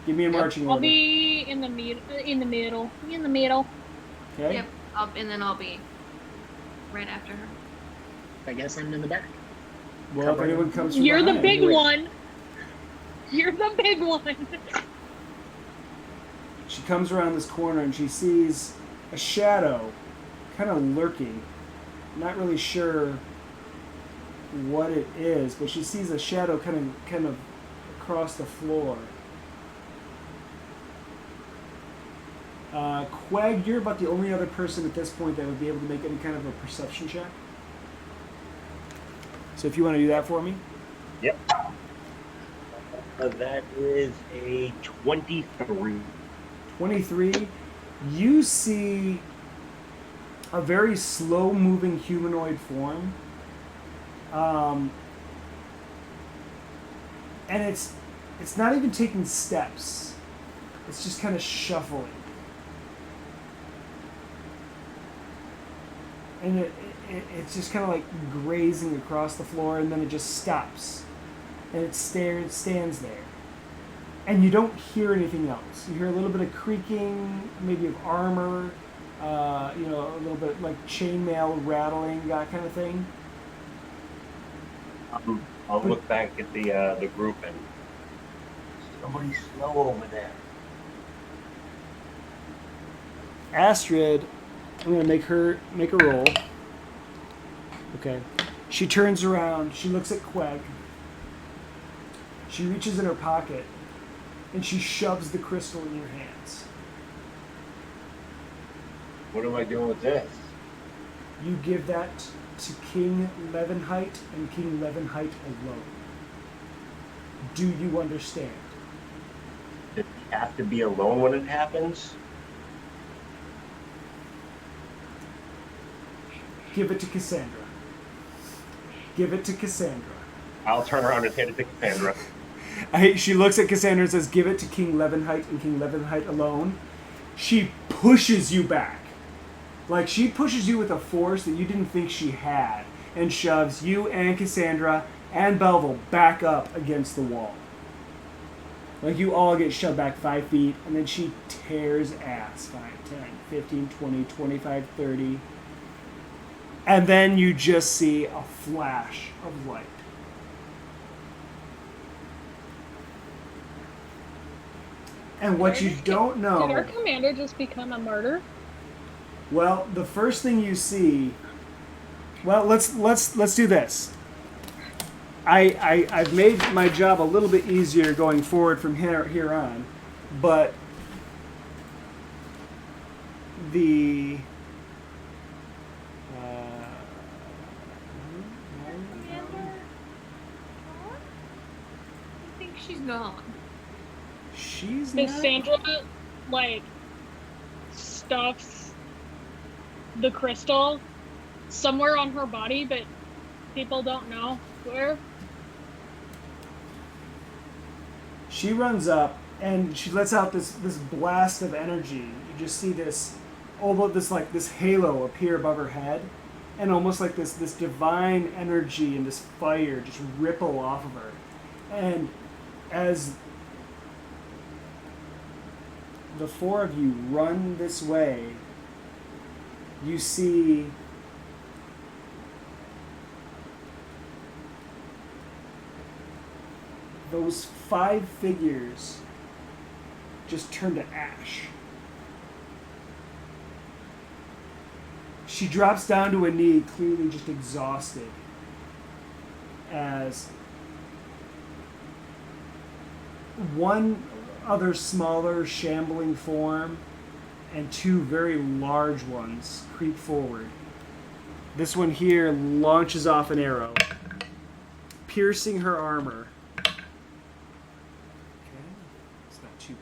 Give me a marching order. I'll be in the middle. Okay. Yep. And then I'll be right after her. I guess I'm in the back. Well, if anyone comes from You're the behind, big one. You're the big one. She comes around this corner and she sees a shadow kind of lurking. Not really sure what it is, but she sees a shadow kind of across the floor. Quag, you're about the only other person at this point that would be able to make any kind of a perception check. So if you want to do that for me. Yep. That is a 23. 23. You see a very slow-moving humanoid form. And it's not even taking steps. It's just kind of shuffling. And it's just kind of like grazing across the floor, and then it just stops. And it stands there. And you don't hear anything else. You hear a little bit of creaking, maybe of armor, a little bit like chainmail rattling, that kind of thing. I'll look back at the group and somebody slow over there. Astrid, I'm gonna make a roll. Okay. She turns around. She looks at Quag. She reaches in her pocket, and she shoves the crystal in your hands. What am I doing with this? You give that to King Levenheit and King Levenheit alone. Do you understand? Does he have to be alone when it happens? Give it to Cassandra. Give it to Cassandra. I'll turn around and hand it to Cassandra. She looks at Cassandra and says, give it to King Levenheit and King Levenheit alone. She pushes you back. Like, she pushes you with a force that you didn't think she had, and shoves you and Cassandra and Belville back up against the wall. Like, you all get shoved back 5 feet, and then she tears ass. 5, 10, 15, 20, 25, 30. And then you just see a flash of light. And what you don't know... Did our commander just become a martyr? Well, the first thing you see... Well, let's do this. I've made my job a little bit easier going forward from here on, but the... I think she's gone. She's not... Cassandra, like, stuffs the crystal somewhere on her body, but people don't know where. She runs up and she lets out this blast of energy. You just see this halo appear above her head, and almost like this divine energy and this fire just ripple off of her. And as the four of you run this way, you see those 5 figures just turn to ash. She drops down to a knee, clearly just exhausted, as one other smaller, shambling form and 2 very large ones creep forward. This one here launches off an arrow, piercing her armor. Okay, it's not too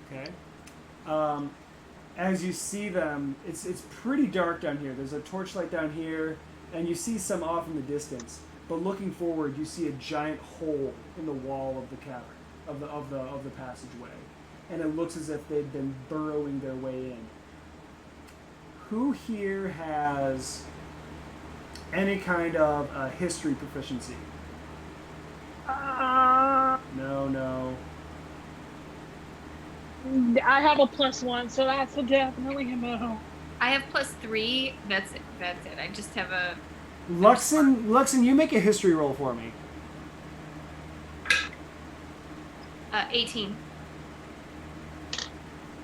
bad. Okay. As you see them, it's pretty dark down here. There's a torchlight down here, and you see some off in the distance. But looking forward, you see a giant hole in the wall of the cavern, of the passageway, and it looks as if they've been burrowing their way in. Who here has any kind of history proficiency? No. I have a +1, so that's definitely a no. I have +3. That's it. I just have a... Luxon, you make a history roll for me. 18.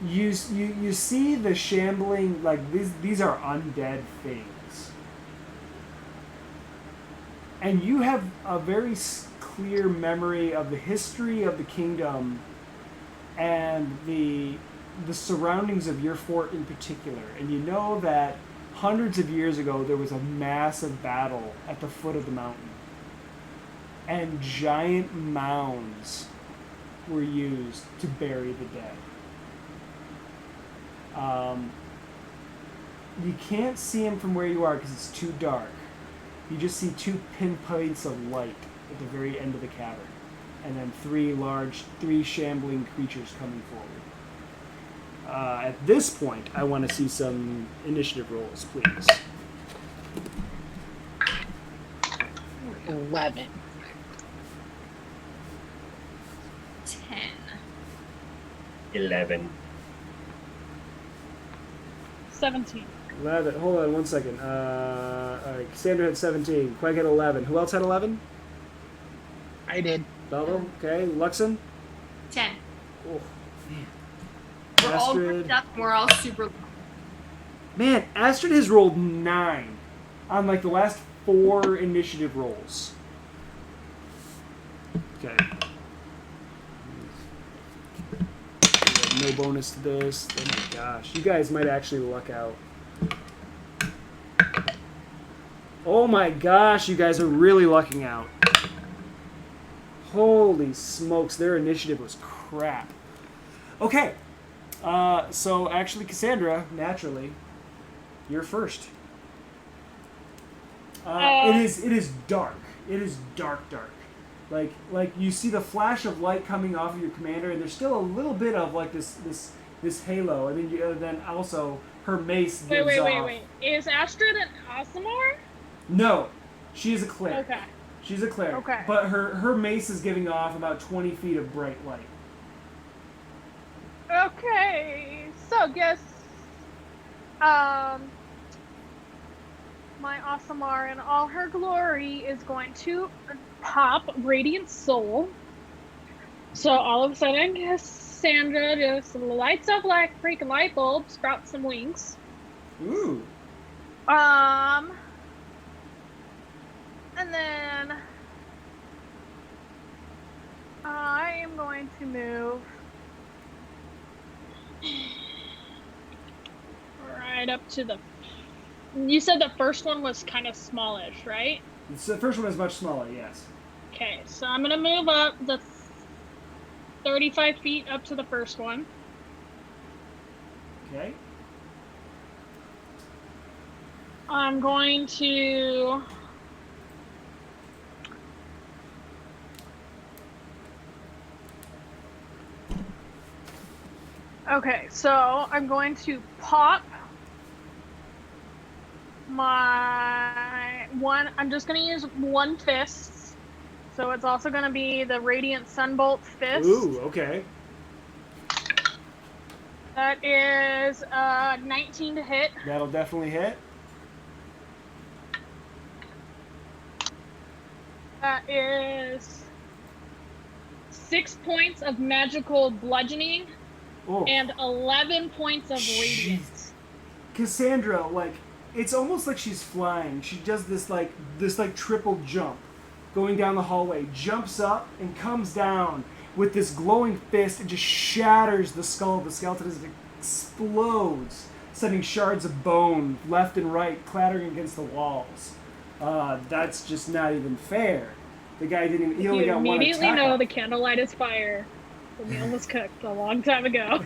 You see the shambling, like these are undead things, and you have a very clear memory of the history of the kingdom and the surroundings of your fort in particular, and you know that hundreds of years ago there was a massive battle at the foot of the mountain, and giant mounds were used to bury the dead. You can't see him from where you are because it's too dark. You just see 2 pinpoints of light at the very end of the cavern, and then 3 shambling creatures coming forward. At this point, I want to see some initiative rolls, please. 11. 10. 11. 17. 11. Hold on one second. All right, Cassandra had 17. Quag had 11. Who else had 11? I did. Belvo. Okay. Luxon. 10. Oh, man. We're all Astrid. grouped up and we're all super. Man, Astrid has rolled 9 on like the last 4 initiative rolls. Okay. No bonus to this. Oh my gosh. You guys might actually luck out. Oh my gosh, you guys are really lucking out. Holy smokes, their initiative was crap. Okay. So actually, Cassandra, naturally, you're first. It is dark. It is dark. Like you see the flash of light coming off of your commander, and there's still a little bit of like this halo, and then also her mace gives off. Wait. Is Astrid an Aasimar? No, she is a cleric. Okay. She's a cleric. Okay. But her mace is giving off about 20 feet of bright light. Okay. So guess my Aasimar in all her glory is going to pop Radiant Soul. So all of a sudden, Cassandra just lights up like a freaking light bulb, sprouts some wings. Ooh. And then I am going to move right up to the. You said the first one was kind of smallish, right? The first one is much smaller, yes. Okay, so I'm gonna move up the 35 feet up to the first one. Okay. I'm going to Okay, so I'm going to pop my one. I'm just going to use one fist. So it's also going to be the Radiant Sunbolt fist. Ooh, okay. That is 19 to hit. That'll definitely hit. That is 6 points of magical bludgeoning. Oh. And 11 points of radiance. Cassandra, like, it's almost like she's flying. She does this triple jump, going down the hallway, jumps up and comes down with this glowing fist and just shatters the skull of the skeleton as it explodes, sending shards of bone left and right clattering against the walls. That's just not even fair. The guy didn't. He only got one attack. You immediately know the candlelight is fire. The meal was cooked a long time ago.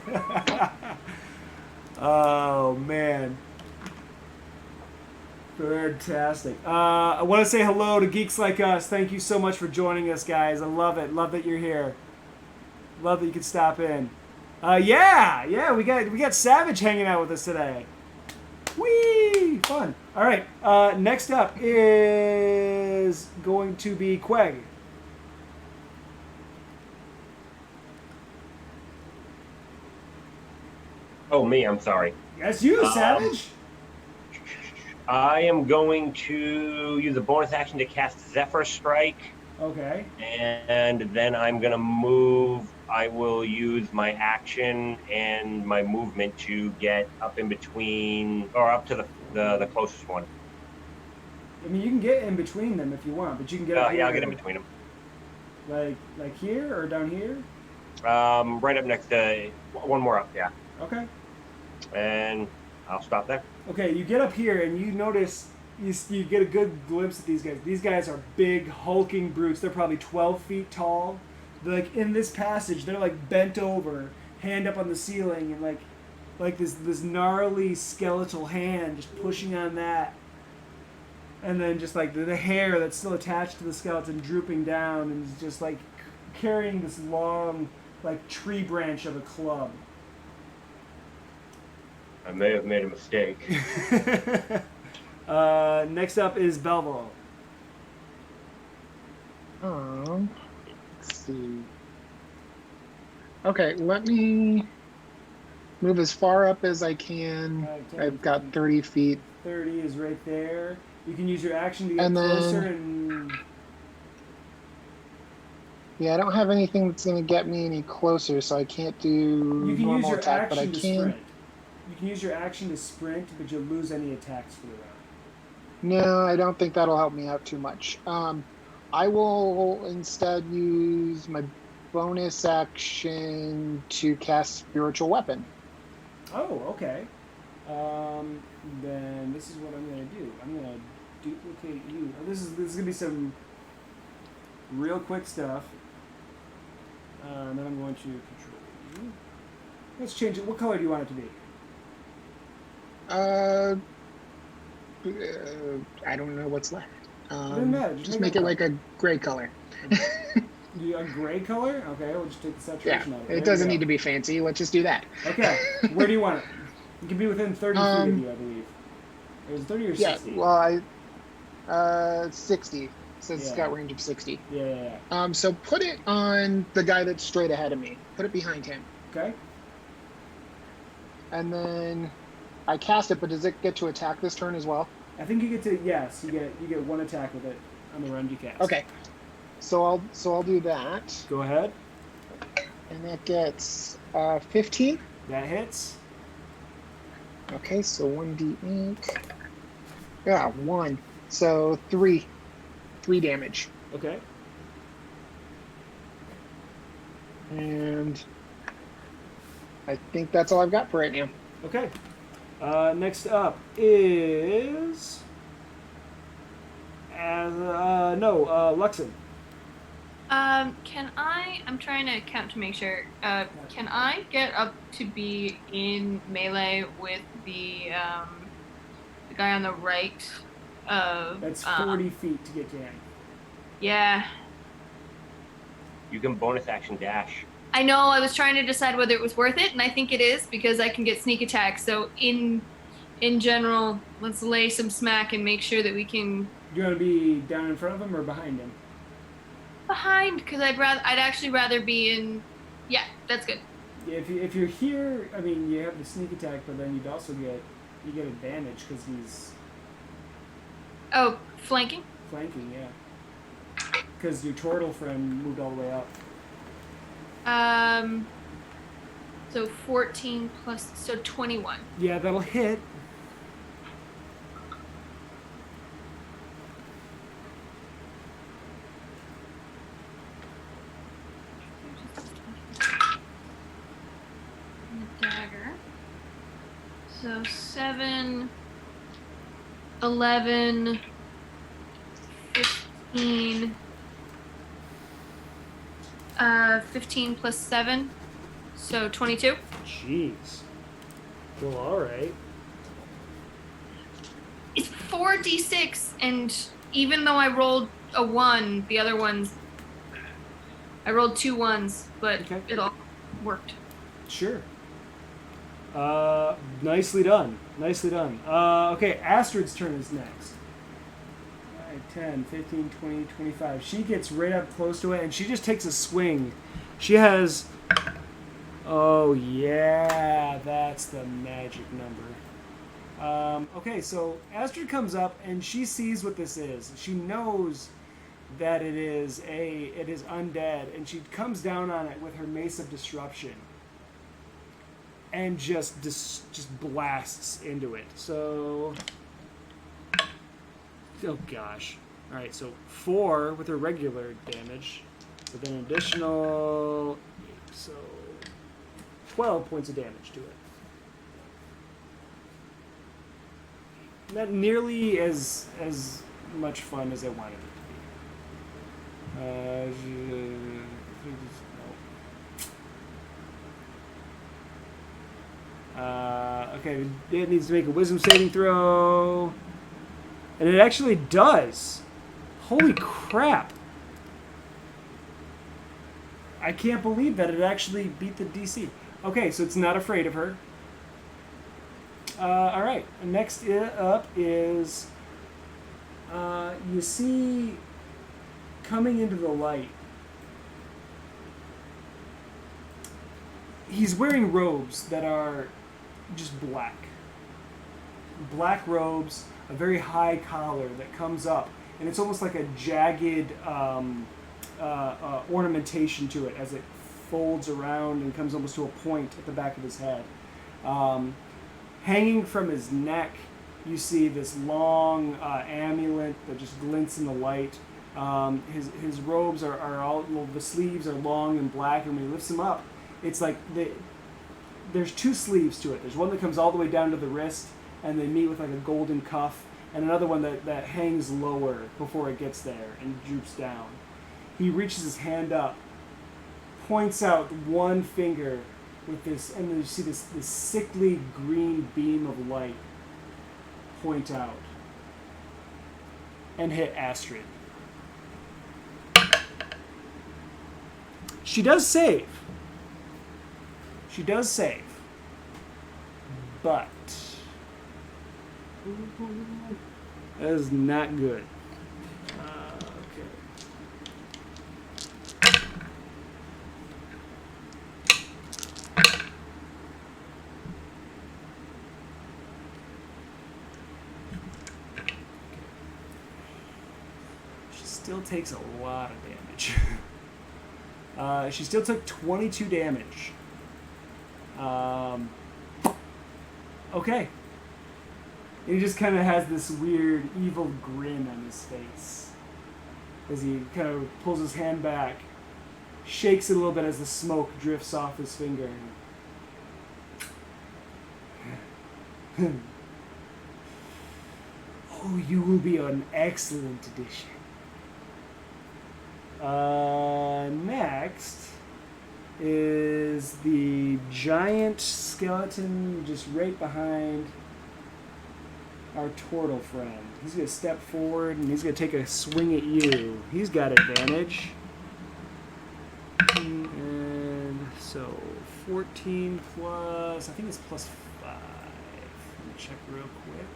Oh, man. Fantastic. I want to say hello to Geeks Like Us. Thank you so much for joining us, guys. I love it. Love that you're here. Love that you could stop in. Yeah, we got Savage hanging out with us today. Whee! Fun. All right. Next up is going to be Quag. Oh, me, I'm sorry. That's you, Savage. I am going to use a bonus action to cast Zephyr Strike. Okay. And then I'm going to move I will use my action and my movement to get up in between, or up to the closest one. I mean, you can get in between them if you want, but you can get up here. Yeah, I'll get in between them. Like here or down here? Right up next to one more up, yeah. Okay. And I'll stop there. Okay, you get up here and you notice you get a good glimpse at these guys. These guys are big, hulking brutes. They're probably 12 feet tall. They're like in this passage. They're like bent over, hand up on the ceiling, and like this gnarly skeletal hand just pushing on that. And then just like the hair that's still attached to the skeleton drooping down and is just like carrying this long like tree branch of a club. I may have made a mistake. Next up is Belvo. Let's see. Okay, let me move as far up as I can. I've got 30 feet. 30 is right there. You can use your action to get And then- closer and... Yeah, I don't have anything that's going to get me any closer, so I can't do You can use normal your attack, but I action to can. sprint. You can use your action to sprint, but you'll lose any attacks for the round. No, I don't think that'll help me out too much. I will instead use my bonus action to cast Spiritual Weapon. Oh, okay. Then this is what I'm gonna do. I'm gonna duplicate you. Oh, this is gonna be some real quick stuff. And then I'm going to control you. Let's change it. What color do you want it to be? I don't know what's left. Doesn't matter. Just make it like a gray color. A gray color? Okay, we'll just take the Yeah, saturation out of it. it doesn't need to be fancy. Let's just do that. Okay, where do you want it? It can be within 30 feet of you, I believe. It was 30 or 60? Yeah, well, 60. Says it's Yeah. got range of 60. Yeah. So put it on the guy that's straight ahead of me. Put it behind him. Okay. And then I cast it, but does it get to attack this turn as well? I think you get to, yes, you get one attack with it on the round you cast. Okay. So I'll do that. Go ahead. And that gets 15. That hits. Okay, so 1d8. Yeah, 1. So 3 damage. Okay. And I think that's all I've got for right now. Okay. Next up is... Luxon. I'm trying to count to make sure. Can I get up to be in melee with the guy on the right of... That's 40 feet to get to him. Yeah. You can bonus action dash. I know, I was trying to decide whether it was worth it, and I think it is, because I can get sneak attack. So in general, let's lay some smack and make sure that we can... Do you want to be down in front of him or behind him? Behind, because I'd actually rather be in... Yeah, that's good. Yeah, if you're here, I mean, you have the sneak attack, but then you'd also get advantage because he's Oh, flanking? flanking, yeah. Because your turtle friend moved all the way up. So 14 plus, so 21. Yeah, that'll hit. And the dagger. So 7, 11, 15, 15 plus 7, so 22. Jeez. Well, all right. It's 4d6, and even though I rolled a 1, the other ones, I rolled 2 1s, but Okay. it all worked. Sure. Nicely done. Nicely done. Okay, Astrid's turn is next. 10, 15, 20, 25. She gets right up close to it, and she just takes a swing. She has... Oh, yeah, that's the magic number. Okay, so Astrid comes up, and she sees what this is. She knows that it is undead, and she comes down on it with her Mace of Disruption and just blasts into it. So, oh gosh. All right, so 4 with her regular damage, with an additional 8, so 12 points of damage to it. Not nearly as much fun as I wanted it to be. Okay, it needs to make a wisdom saving throw. And it actually does. Holy crap. I can't believe that it actually beat the DC. Okay, so it's not afraid of her. Alright, next up is you see coming into the light. He's wearing robes that are just black. Black robes, a very high collar that comes up, and it's almost like a jagged ornamentation to it as it folds around and comes almost to a point at the back of his head. Hanging from his neck, you see this long amulet that just glints in the light. His robes are all, well, the sleeves are long and black, and when he lifts them up, it's like there's 2 sleeves to it. There's one that comes all the way down to the wrist, and they meet with like a golden cuff, and another one that hangs lower before it gets there and droops down. He reaches his hand up, points out one finger with this, and then you see this sickly green beam of light point out and hit Astrid. She does save. But that is not good. Okay. She still takes a lot of damage. She still took 22 damage. Okay. He just kind of has this weird, evil grin on his face as he kind of pulls his hand back, shakes it a little bit as the smoke drifts off his finger. Oh, you will be an excellent addition. Next is the giant skeleton just right behind our turtle friend. He's going to step forward and he's going to take a swing at you. He's got advantage. And so 14 plus, I think it's plus 5. Let me check real quick.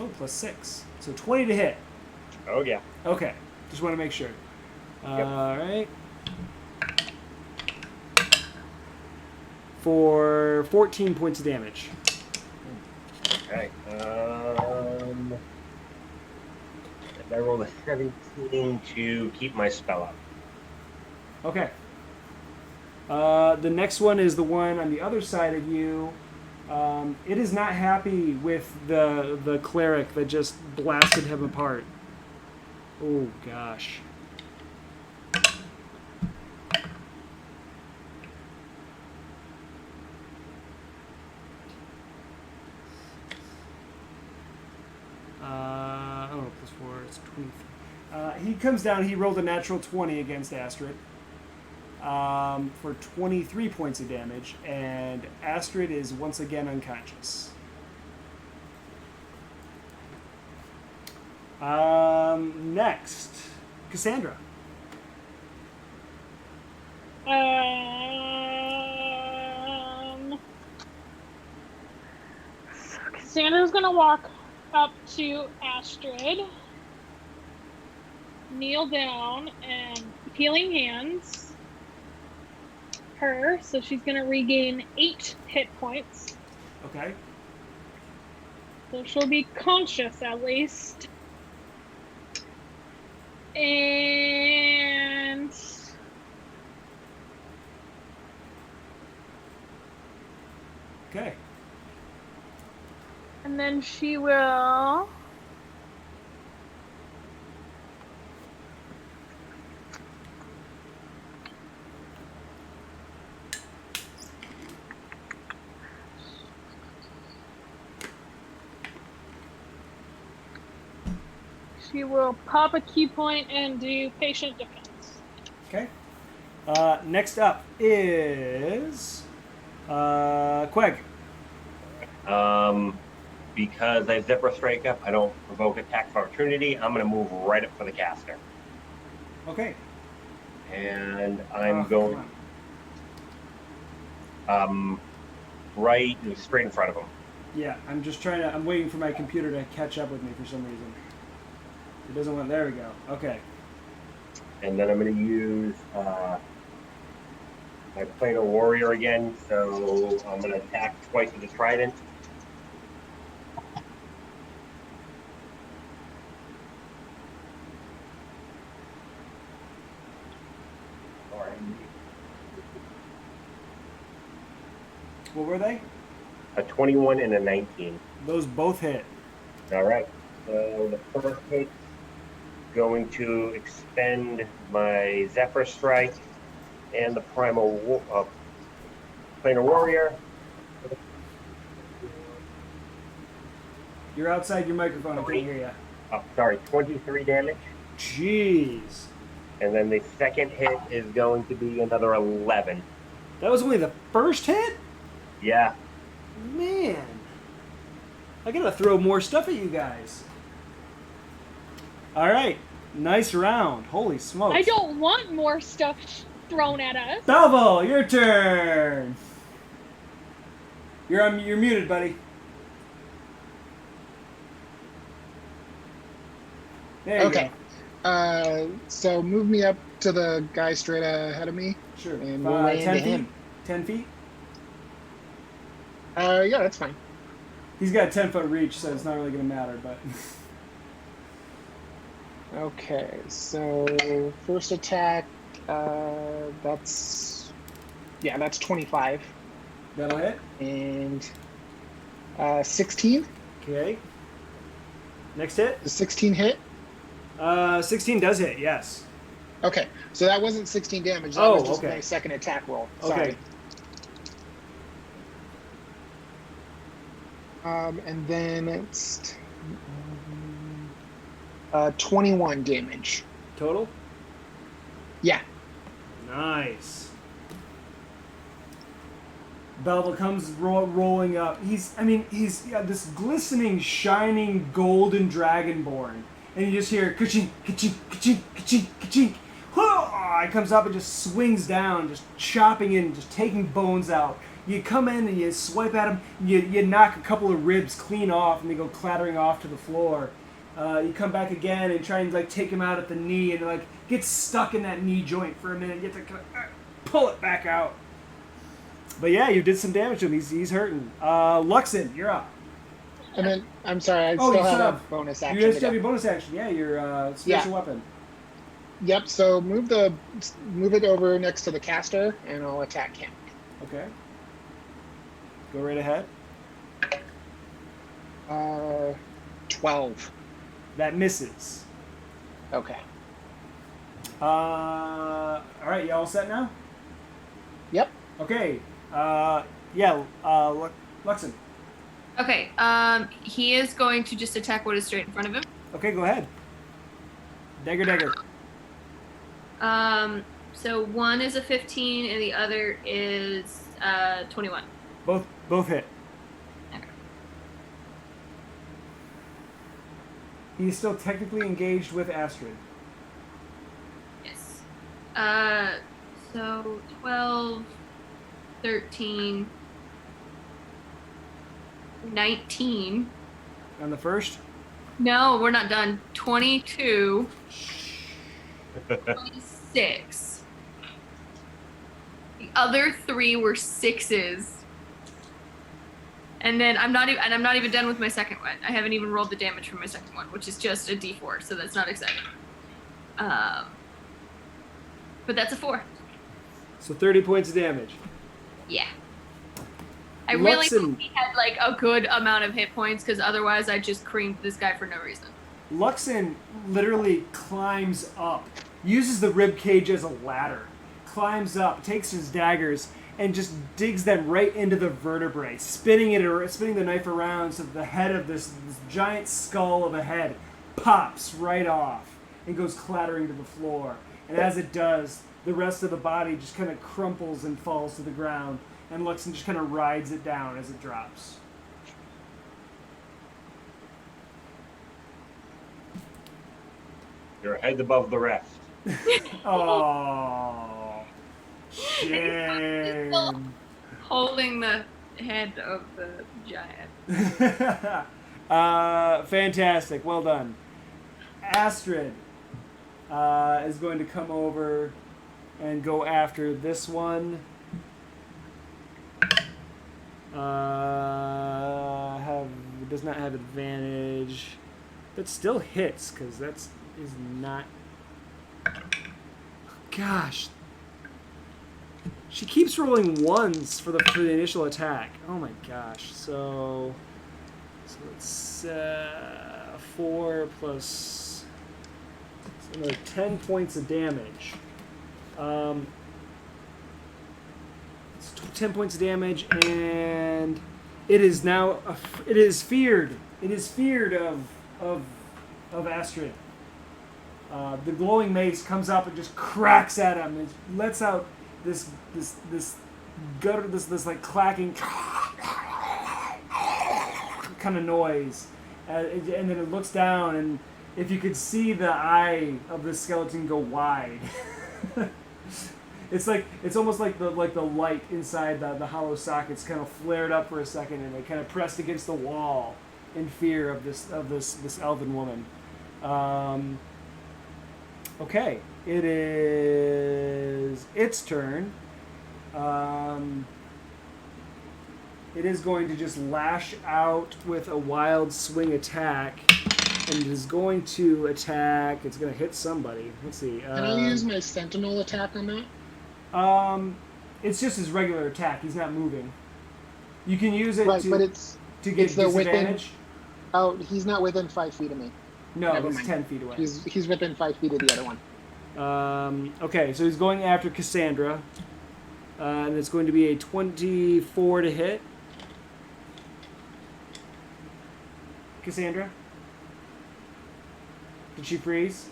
Oh, plus 6. So 20 to hit. Oh, yeah. Okay. Just want to make sure. Yep. All right. For 14 points of damage. Okay. I rolled a 17 to keep my spell up. Okay. The next one is the one on the other side of you. It is not happy with the cleric that just blasted him apart. Oh, gosh. Plus 4, it's 23. He comes down, he rolled a natural 20 against Astrid for 23 points of damage, and Astrid is once again unconscious. Next, Cassandra. Cassandra's gonna walk up to Astrid, kneel down, and healing hands her, so she's gonna regain 8 hit points. Okay. So she'll be conscious at least. And Okay. and then she will pop a key point and do patient defense. Okay. Next up is Queg. Because I zipper strike up, I don't provoke attack of opportunity. I'm going to move right up for the caster. Okay. And I'm come going on. right straight in front of him. Yeah, I'm just trying to. I'm waiting for my computer to catch up with me for some reason. It doesn't want. There we go. Okay. And then I'm going to use my planar warrior again. So I'm going to attack twice with the trident. What were they? A 21 and a 19. Those both hit. All right. So the first hit, going to expend my Zephyr Strike and the Primal Planar Warrior. You're outside your microphone. I can't hear you. Oh, sorry, 23 damage. Jeez. And then the second hit is going to be another 11. That was only the first hit? Yeah. Man. I gotta throw more stuff at you guys. Alright. Nice round. Holy smokes. I don't want more stuff thrown at us. Salvo, your turn. You're muted, buddy. There you Okay. So move me up to the guy straight ahead of me. go. Sure. And we'll lay 10 into feet? him. 10 feet? Yeah, that's fine. He's got a 10-foot reach, so it's not really going to matter, but... Okay, so first attack, that's 25. That'll hit. And 16. Okay. Next hit. Does 16 hit? 16 does hit, yes. Okay, so that wasn't 16 damage. That Oh, was just okay. my second attack roll. Okay. Sorry. And then it's 21 damage. Total? Yeah. Nice. Belva comes rolling up. He's got this glistening, shining, golden dragonborn. And you just hear ka-chink, ka-chink, ka-chink, ka-chink, ka-chink. He comes up and just swings down, just chopping in, just taking bones out. You come in and you swipe at him, you knock a couple of ribs clean off, and they go clattering off to the floor. You come back again and try and take him out at the knee, and get stuck in that knee joint for a minute. You have to pull it back out. But yeah, you did some damage to him. He's hurting. Luxon, you're up. And then, I'm sorry, I you still still have a have- bonus action. You guys to still have go. your bonus action. Yeah, your special weapon. Yep, so move it over next to the caster, and I'll attack him. Okay. Go right ahead. 12. That misses. Okay. All right, you all set now? Yep. Okay. Luxon. Okay, he is going to just attack what is straight in front of him. Okay, go ahead. Dagger. So one is a 15 and the other is 21. Both hit. Okay. He's still technically engaged with Astrid. Yes. So 12, 13, 19. On the first? No, we're not done. 22, 26. The other three were 6s. And then I'm not even done with my second one. I haven't even rolled the damage for my second one, which is just a D4, so that's not exciting. But that's a 4. So 30 points of damage. Yeah. I really Luxon. hope he had like a good amount of hit points, because otherwise I just creamed this guy for no reason. Luxon literally climbs up, uses the rib cage as a ladder, climbs up, takes his daggers, and just digs them right into the vertebrae, spinning the knife around so that the head of this giant skull of a head pops right off and goes clattering to the floor. And as it does, the rest of the body just kind of crumples and falls to the ground, and Luxon just kind of rides it down as it drops. Your head above the rest. Oh, shame. Holding the head of the giant. Fantastic. Well done. Astrid is going to come over and go after this one. Does not have advantage. That still hits, because that's is not. Gosh. She keeps rolling ones for the initial attack. Oh my gosh. So it's 4 plus another 10 points of damage. It's 10 points of damage, and it is now it is feared. It is feared of Astrid. The glowing mace comes up and just cracks at him. It lets out this gutter, this like clacking kind of noise, and then it looks down, and if you could see the eye of the skeleton go wide, it's almost like the light inside the hollow sockets kind of flared up for a second, and they kind of pressed against the wall in fear of this elven woman. Okay, it is its turn. It is going to just lash out with a wild swing attack, and it is going to attack. It's going to hit somebody. Let's see. Can I use my sentinel attack on that? It's just his regular attack. He's not moving. You can use it Right, to but it's get the within. disadvantage. Oh, he's not within 5 feet of me. No, Never he's mind. 10 feet away. He's within 5 feet of the other one. Okay, so he's going after Cassandra. And it's going to be a 24 to hit. Cassandra? Did she freeze?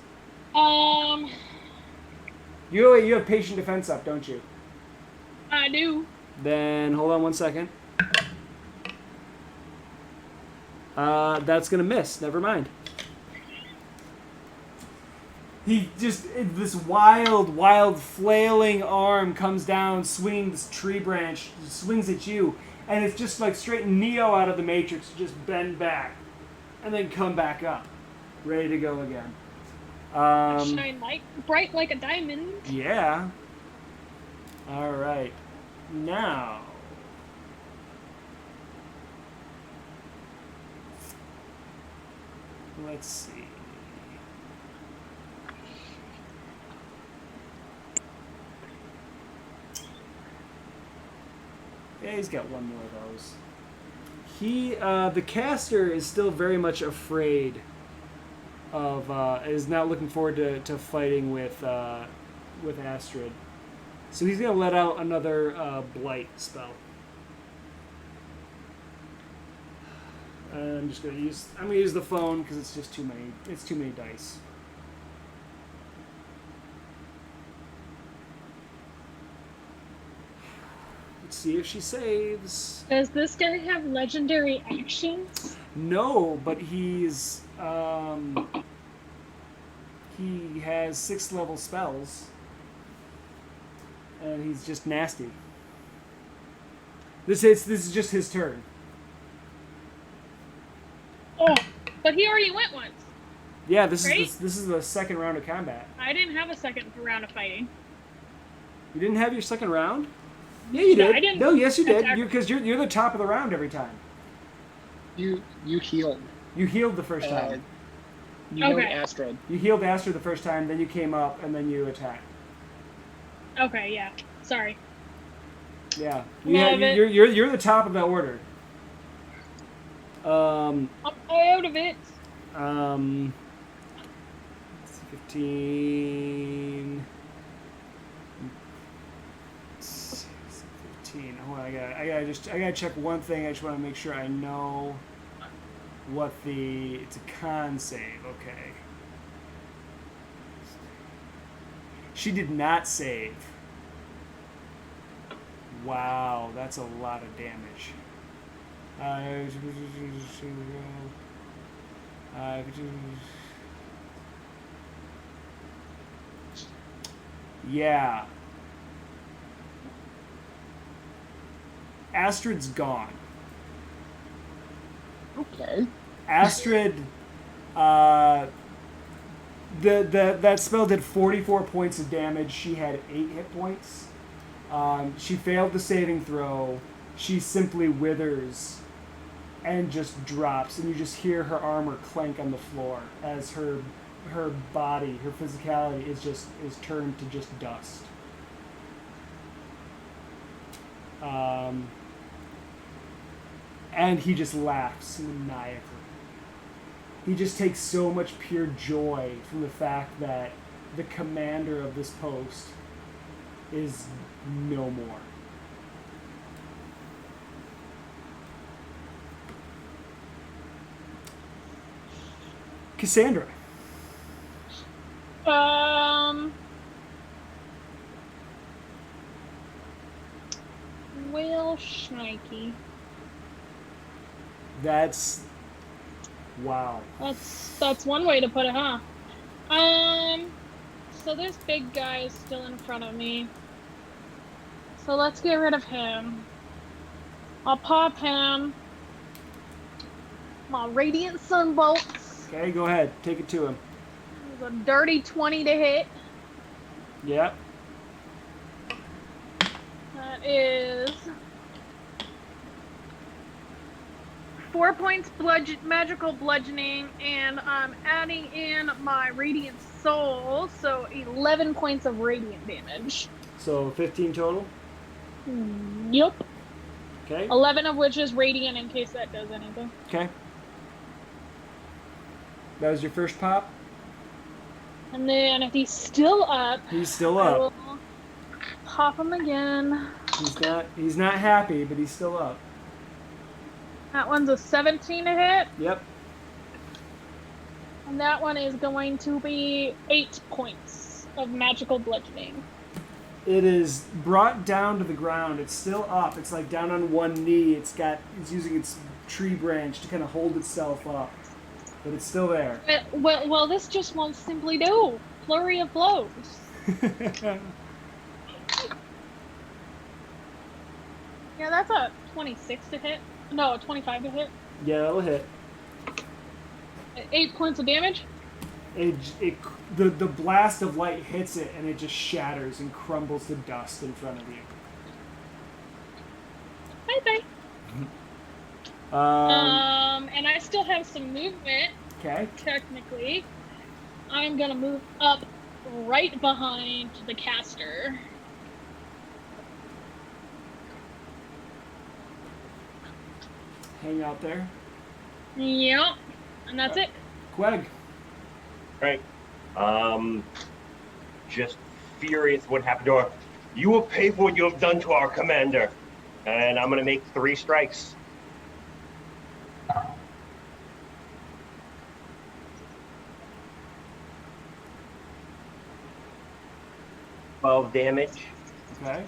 You have patient defense up, don't you? I do. Then hold on one second. That's gonna miss. Never mind. He just this wild flailing arm comes down, swinging this tree branch, swings at you, and it's just like straight Neo out of the Matrix, just bend back, and then come back up, ready to go again. Shine bright like a diamond. Yeah. All right. Now. Let's see. Yeah, he's got one more of those. The caster is still very much afraid of, is now looking forward to fighting with Astrid. So he's gonna let out another blight spell. I'm gonna use the phone because it's just too many. It's too many dice. Let's see if she saves. Does this guy have legendary actions? No, but he has 6th level spells, and he's just nasty. This is just his turn. Oh, but he already went once. Yeah, this Right? is the second round of combat. I didn't have a second round of fighting. You didn't have your second round? Yeah, you No, did. I didn't. No, yes, you did. Attack. Because you're the top of the round every time. You healed. You healed the first time. You healed Okay. Astrid. You healed Astrid the first time, then you came up, and then you attacked. Okay, yeah. Sorry. Yeah. Love it. You're the top of that order. I'm out of it. 15. 15. Hold on, I gotta check one thing. I just want to make sure I know what it's a con save. Okay. She did not save. Wow, that's a lot of damage. Yeah. Astrid's gone. Okay. Astrid, that spell did 44 points of damage. She had 8 hit points. She failed the saving throw. She simply withers and just drops, and you just hear her armor clank on the floor as her body, her physicality is turned to just dust. And he just laughs maniacally. He just takes so much pure joy from the fact that the commander of this post is no more. Cassandra. Well, shnikey. That's wow. That's one way to put it, huh? So this big guy is still in front of me. So let's get rid of him. I'll pop him. My Radiant Sunbolts. Okay, go ahead. Take it to him. It was a dirty 20 to hit. Yep. That is 4 points magical bludgeoning, and I'm adding in my Radiant Soul, so 11 points of radiant damage. So 15 total? Yep. Okay. 11 of which is radiant, in case that does anything. Okay. That was your first pop? And then if he's still up, He's still I up. will pop him again. He's not happy, but he's still up. That one's a 17 to hit. Yep. And that one is going to be 8 points of magical bludgeoning. It is brought down to the ground. It's still up. It's like down on one knee. It's using its tree branch to kind of hold itself up. But it's still there. Well, this just won't simply do. Flurry of blows. Yeah, that's a 26 to hit. No, a 25 to hit. Yeah, that'll hit. 8 points of damage. The blast of light hits it, and it just shatters and crumbles to dust in front of you. Bye-bye. And I still have some movement. Okay. Technically, I'm gonna move up right behind the caster. Hang out there. Yep. And that's it. Queg. Right. Just furious what happened to her. You will pay for what you have done to our commander. And I'm gonna make 3 strikes. $12 damage. Okay.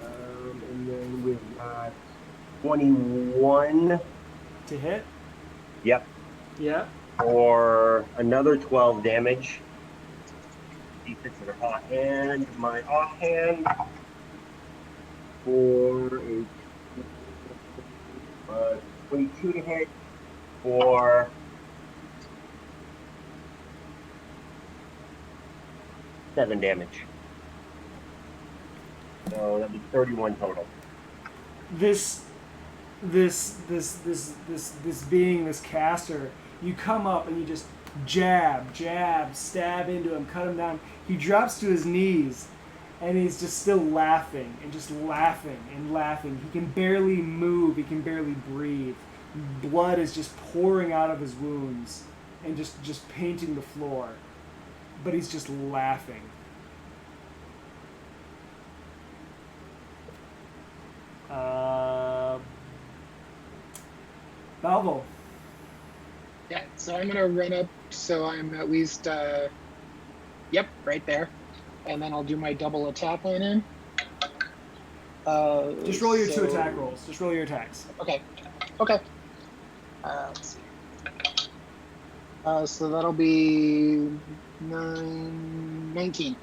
And then we've got 21. To hit. Yep. Yeah. For another 12 damage. D6 of her offhand. My offhand for a 22 to hit for 7 damage. So that'd be 31 total. This being, this caster, You come up and you just jab, stab into him, cut him down. He drops to his knees, and he's just still laughing and just laughing and laughing. He can barely move. He can barely breathe. Blood is just pouring out of his wounds and just painting the floor. But he's just laughing. Balvo. Yeah, so I'm gonna run up so I'm at least yep, right there. And then I'll do my double attack on him. Just roll your 2 attack rolls. Just roll your attacks. Okay. Okay. Let's see. So that'll be 19.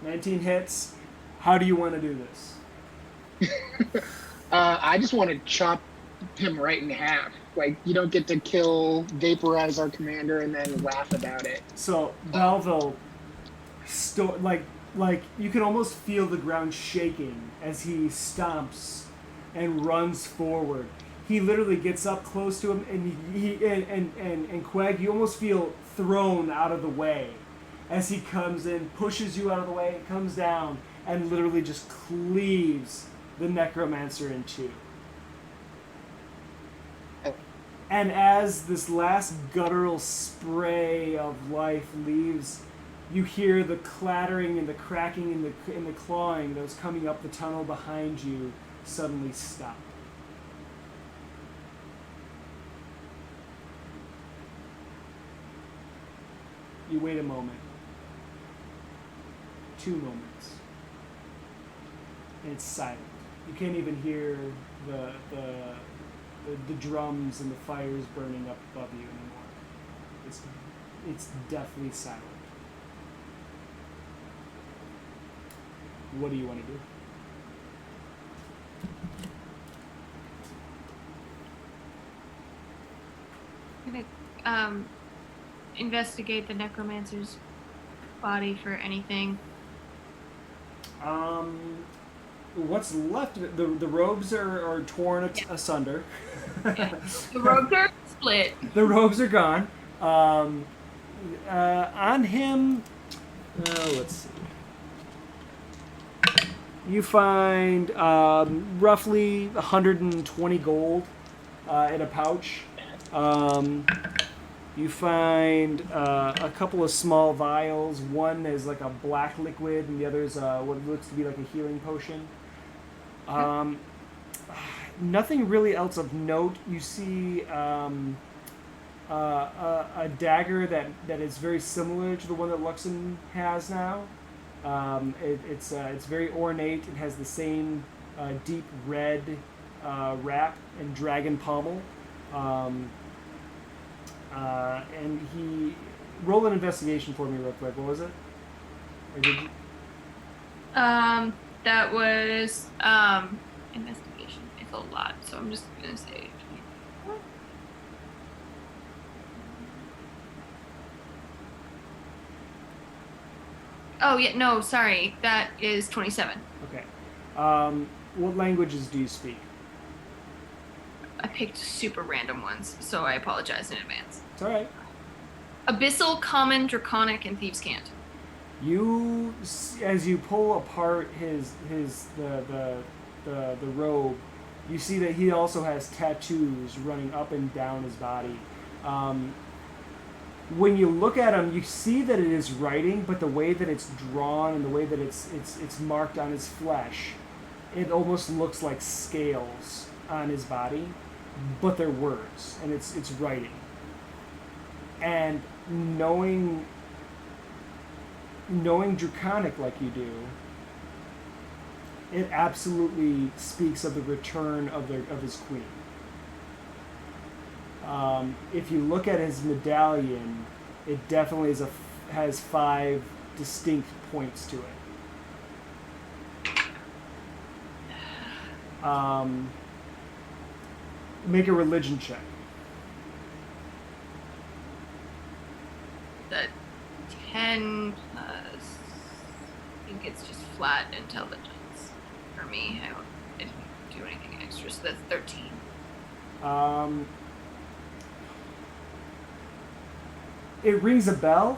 19 hits. How do you want to do this? I just want to chop him right in half. Like, you don't get to vaporize our commander and then laugh about it. So Balvo, like you can almost feel the ground shaking as he stomps and runs forward. He literally gets up close to him, and Quag, you almost feel thrown out of the way as he comes in, pushes you out of the way, comes down, and literally just cleaves the necromancer in 2. And as this last guttural spray of life leaves, you hear the clattering and the cracking and the clawing that was coming up the tunnel behind you suddenly stop. You wait a moment. 2 moments. And it's silent. You can't even hear the drums and the fires burning up above you anymore. It's deathly silent. What do you want to do? I'm gonna investigate the necromancer's body for anything. What's left of it? The robes are torn asunder. Yeah. The robes are split. The robes are gone. On him, let's see. You find roughly 120 gold in a pouch. You find a couple of small vials. One is like a black liquid, and the other is what looks to be like a healing potion. Nothing really else of note. You see a dagger that is very similar to the one that Luxon has now. It's very ornate. It has the same deep red wrap and dragon pommel. And he roll an investigation for me real quick. What was it? Or did you... That was investigation. It's a lot, so I'm just gonna say. Oh yeah, no, sorry. That is 27. Okay. What languages do you speak? I picked super random ones, so I apologize in advance. It's all right. Abyssal, Common, Draconic, and Thieves' Cant. You, as you pull apart the robe, you see that he also has tattoos running up and down his body. When you look at him, you see that it is writing, but the way that it's drawn and the way that it's marked on his flesh, it almost looks like scales on his body, but they're words, and it's writing. And knowing Draconic like you do, it absolutely speaks of the return of his queen. If you look at his medallion, it definitely has 5 distinct points to it. Make a religion check. The 10 plus. I think it's just flat intelligence for me. I didn't do anything extra, so that's 13. it rings a bell.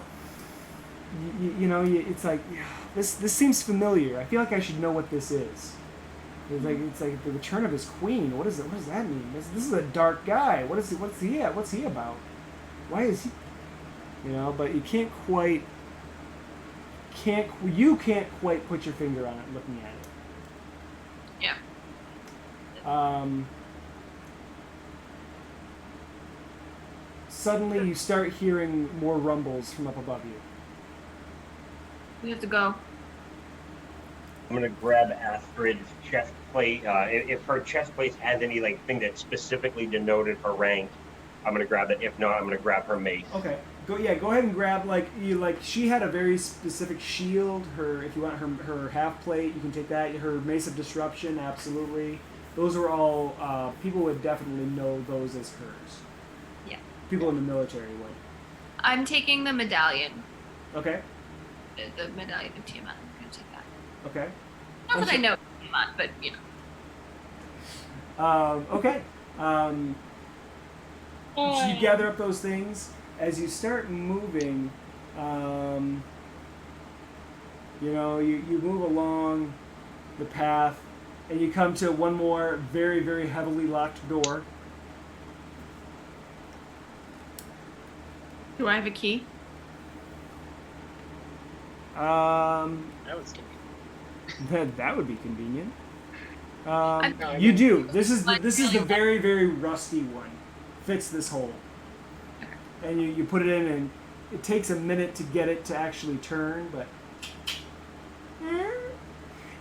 It's like, yeah, this seems familiar. I feel like I should know what this is. It's like the return of his queen. What is it? What does that mean? This is a dark guy. What's he about? Why is he? But you can't quite put your finger on it looking at it. Yeah. Suddenly you start hearing more rumbles from up above you. We have to go. I'm gonna grab Astrid's chest plate. If her chest plate has any thing that specifically denoted her rank, I'm gonna grab it. If not, I'm gonna grab her mace. Okay. Go ahead and grab she had a very specific shield. If you want her half plate, you can take that. Her mace of disruption, absolutely. Those were all people would definitely know those as hers. Yeah. People in the military would. I'm taking the medallion. Okay. The medallion of Tiamat. I'm gonna take that. Okay. Not that I know Tiamat, but Okay. So you gather up those things as you start moving. You move along the path, and you come to one more very, very heavily locked door. Do I have a key? That was convenient. That would be convenient. No, You do. This is the very, very rusty one. Fits this hole. And you put it in, and it takes a minute to get it to actually turn, but.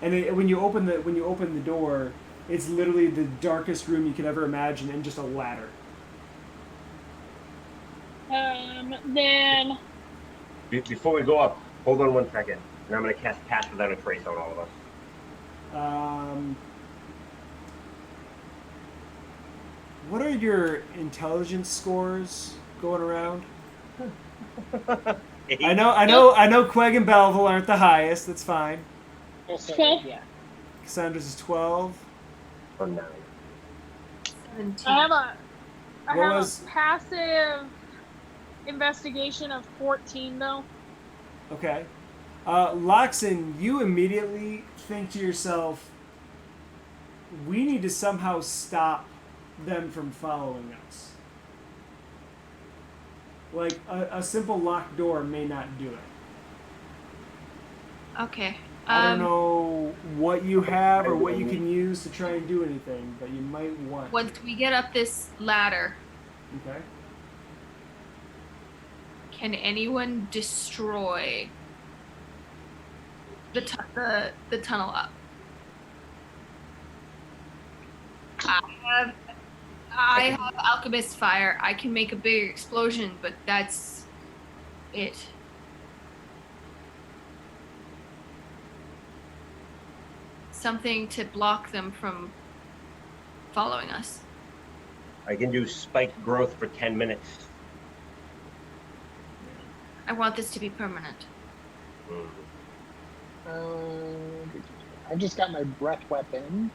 And when you open the door, it's literally the darkest room you could ever imagine, and just a ladder. Then. Before we go up, hold on 1 second, and I'm gonna cast Pass Without a Trace on all of us. What are your intelligence scores going around? I know Queg and Belville aren't the highest, that's fine. Also, 12? yeah. Cassandra's is 12. Or 9. 17. I have a What was- passive investigation of 14 though. Okay. Loxin, you immediately think to yourself, we need to somehow stop them from following us. Like, a simple locked door may not do it. Okay. I don't know what you have or what you can use to try and do anything, but you might want. Once we get up this ladder, Okay. can anyone destroy the tunnel up? I have alchemist fire. I can make a big explosion, but that's it. Something to block them from following us. I can do spike growth for 10 minutes. I want this to be permanent. I've just got my breath weapon.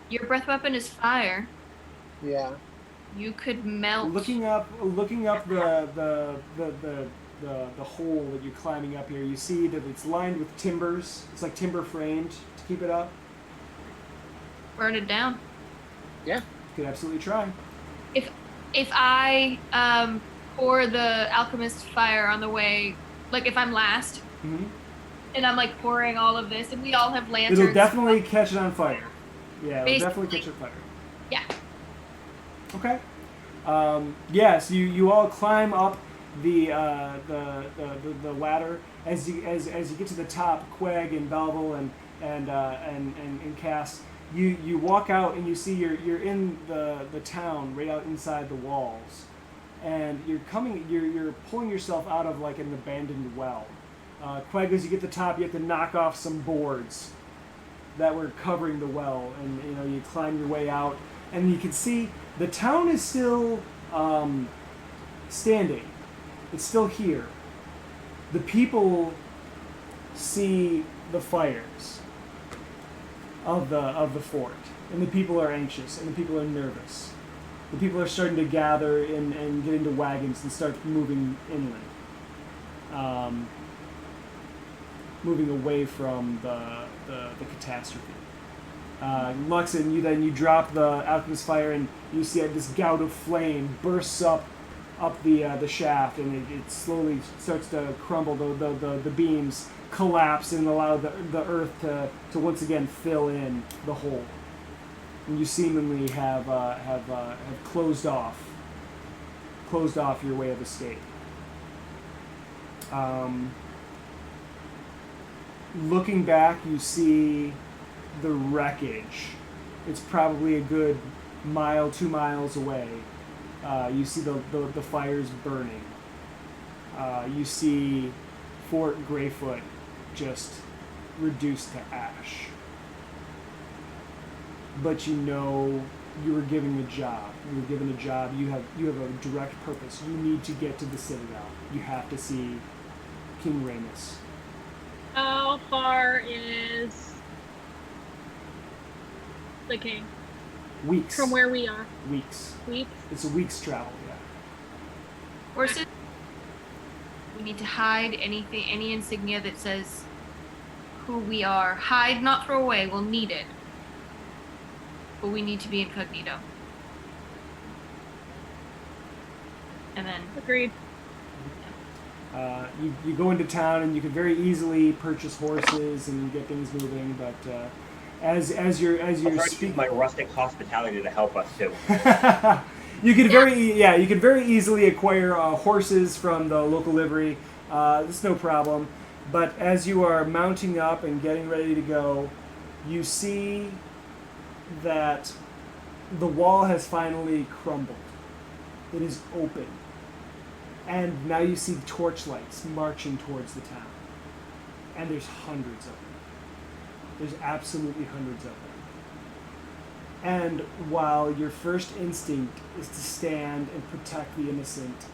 Your breath weapon is fire. Yeah. You could melt. Looking up the hole that you're climbing up here, you see that it's lined with timbers. It's like timber framed to keep it up. Burn it down. Yeah. You could absolutely try. If I pour the alchemist fire on the way, like if I'm last, Mm-hmm. and I'm like pouring all of this, and we all have lanterns. It'll definitely catch it on fire. Yeah, it'll definitely Basically. catch on fire. Yeah. Okay. Yes, you all climb up the ladder. As you get to the top, Queg and Belville and Cass, you walk out and you see you're in the town right out inside the walls, and you're pulling yourself out of like an abandoned well. Queg, as you get to the top, you have to knock off some boards that were covering the well, and you climb your way out, and you can see the town is still standing. It's still here. The people see the fires of the fort, and the people are anxious, and the people are nervous. the people are starting to gather and get into wagons and start moving inland, moving away from the catastrophe. Luxon, you drop the alchemist fire, and you see this gout of flame bursts up the shaft, and it slowly starts to crumble. The beams collapse and allow the earth to once again fill in the hole. And you seemingly have closed off your way of escape. Looking back, you see the wreckage. It's probably a good 2 miles away. You see the fires burning. You see Fort Greyfoot just reduced to ash. But you know you were given a job. You were given a job. You have a direct purpose. You need to get to the Citadel. You have to see King Ramus. How far is the king Weeks. from where we are? Weeks. Weeks? It's a week's travel, yeah. Horses. We need to hide any insignia that says who we are. Hide, not throw away. We'll need it. But we need to be incognito. And then Agreed. You go into town and you can very easily purchase horses and get things moving, but as you're I'll try to speaking, use my rustic hospitality to help us too. you could very easily acquire horses from the local livery. It's no problem. But as you are mounting up and getting ready to go, you see that the wall has finally crumbled. It is open. And now you see torchlights marching towards the town. And there's hundreds of them. There's absolutely hundreds of them. And while your first instinct is to stand and protect the innocent,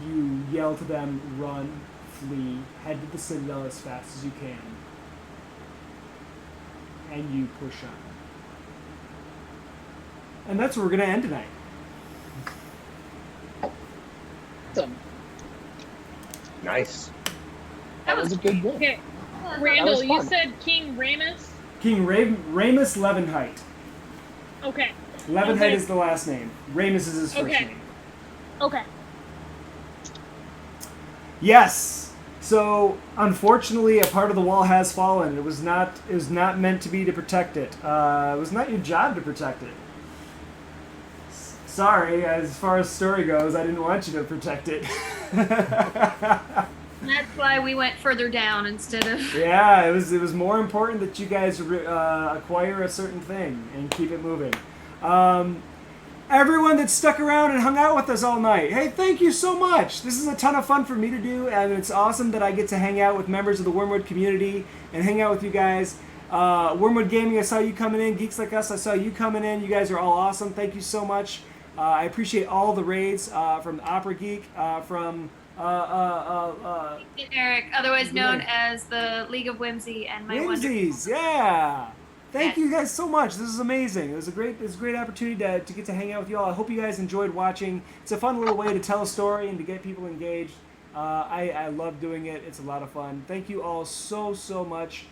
you yell to them, run, flee, head to the Citadel as fast as you can. And you push on. And that's where we're going to end tonight. Awesome. Nice. That was a good game. Okay, well, Randall, you fun. said King Ramus? King Ramus Levenheit. Okay. Levenheit Okay. is the last name. Ramus is his first Okay. name. Okay. Yes. So unfortunately, a part of the wall has fallen. It was not meant to be to protect it. It was not your job to protect it. Sorry, as far as story goes, I didn't want you to protect it. That's why we went further down instead of. Yeah, it was more important that you guys acquire a certain thing and keep it moving. Everyone that stuck around and hung out with us all night, hey, thank you so much. This is a ton of fun for me to do, and it's awesome that I get to hang out with members of the Wormwood community and hang out with you guys. Wormwood Gaming, I saw you coming in. Geeks Like Us, I saw you coming in. You guys are all awesome. Thank you so much. I appreciate all the raids from the Opera Geek, from Eric, otherwise known as the League of Whimsy, and my Whimsies, yeah. Thank you guys so much. This is amazing. It was a great opportunity to get to hang out with you all. I hope you guys enjoyed watching. It's a fun little way to tell a story and to get people engaged. I love doing it. It's a lot of fun. Thank you all so much.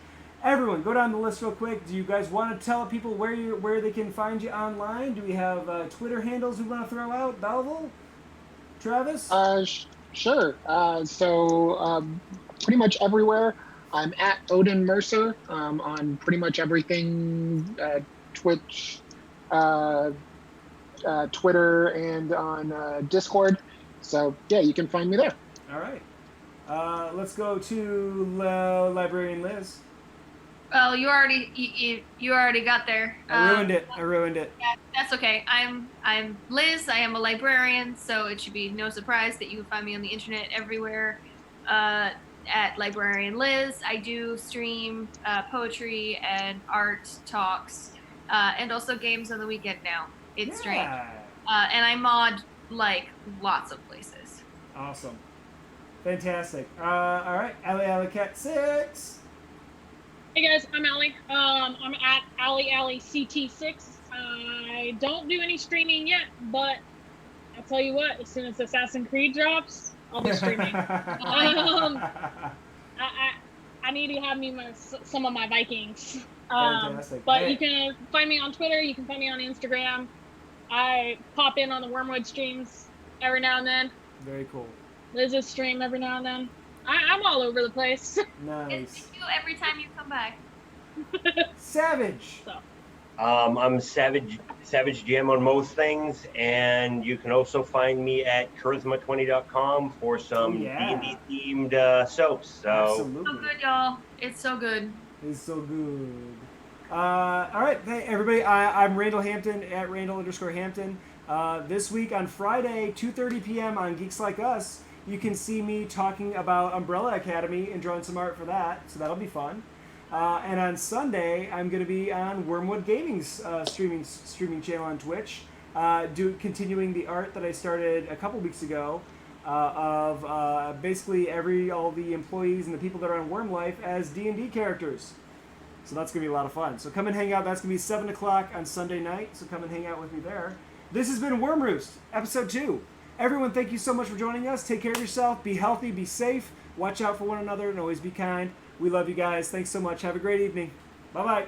Everyone, go down the list real quick. Do you guys want to tell people where they can find you online? Do we have Twitter handles we want to throw out? Belleville? Travis? Sure. So pretty much everywhere. I'm at Odin Mercer on pretty much everything, Twitch, Twitter, and on Discord. So yeah, you can find me there. All right. Let's go to Librarian Liz. Well, you already got there. I ruined it. Yeah, that's okay. I'm Liz. I am a librarian, so it should be no surprise that you can find me on the internet everywhere at Librarian Liz. I do stream poetry and art talks, and also games on the weekend now. It's strange. And I mod like lots of places. Awesome. Fantastic. All right, Alley Cat 6. Hey guys, I'm Allie. I'm at AllieCT6. I don't do any streaming yet, but I'll tell you what, as soon as Assassin's Creed drops, I'll be streaming. I need to have me some of my Vikings. Fantastic. But Hey. you can find me on Twitter. You can find me on Instagram. I pop in on the Wormwood streams every now and then. Very cool. Liz's stream every now and then. I'm all over the place. Nice. It's you every time you come back. Savage. So. I'm Savage Jam on most things, and you can also find me at charisma20.com for some Yeah. D&D themed soaps. So Absolutely. So good, y'all. It's so good. It's so good. All right, hey everybody. I'm Randall Hampton at Randall_Hampton. This week on Friday, 2:30 p.m. on Geeks Like Us, you can see me talking about Umbrella Academy and drawing some art for that. So that'll be fun. And on Sunday, I'm going to be on Wormwood Gaming's streaming channel on Twitch, continuing the art that I started a couple weeks ago of basically all the employees and the people that are on Worm Life as D&D characters. So that's going to be a lot of fun. So come and hang out. That's going to be 7 o'clock on Sunday night. So come and hang out with me there. This has been Worm Roost, episode 2. Everyone, thank you so much for joining us. Take care of yourself. Be healthy. Be safe. Watch out for one another and always be kind. We love you guys. Thanks so much. Have a great evening. Bye-bye.